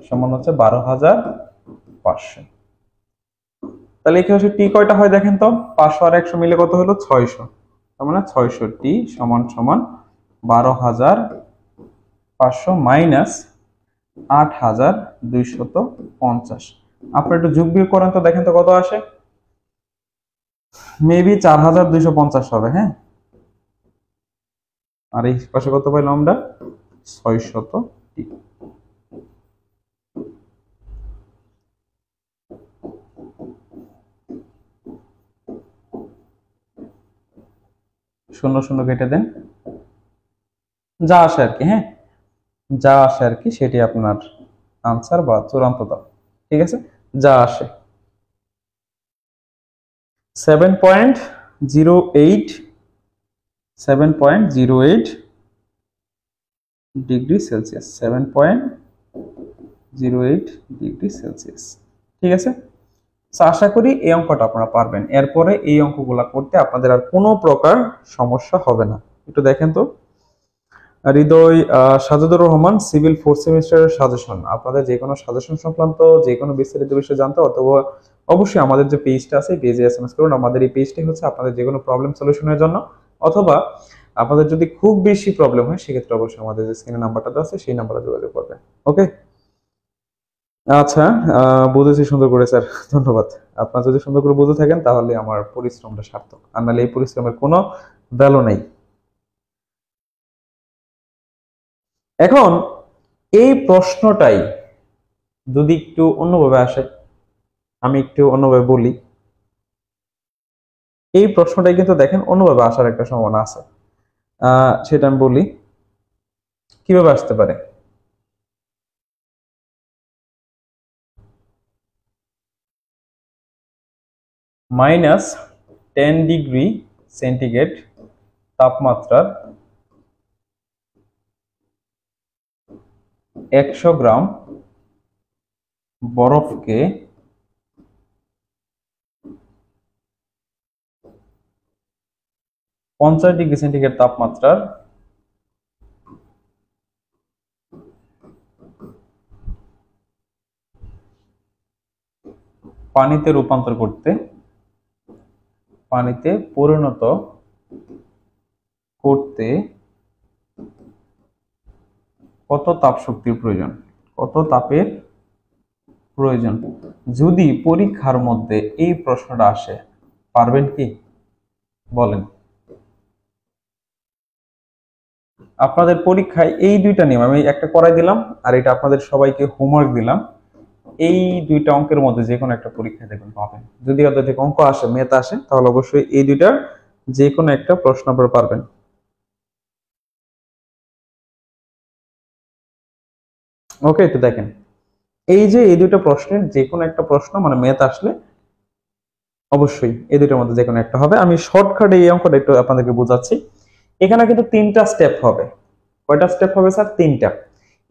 সমান হচ্ছে 12500। তাহলে এখানে টি কয়টা হয় দেখেন তো, 500 আর 100 মিলে কত হলো, 600। তার মানে 600টি সমান সমান 12500 মাইনাস 8250। আপনি একটু যোগ বিয়োগ করেন তো, দেখেন তো কত আসে, মেবি 4250 হবে। হ্যাঁ, আর এই পাশে কত পাইলাম আমরা, 600টি। শূন্য শূন্য কেটে দেন, যা আসে আর কি। হ্যাঁ, যা আসে আর কি সেটি আপনার আনসার বা চূড়ান্ত দাম। ঠিক আছে, যা আসে 7.08 ডিগ্রি সেলসিয়াস, 7.08 ডিগ্রি সেলসিয়াস। ঠিক আছে, আশা করি এই অঙ্কটা আপনারা পারবেন। এরপরে এই অঙ্কগুলা করতে আপনাদের আর কোনো প্রকার সমস্যা হবে না। একটু দেখেন তো, হৃদয় সাজেদুর রহমান, সিভিল 4th সেমিস্টারের সাজেশন। আপনাদের যে কোনো সাজেশন সংক্রান্ত যে কোনো বিস্তারিত বিষয় জানতে অথবা অবশ্যই আমাদের যে পেজটা আছে এই পেজে এসএমএস করুন। আমাদের এই পেজটাই হচ্ছে আপনাদের যে কোনো প্রবলেম সলিউশনের জন্য, অথবা আপনাদের যদি খুব বেশি প্রবলেম হয় সেক্ষেত্রে অবশ্যই আমাদের যে স্ক্রিনে নাম্বারটা দেওয়া আছে সেই নাম্বারে যোগাযোগ করবেন। ওকে, আচ্ছা, বুঝেছি সুন্দর করে স্যার, ধন্যবাদ। আপনারা যদি সুন্দর করে বুঝে থাকেন তাহলে আমার পরিশ্রমটা সার্থক, আর নাহলে এই পরিশ্রমের কোনো ভ্যালু নেই। এখন এই প্রশ্নটাই যদি একটু অন্যভাবে আসে, আমি একটু অন্যভাবে বলি, এই প্রশ্নটাই কিন্তু দেখেন অন্যভাবে আসার একটা সম্ভাবনা আছে। সেটা আমি বলি কিভাবে আসতে পারে। -10 ডিগ্রি সেন্টিগ্রেড তাপমাত্রার 100 গ্রাম বরফকে 50 ডিগ্রি সেন্টিগ্রেড তাপমাত্রার পানিতে রূপান্তর করতে, পানিতে পরিণত করতে কত তাপ শক্তির প্রয়োজন, কত তাপের প্রয়োজন। যদি পরীক্ষার মধ্যে এই প্রশ্নটা আসে, পারবেন কি বলেন? আপনাদের পরীক্ষায় এই দুইটা নিয়ম আমি একটা করাই দিলাম, আর এটা আপনাদের সবাইকে হোমওয়ার্ক দিলাম। এই দুইটা অঙ্কের মধ্যে যে কোনো একটা পরীক্ষায় দেখবেন পাবেন। যদি অর্ধেক অঙ্ক আসে, ম্যাথ আসে, তাহলে অবশ্যই এই দুইটার যে কোনো একটা প্রশ্ন আপনারা পারবেন। ওকে, তো দেখেন এই যে এই দুটো প্রশ্নের যে কোনো একটা প্রশ্ন মানে ম্যাথ আসলে অবশ্যই এই দুটোর মধ্যে যে কোনো একটা হবে। আমি শর্টকাটে এই অঙ্কটা একটু আপনাদেরকে বোঝাচ্ছি। এখানে কিন্তু 3টা স্টেপ হবে। কয়টা স্টেপ হবে স্যার? 3টা।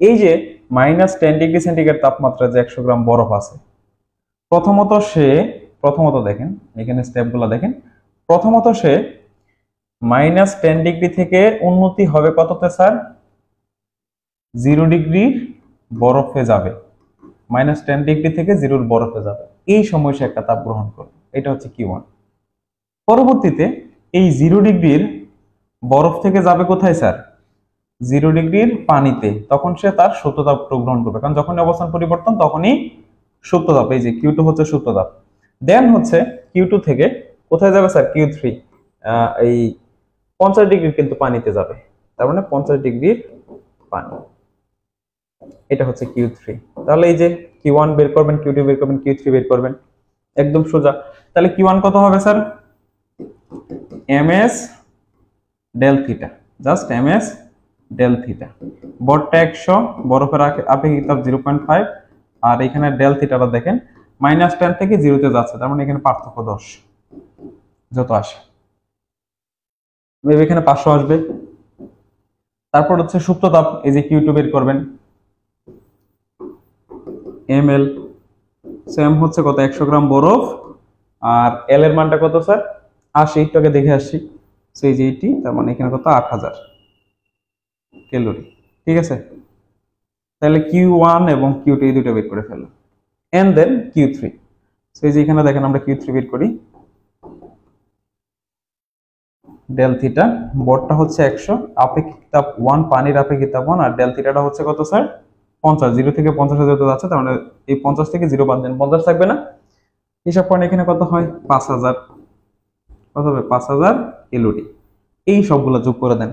এই যে -10 ডিগ্রি সেন্টিগ্রেড তাপমাত্রা যে 100 গ্রাম বরফ আছে, প্রথমত দেখেন এখানে স্টেপগুলো দেখেন। প্রথমত সে -10 ডিগ্রি থেকে উন্নতি হবে কততে স্যার? 0 ডিগ্রির বরফে যাবে। -10 ডিগ্রি থেকে 0 বরফে যাবে, এই সময় সে একটা তাপ গ্রহণ করবে। এটা হচ্ছে Q1। পরবর্তীতে এই 0 ডিগ্রির বরফ থেকে যাবে কোথায় স্যার? 0 ডিগ্রির পানিতে। তখন সে তার সুপ্ত তাপ গ্রহণ করবে, কারণ যখনই অবস্থান পরিবর্তন তখনই সুপ্ত তাপ। এই যে Q2 হচ্ছে সুপ্ত তাপ। দেন হচ্ছে Q2 থেকে কোথায় যাবে স্যার? Q3, এই 50 ডিগ্রির কিন্তু পানিতে যাবে। তার মানে 50 ডিগ্রির পানি, এটা হচ্ছে Q3। তাহলে এই যে Q1 বের করবেন, Q2 বের করবেন, Q3 বের করবেন, একদম সোজা। তাহলে Q1 কত হবে sir? ms del theta, just ms del theta. বরটা 100, বরফের আপেক্ষিক তাপ 0.5, আর এখানে ডেল থিটাটা দেখেন -10 থেকে 0 তে যাচ্ছে, তার মানে এখানে পার্থক্য 10 যত আসে, মেবি এখানে 500 আসবে। তারপর হচ্ছে সুপ্ত তাপ, এই যে Q2 বের করবেন, ml, সেম হচ্ছে কত, 100 গ্রাম বরফ, আর এল এর মানটা কত স্যার, 80, একটু আগে দেখে আসছি, সেই যে 80, তার মানে এখানে কত, 8000 ক্যালোরি। ঠিক আছে, তাহলে Q1 এবং Q2 এই দুটো বের করে ফেললাম, এন্ড দেন Q3। সেই যে এখানে দেখেন আমরা Q3 বের করি, ডেল থিটা, বরটা হচ্ছে 100, আপেক্ষিক তাপ 1, পানির আপেক্ষিক তাপ 1, আর ডেল থিটাটা হচ্ছে কত স্যার, 50, 0 থেকে 50 যত যাচ্ছে, তার মানে এই 50 থেকে 0 বাদ দেন, 50 থাকবে না, হিসাব করেন এখানে কত হয়, 5000, কত হবে, 5000 ক্যালোরি। এই সবগুলো যোগ করে দেন,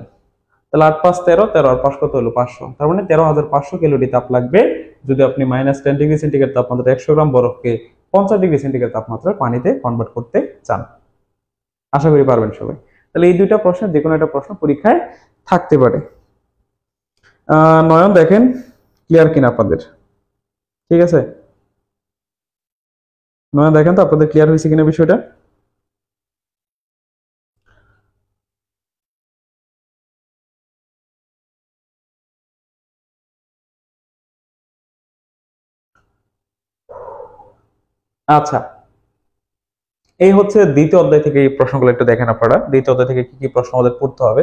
তাহলে 8 5 13, 13 আর 5 কত হলো, 500, তার মানে 13500 ক্যালোরি তাপ লাগবে যদি আপনি -10 ডিগ্রি সেন্টিগ্রেড তাপমাত্রা 100 গ্রাম বরফকে 50 ডিগ্রি সেন্টিগ্রেড তাপমাত্রায় পানিতে কনভার্ট করতে চান। আশা করি পারবেন সবাই। তাহলে এই দুইটা প্রশ্ন, যে কোনো একটা প্রশ্ন পরীক্ষায় থাকতে পারে। নয়ন দেখেন ক্লিয়ার কিনা আপনাদের, ঠিক আছে, নয়ন দেখেন তো আপনাদের ক্লিয়ার হয়েছে কিনা বিষয়টা। আচ্ছা, এই হচ্ছে দ্বিতীয় অধ্যায় থেকে এই প্রশ্নগুলো একটু দেখেন আপনারা, দ্বিতীয় অধ্যায় থেকে কি কি প্রশ্ন আমাদের পড়তে হবে।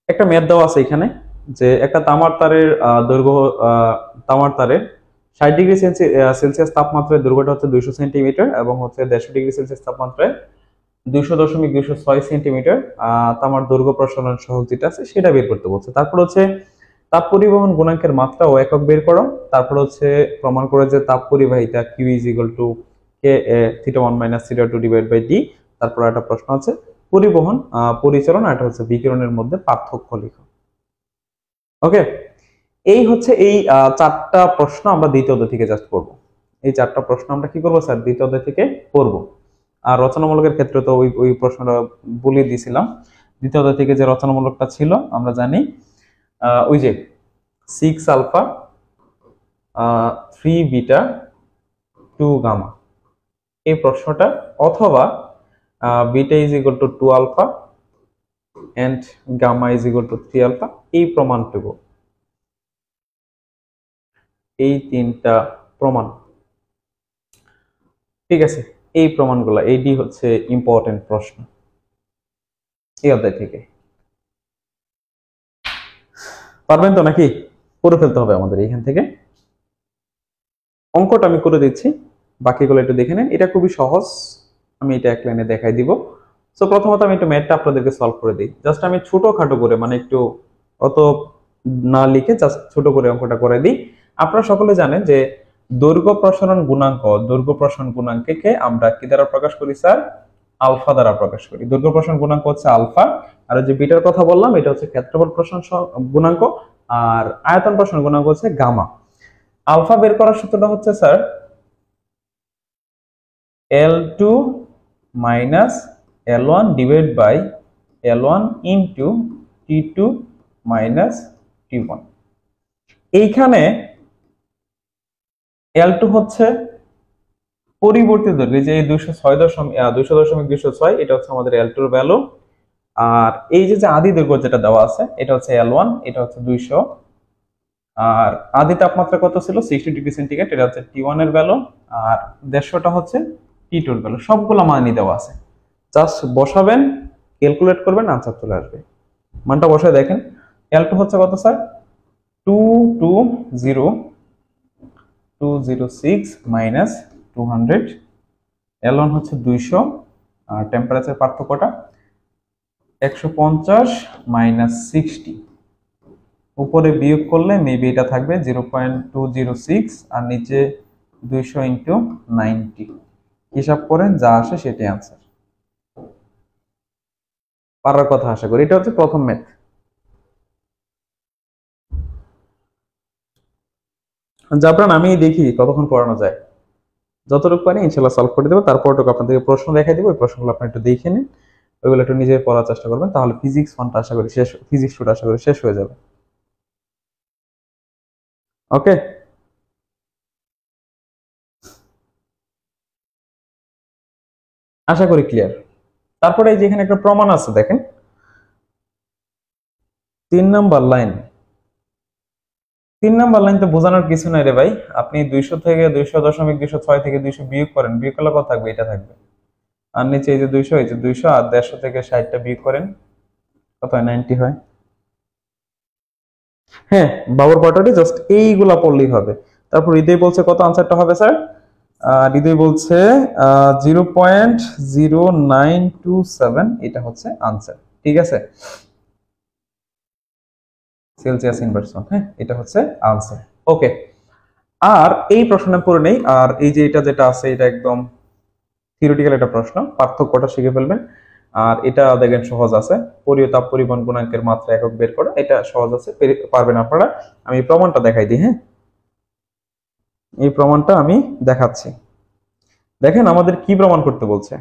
একটা ম্যাথ দেওয়া আছে এখানে, যে একটা তামার তারের দৈর্ঘ্য, তামার তারের 60 ডিগ্রি সেলসিয়াস তাপমাত্রায় দৈর্ঘ্যটা হচ্ছে 200 সেন্টিমিটার, এবং হচ্ছে 150 ডিগ্রি সেলসিয়াস তাপমাত্রায় 200.206 সেন্টিমিটার তামার দৈর্ঘ্য প্রসারণ সহগ যেটা আছে সেটা বের করতে বলছে। তারপর হচ্ছে তাপ পরিবহন গুণাঙ্কের মাত্রা ও একক বের করো। তারপর হচ্ছে প্রমাণ করে যে তাপ পরিবাহিতা Q = K θ1 - θ2 / D। তারপর একটা প্রশ্ন আছে পরিবহন, পরিচালন, আর এটা হচ্ছে বিকিরণের মধ্যে পার্থক্য লিখো। ওকে, এই হচ্ছে এই চারটা প্রশ্ন আমরা দ্বিতীয় অধ্যায় থেকে জাস্ট করব। এই চারটা প্রশ্ন আমরা কি করব স্যার, দ্বিতীয় অধ্যায় থেকে করব। আর রচনামূলকের ক্ষেত্রে তো ওই ওই প্রশ্নটা বলে দিয়েছিলাম। দ্বিতীয় অধ্যায় থেকে যে রচনামূলকটা ছিল আমরা জানি, ওই যে 6 আলফা 3 বিটা 2 গামা, এই প্রশ্নটা, অথবা beta = 2 alpha and gamma = 3 alpha, এই প্রমাণটুকু, এই তিনটা প্রমাণ, ঠিক আছে, এই প্রমাণগুলো, এইটি হচ্ছে ইম্পর্টেন্ট প্রশ্ন এই অধ্যায় থেকে। পারবেন তো নাকি, করে ফেলতে হবে আমাদের এখান থেকে। অঙ্কটা আমি করে দিচ্ছি, বাকিগুলো একটু দেখে নেন, এটা খুবই সহজ, আমি এটা এক লাইনে দেখাই দিব। সো প্রথমত আমি একটু ম্যাথটা আপনাদেরকে সলভ করে দিই, জাস্ট আমি ছোটখাটো করে, মানে একটু অত না লিখে জাস্ট ছোট করে অঙ্কটা করে দিই। আপনারা সকলে জানেন যে দৈর্ঘ্য প্রসারণ গুণাঙ্ক, দৈর্ঘ্য প্রসারণ গুণাঙ্ককে আমরা কি দ্বারা প্রকাশ করি স্যার, আলফা দ্বারা প্রকাশ করি। দৈর্ঘ্য প্রসারণ গুণাঙ্ক হচ্ছে আলফা, আর যে বিটার কথা বললাম এটা হচ্ছে ক্ষেত্রফল প্রসারণ গুণাঙ্ক, আর আয়তন প্রসারণ গুণাঙ্ক হচ্ছে গামা। আলফা বের করার সূত্রটা হচ্ছে sir L2 - L1 / L1 × T2 - T1। এইখানে L2 হচ্ছে পরিবর্তিত দৈর্ঘ্য, যে 200.206, এটা হচ্ছে আমাদের L2 এর ভ্যালু। আর এই যে আদি দৈর্ঘ্য যেটা দেওয়া আছে এটা হচ্ছে L1, এটা হচ্ছে 200, আর আদি তাপমাত্রা কত ছিল 60 ডিগ্রি সেন্টিগ্রেড, এটা হচ্ছে T1 এর ভ্যালু, আর 150টা হচ্ছে T2 এর ভ্যালু। সবগুলো মানই দেওয়া আছে, জাস্ট বসাবেন, ক্যালকুলেট করবেন, আনসার চলে আসবে। মানটা বসায় দেখেন, L2 হচ্ছে কত স্যার, 220.206 - 200, L1 হচ্ছে 200, আর টেম্পারেচার পার্থক্যটা 150 - 60, উপরে বিয়োগ করলে মেবি এটা থাকবে 0.206, আর নিচে 200 × 90, হিসাব করেন যা আসে সেটাই আনসার। পারার কথা আশা করি। এটা হচ্ছে প্রথম ম্যাথ। জাবরান আমি দেখি কতক্ষণ পড়ানো যায়। যতটুকু পারি ইনশাল্লাহ সলভ করে দেবো, তারপরটুকু আপনাদেরকে প্রশ্ন দেখাই দেবো, ওই প্রশ্নগুলো আপনি একটু দেখে নিন, ওইগুলো একটু নিজে পড়ার চেষ্টা করবেন, তাহলে ফিজিক্স ওয়ানটা আশা করি শেষ, ফিজিক্স টুটা আশা করি শেষ হয়ে যাবে। ওকে, আশা করি ক্লিয়ার। তারপরে এই যে এখানে একটা প্রমাণ আছে দেখেন, 3 নাম্বার লাইন। 3 নাম্বার লাইন তো বোঝানোর কিছু নাই রে ভাই, আপনি 200 থেকে 200.206 থেকে 200 বিয়োগ করেন, বিয়োগ করলে কত থাকবে, এটা থাকবে। আর নিচে এই যে 200, এই যে 200 আর 150 থেকে 60টা বিয়োগ করেন, কত হয়, 90 হয়। হ্যাঁ, বাবুর কোয়ার্টারে জাস্ট এইগুলা পড়লেই হবে। তারপর হৃদয় বলছে কত আনসারটা হবে স্যার? হৃদয় বলছে 0.0927, এটা হচ্ছে আনসার। ঠিক আছে, সেলসিয়াস ইনভার্সন, হ্যাঁ এটা হচ্ছে আনসার। ওকে, আর এই প্রশ্নটা পড়ে নেই, আর এই যে এটা যেটা আছে এটা একদম থিওরিটিক্যাল একটা প্রশ্ন, পার্থক্যটা শিখে ফেলবেন। আর এটা দেখেন সহজ আছে, পরীয় তাপ পরিবহন গুণাঙ্কের মাত্রা একক বের করা, এটা সহজ আছে, পারবেন আপনারা। আমি প্রমাণটা দেখাই দিই। হ্যাঁ, এই প্রমাণটা আমি দেখাচ্ছি। দেখেন আমাদের কি প্রমাণ করতে বলছে।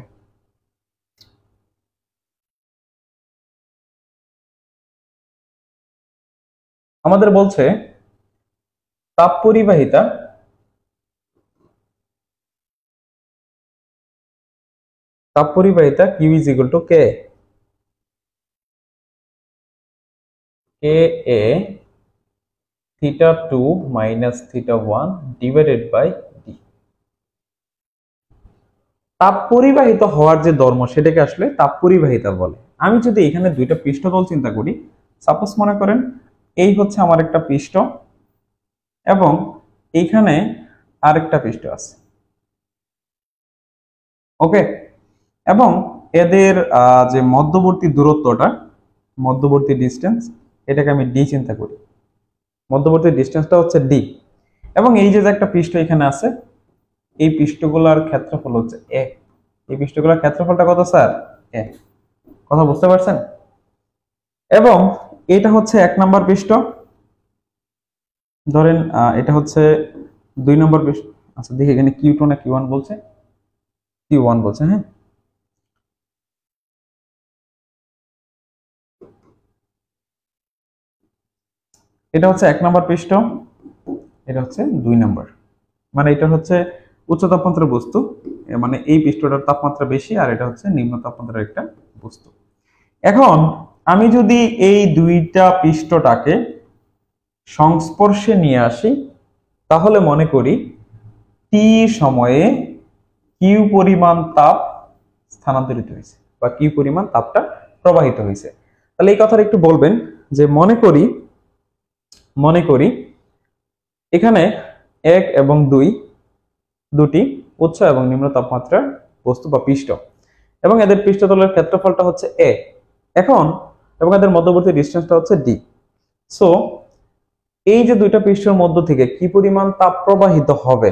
আমাদের বলছে তাপ পরিবাহিতা Q is equal to K A θ2 minus θ1 divided by D. তাপ পরিবাহিত হওয়ার যে ধর্ম সেটাকে আসলে তাপ পরিবাহিতা বলে। আমি যদি এখানে দুইটা পৃষ্ঠতল চিন্তা করি, সাপোজ মনে করেন এই হচ্ছে আমার একটা পৃষ্ঠ এবং এইখানে আরেকটা পৃষ্ঠ আছে। ওকে, এবং এদের যে মধ্যবর্তী দূরত্বটা, মধ্যবর্তী ডিস্টেন্স, এটাকে আমি ডি চিন্তা করি, মধ্যবর্তী ডিস্টেন্সটা হচ্ছে ডি। এবং এই যে একটা পৃষ্ঠ এখানে আছে, এই পৃষ্ঠগুলোর ক্ষেত্রফল হচ্ছে এ। এই পৃষ্ঠগুলোর ক্ষেত্রফলটা কত স্যার? এ। কথা বুঝতে পারছেন? এবং এটা হচ্ছে 1 নম্বর পৃষ্ঠ, ধরেন এটা হচ্ছে 2 নম্বর পৃষ্ঠ। আচ্ছা দেখি এখানে কিউ2 না কিউ1 বলছে, কিউ1 বলছে। হ্যাঁ, এটা হচ্ছে 1 নম্বর পৃষ্ঠ, এটা হচ্ছে 2 নম্বর। মানে এটা হচ্ছে উচ্চ তাপমাত্রার বস্তু, মানে এই পৃষ্ঠটার তাপমাত্রা বেশি, আর এটা হচ্ছে নিম্ন তাপমাত্রার একটা বস্তু। এখন আমি যদি এই দুইটা পৃষ্ঠটাকে সংস্পর্শে নিয়ে আসি, তাহলে মনে করি টি সময়ে কিউ পরিমাণ তাপ স্থানান্তরিত হয়েছে বা কিউ পরিমাণ তাপটা প্রবাহিত হয়েছে। তাহলে এই কথাটা একটু বলবেন যে মনে করি এখানে 1 এবং 2 দুটি উচ্চ এবং নিম্ন তাপমাত্রার বস্তু বা পৃষ্ঠ, এবং এদের পৃষ্ঠতলের ক্ষেত্রফলটা হচ্ছে এ এখন, এবং এদের মধ্যবর্তী ডিস্টেন্সটা হচ্ছে ডি। সো এই যে দুইটা পৃষ্ঠের মধ্য থেকে কি পরিমাণ তাপ প্রবাহিত হবে,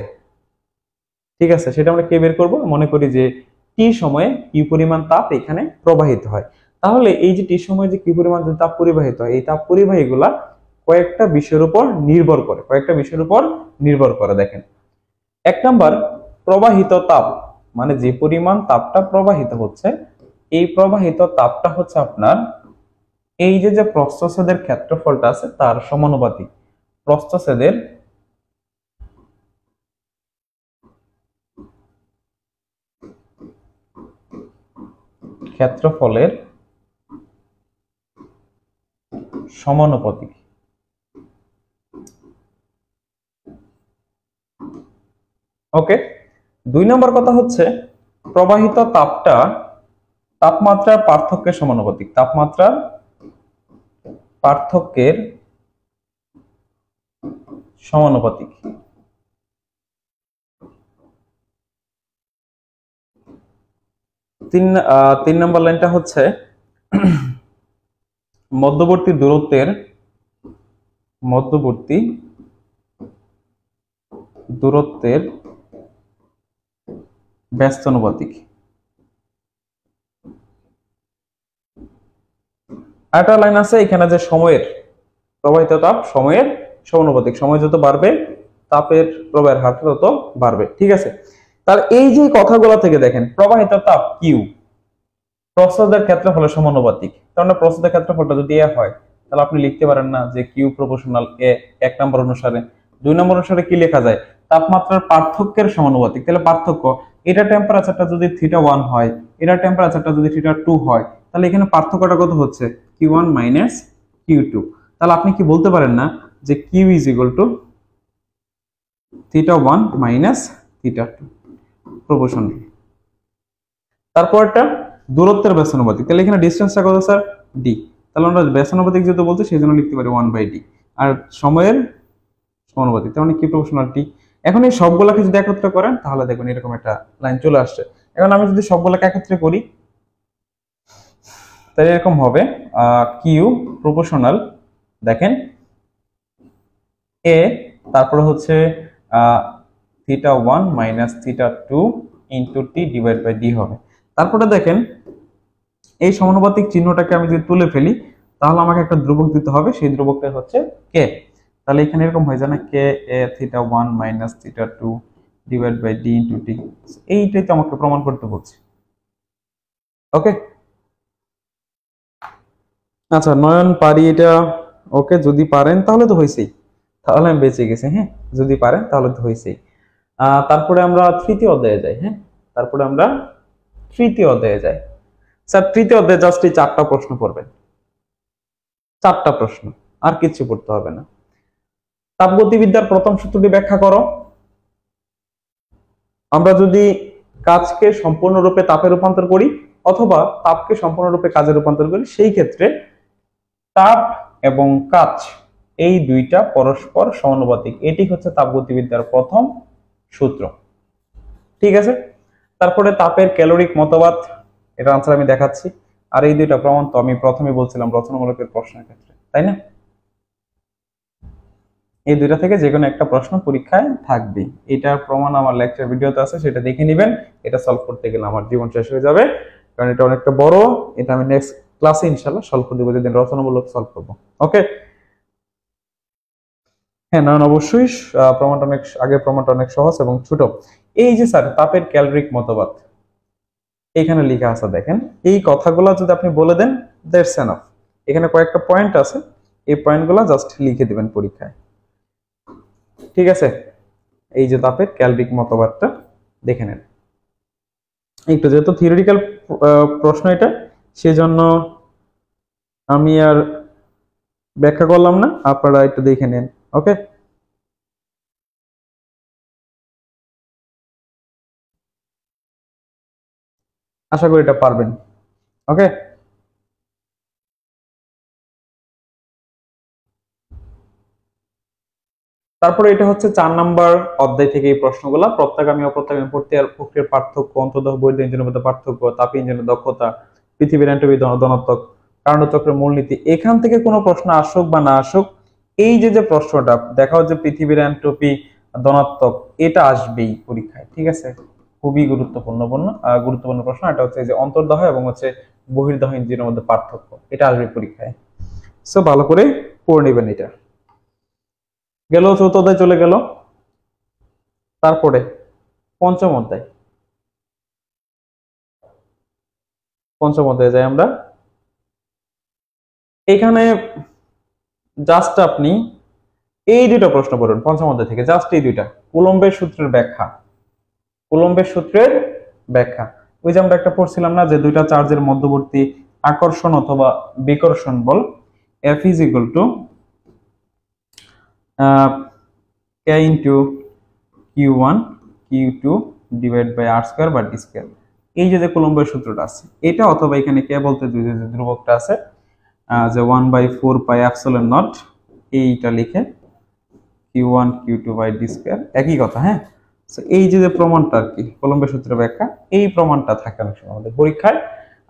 ঠিক আছে, সেটা আমরা কে বের করব? মনে করি যে টি সময়ে কি পরিমাণ তাপ এখানে প্রবাহিত হয়। তাহলে এই যে টি সময়ে যে কি পরিমাণ তাপ পরিবাহিত হয়, এই তাপ পরিবাহীগুলা কয়েকটা বিষয়ের উপর নির্ভর করে। দেখেন, 1 নম্বর প্রবাহিত তাপ, মানে যে পরিমাণ তাপটা প্রবাহিত হচ্ছে, এই প্রবাহিত তাপটা হচ্ছে আপনার এই যে প্রস্থচ্ছেদের ক্ষেত্রফলটা আছে তার সমানুপাতিক। প্রস্থচ্ছেদের ক্ষেত্রফলের সমানুপাতিক। ওকে, 2 নম্বর কথা হচ্ছে প্রবাহিত তাপটা তাপমাত্রার পার্থক্যের সমানুপাতিক। তাপমাত্রার পার্থক্যের সমানুপাতিক। 3 নম্বর লাইনটা হচ্ছে মধ্যবর্তী দূরত্বের ব্যস্তানুপাতিক। আরেকটা লাইন আছে এখানে যে সময়ের প্রবাহিত তাপ সময়ের সমানুপাতিক। সময় যত বাড়বে তাপের প্রবাহের হার তত বাড়বে। ঠিক আছে, তার এই যে কথাগুলো থেকে দেখেন প্রবাহিত তাপ কিউ প্রস্থদের ক্ষেত্রফলের সমানুপাতিক, তার মানে প্রস্থদের ক্ষেত্রফলটা যদি এ হয় তাহলে আপনি লিখতে পারেন না যে কিউ প্রপোর্শনাল এ 1 নম্বর অনুসারে। 2 নম্বর অনুসারে কি লেখা যায়, তাপমাত্রার পার্থক্যের সমানুপাতিক। তাহলে পার্থক্য, এটা টেম্পারেচারটা যদি θ1 হয়, এটা টেম্পারেচারটা যদি θ2 হয়, তাহলে এখানে পার্থক্যটা কত হচ্ছে, Q1 মাইনাস Q2। তাহলে আপনি কি বলতে পারেন না যে Q is equal to θ1 minus θ2 proportional. তারপরটা দূরত্বের ব্যাসানুপাতিক, তাহলে এখানে ডিসটেন্সটা কত স্যার, d। তাহলে আমরা ব্যাসানুপাতিক যেহেতু বলছি সেই জন্য লিখতে পারি 1/d। আর সময়ের সমানুপাতিক, তার মানে কি প্রপোর্শনাল t। এখন এই সবগুলোকে যদি একত্র করেন তাহলে দেখবেন এরকম একটা লাইন চলে আসছে। এখন আমি যদি সবগুলোকে একত্রে করি তাহলে এরকম হবে কিউ প্রপোর্শনাল, দেখেন এ, তারপরে হচ্ছে θ1 minus θ2 into T divide by D হবে। তারপরে দেখেন এই সমানুপাতিক চিহ্নটাকে আমি যদি তুলে ফেলি তাহলে আমাকে একটা ধ্রুবক দিতে হবে, সেই ধ্রুবকটা হচ্ছে কে। তাহলে এখানে এরকম হয়ে যায় না, K A θ1 minus θ2 divide by D into T. এইটাই তো আমাকে প্রমাণ করতে বলছে। ওকে, আচ্ছা নয়ন পারি এটা, ওকে যদি পারেন তাহলে তো হয়েছেই, তাহলে আমি বেঁচে গেছি। হ্যাঁ, যদি পারেন তাহলে তো হয়েছেই। তারপরে আমরা তৃতীয় অধ্যায়ে যাই। হ্যাঁ, তারপরে আমরা তৃতীয় অধ্যায়ে যাই। স্যার তৃতীয় অধ্যায়ে জাস্ট এই 4টা প্রশ্ন পড়বেন, 4টা প্রশ্ন, আর কিছু পড়তে হবে না। তাপগতিবিদ্যার প্রথম সূত্রটি ব্যাখ্যা করো। আমরা যদি কাজকে সম্পূর্ণরূপে তাপে রূপান্তর করি অথবা তাপকে সম্পূর্ণরূপে কাজে রূপান্তর করি, সেই ক্ষেত্রে তাপ এবং কাজ এই দুইটা পরস্পর সমানুপাতিক। এটি হচ্ছে তাপগতিবিদ্যার প্রথম সূত্র। ঠিক আছে, তারপরে তাপের ক্যালোরিক মতবাদ, এটা আনসার আমি দেখাচ্ছি। আর এই দুইটা প্রমাণ তো আমি প্রথমে বলছিলাম রচনামূলকের প্রশ্নের ক্ষেত্রে, তাই না? এই দুইটা থেকে যে কোনো একটা প্রশ্ন পরীক্ষায় থাকবে। এটার প্রমাণ আমার লেকচার ভিডিওতে আছে, সেটা দেখে নেবেন। এটা সলভ করতে গেলে আমার জীবন শেষ হয়ে যাবে, কারণ এটা অনেকটা বড়। এটা আমি নেক্সট ক্লাসে ইনশাআল্লাহ সলভ করে দেবো, যেদিন রচনামূলক সলভ করব। ওকে, হ্যাঁ নয়ন অবশ্যই প্রমাণটা অনেক, আগের প্রমাণটা অনেক সহজ এবং ছোট। এই যে স্যার তাপের ক্যালোরিক মতবাদ এখানে লেখা আছে, দেখেন এই কথাগুলো যদি আপনি বলে দেন দ্যাটস এনাফ। এখানে কয়েকটা পয়েন্ট আছে, এই পয়েন্টগুলো জাস্ট লিখে দিবেন পরীক্ষায়। ঠিক আছে, এই যে তাপের ক্যালোরিক মতবাদটা দেখে নেন একটু, যেহেতু থিওরিটিক্যাল প্রশ্ন এটা, সেজন্য আমি আর ব্যাখ্যা করলাম না, আপনারা একটু দেখে নেন। ওকে, আশা করি এটা পারবেন। ওকে, তারপরে এটা হচ্ছে 4 নাম্বার অধ্যায় থেকে এই প্রশ্নগুলো, প্রত্যাগামী অপ্রত্যাগামী প্রক্রিয়ার পার্থক্য, অন্তর্দহ বৈধ ইঞ্জিনের মধ্যে পার্থক্য, তাপী ইঞ্জিনের দক্ষতা, পৃথিবীর এন্ট্রপি ধনাত্মক, কার্নোট চক্রের মূলনীতি। এখান থেকে কোনো প্রশ্ন আসুক বা না আসুক, এই যে প্রশ্নটা দেখা হচ্ছে পৃথিবীর এন্ট্রপি ধনাত্মক, এটা আসবেই পরীক্ষায়। ঠিক আছে, খুবই গুরুত্বপূর্ণ প্রশ্ন। এটা হচ্ছে যে অন্তর্দহ এবং হচ্ছে বহির্দহ ইঞ্জিনের মধ্যে পার্থক্য, এটা আসবে পরীক্ষায়। সো ভালো করে পড়ে নেবেন। এটা গেল, চতুর্থ অধ্যায় চলে গেল। তারপরে পঞ্চম অধ্যায়, পঞ্চম অধ্যায়ে যাই আমরা। এখানে জাস্ট আপনি এই দুইটা প্রশ্ন পড়ুন পঞ্চম অধ্যায় থেকে, জাস্ট এই দুইটা। কুলম্বের সূত্রের ব্যাখ্যা, কুলম্বের সূত্রের ব্যাখ্যা। ওই যে আমরা একটা পড়ছিলাম না, যে দুইটা চার্জের মধ্যবর্তী আকর্ষণ অথবা বিকর্ষণ বল F is equal to K into Q1 Q2 divided by R square বা D square। এই যে কুলম্বের সূত্রটা আছে এটা, অথবা এখানে কে বলতে যে ধ্রুবকটা আছে যে 1/4 পাই এপসিলন নট, এইটা লিখে Q1 Q2 by D square, একই কথা। হ্যাঁ, এই যে প্রমাণটা আর কি, কুলম্বের সূত্রের ব্যাখ্যা, এই প্রমাণটা থাকে অনেক সময় আমাদের পরীক্ষায়।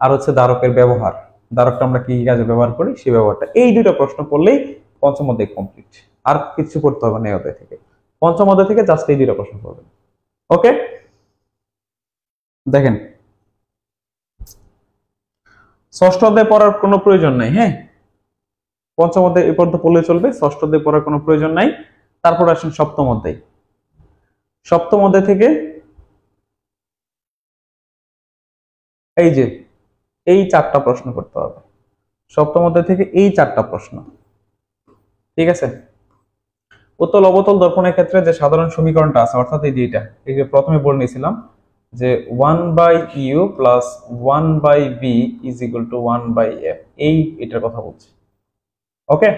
আর হচ্ছে ধারকের ব্যবহার, ধারকটা আমরা কি কাজে ব্যবহার করি সেই ব্যবহারটা। এই দুটো প্রশ্ন পড়লেই পঞ্চম অধ্যায় কমপ্লিট, আর কিছু পড়তে হবে না এই অধ্যায় থেকে। পঞ্চম অধ্যায় থেকে জাস্ট এই দুটো প্রশ্ন পড়বেন। ওকে, দেখেন ষষ্ঠ অধ্যায় পড়ার কোনো প্রয়োজন নাই। হ্যাঁ, পঞ্চম অধ্যায় এই পর্যন্ত পড়লে চলবে, ষষ্ঠ অধ্যায় পড়ার কোনো প্রয়োজন নাই। তারপর আসেন সপ্তম অধ্যায়। সপ্তম অধ্যায় থেকে এই যে এই 4টা প্রশ্ন করতে হবে, সপ্তম অধ্যায় থেকে এই 4টা প্রশ্ন। ঠিক আছে, উত্তল অবতল দর্পণের ক্ষেত্রে যে সাধারণ সমীকরণটা আছে, অর্থাৎ এই যেটা, এই যে প্রথমে বলে নিয়েছিলাম যে 1/u plus 1/v is equal two 1/f, এটার কথা বলছি। ওকে,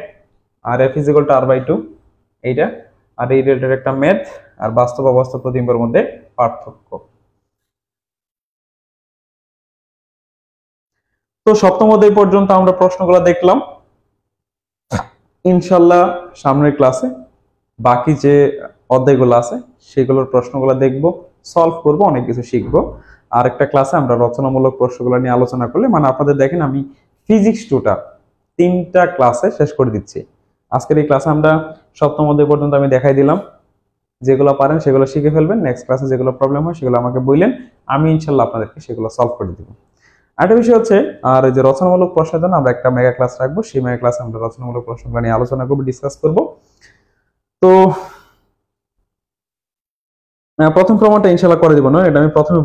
আর f is equal two r/2, এইটা। আর এই রিলেটেড একটা ম্যাথ, আর বাস্তব অবাস্তব প্রতিবিম্বের মধ্যে পার্থক্য। তো সপ্তম অধ্যায় পর্যন্ত আমরা প্রশ্নগুলো দেখলাম। ইনশাল্লাহ সামনের ক্লাসে বাকি যে অধ্যায়গুলো আছে সেগুলোর প্রশ্নগুলো দেখব, সলভ করব, অনেক কিছু শিখবো। আর একটা ক্লাসে আমরা রচনামূলক প্রশ্নগুলো নিয়ে আলোচনা করলে, মানে আপনাদের দেখেন আমি ফিজিক্স 2টা 3টা ক্লাসে শেষ করে দিচ্ছি। আজকের এই ক্লাসে আমরা সপ্তম অধ্যায় পর্যন্ত আমি দেখাই দিলাম, যেগুলো পারেন সেগুলো শিখে ফেলবেন। নেক্সট ক্লাসে যেগুলো প্রবলেম হয় সেগুলো আমাকে বললেন, আমি ইনশাল্লাহ আপনাদেরকে সেগুলো সলভ করে দিব। আরেকটা বিষয় হচ্ছে, আর এই যে রচনামূলক প্রশ্নের জন্য আমরা একটা মেগা ক্লাস রাখবো, সেই মেগা ক্লাসে আমরা রচনামূলক প্রশ্নগুলো নিয়ে আলোচনা করবো, ডিসকাস করব। তো প্রথম প্রমাণটা ইনশাল্লাহ করে দিব না, এটা আমি প্রথমেই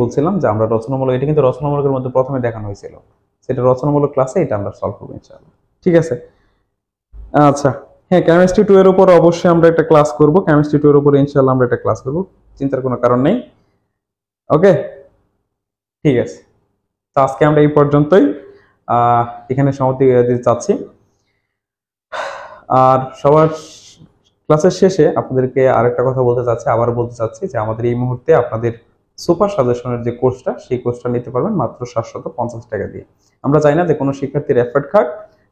বলছিলাম যে আমরা রচনামূলক, এটা কিন্তু রচনামূলকের মধ্যে প্রথমে দেখানো হয়েছিল, সেটা রচনামূলক ক্লাসে এটা আমরা সলভ করবো ইনশাল্লাহ। ঠিক আছে, আচ্ছা। হ্যাঁ, কেমিস্ট্রি 2 এর উপর অবশ্যই আমরা একটা ক্লাস করব, কেমিস্ট্রি 2 এর উপর ইনশাল্লাহ আমরা একটা ক্লাস করব, চিন্তার কোনো কারণ নেই। ওকে, ঠিক আছে। তো আজকে আমরা এই পর্যন্তই এখানে সমাপ্তি দিতে চাচ্ছি। আর সবার ক্লাসের শেষে আপনাদেরকে আরেকটা কথা বলতে চাচ্ছি, আবার বলতে চাচ্ছি যে আমাদের এই মুহূর্তে আপনাদের সুপার সাজেশনের যে কোর্সটা, সেই কোর্সটা নিতে পারবেন মাত্র 750 টাকা দিয়ে। আমরা চাই না যে কোনো শিক্ষার্থীর এফার্ট খাক,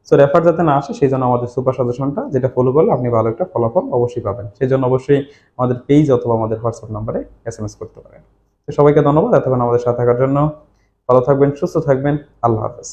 সো এফার্ট যাতে না আসে, সেই জন্য আমাদের সুপার সাজেশনটা, যেটা ফলো করলে আপনি ভালো একটা ফলাফল অবশ্যই পাবেন, সেই জন্য অবশ্যই আমাদের পেজ অথবা আমাদের হোয়াটসঅ্যাপ নাম্বারে SMS করতে পারেন। তো সবাইকে ধন্যবাদ এতক্ষণ আমাদের সাথে থাকার জন্য। ভালো থাকবেন, সুস্থ থাকবেন, আল্লাহ হাফেজ।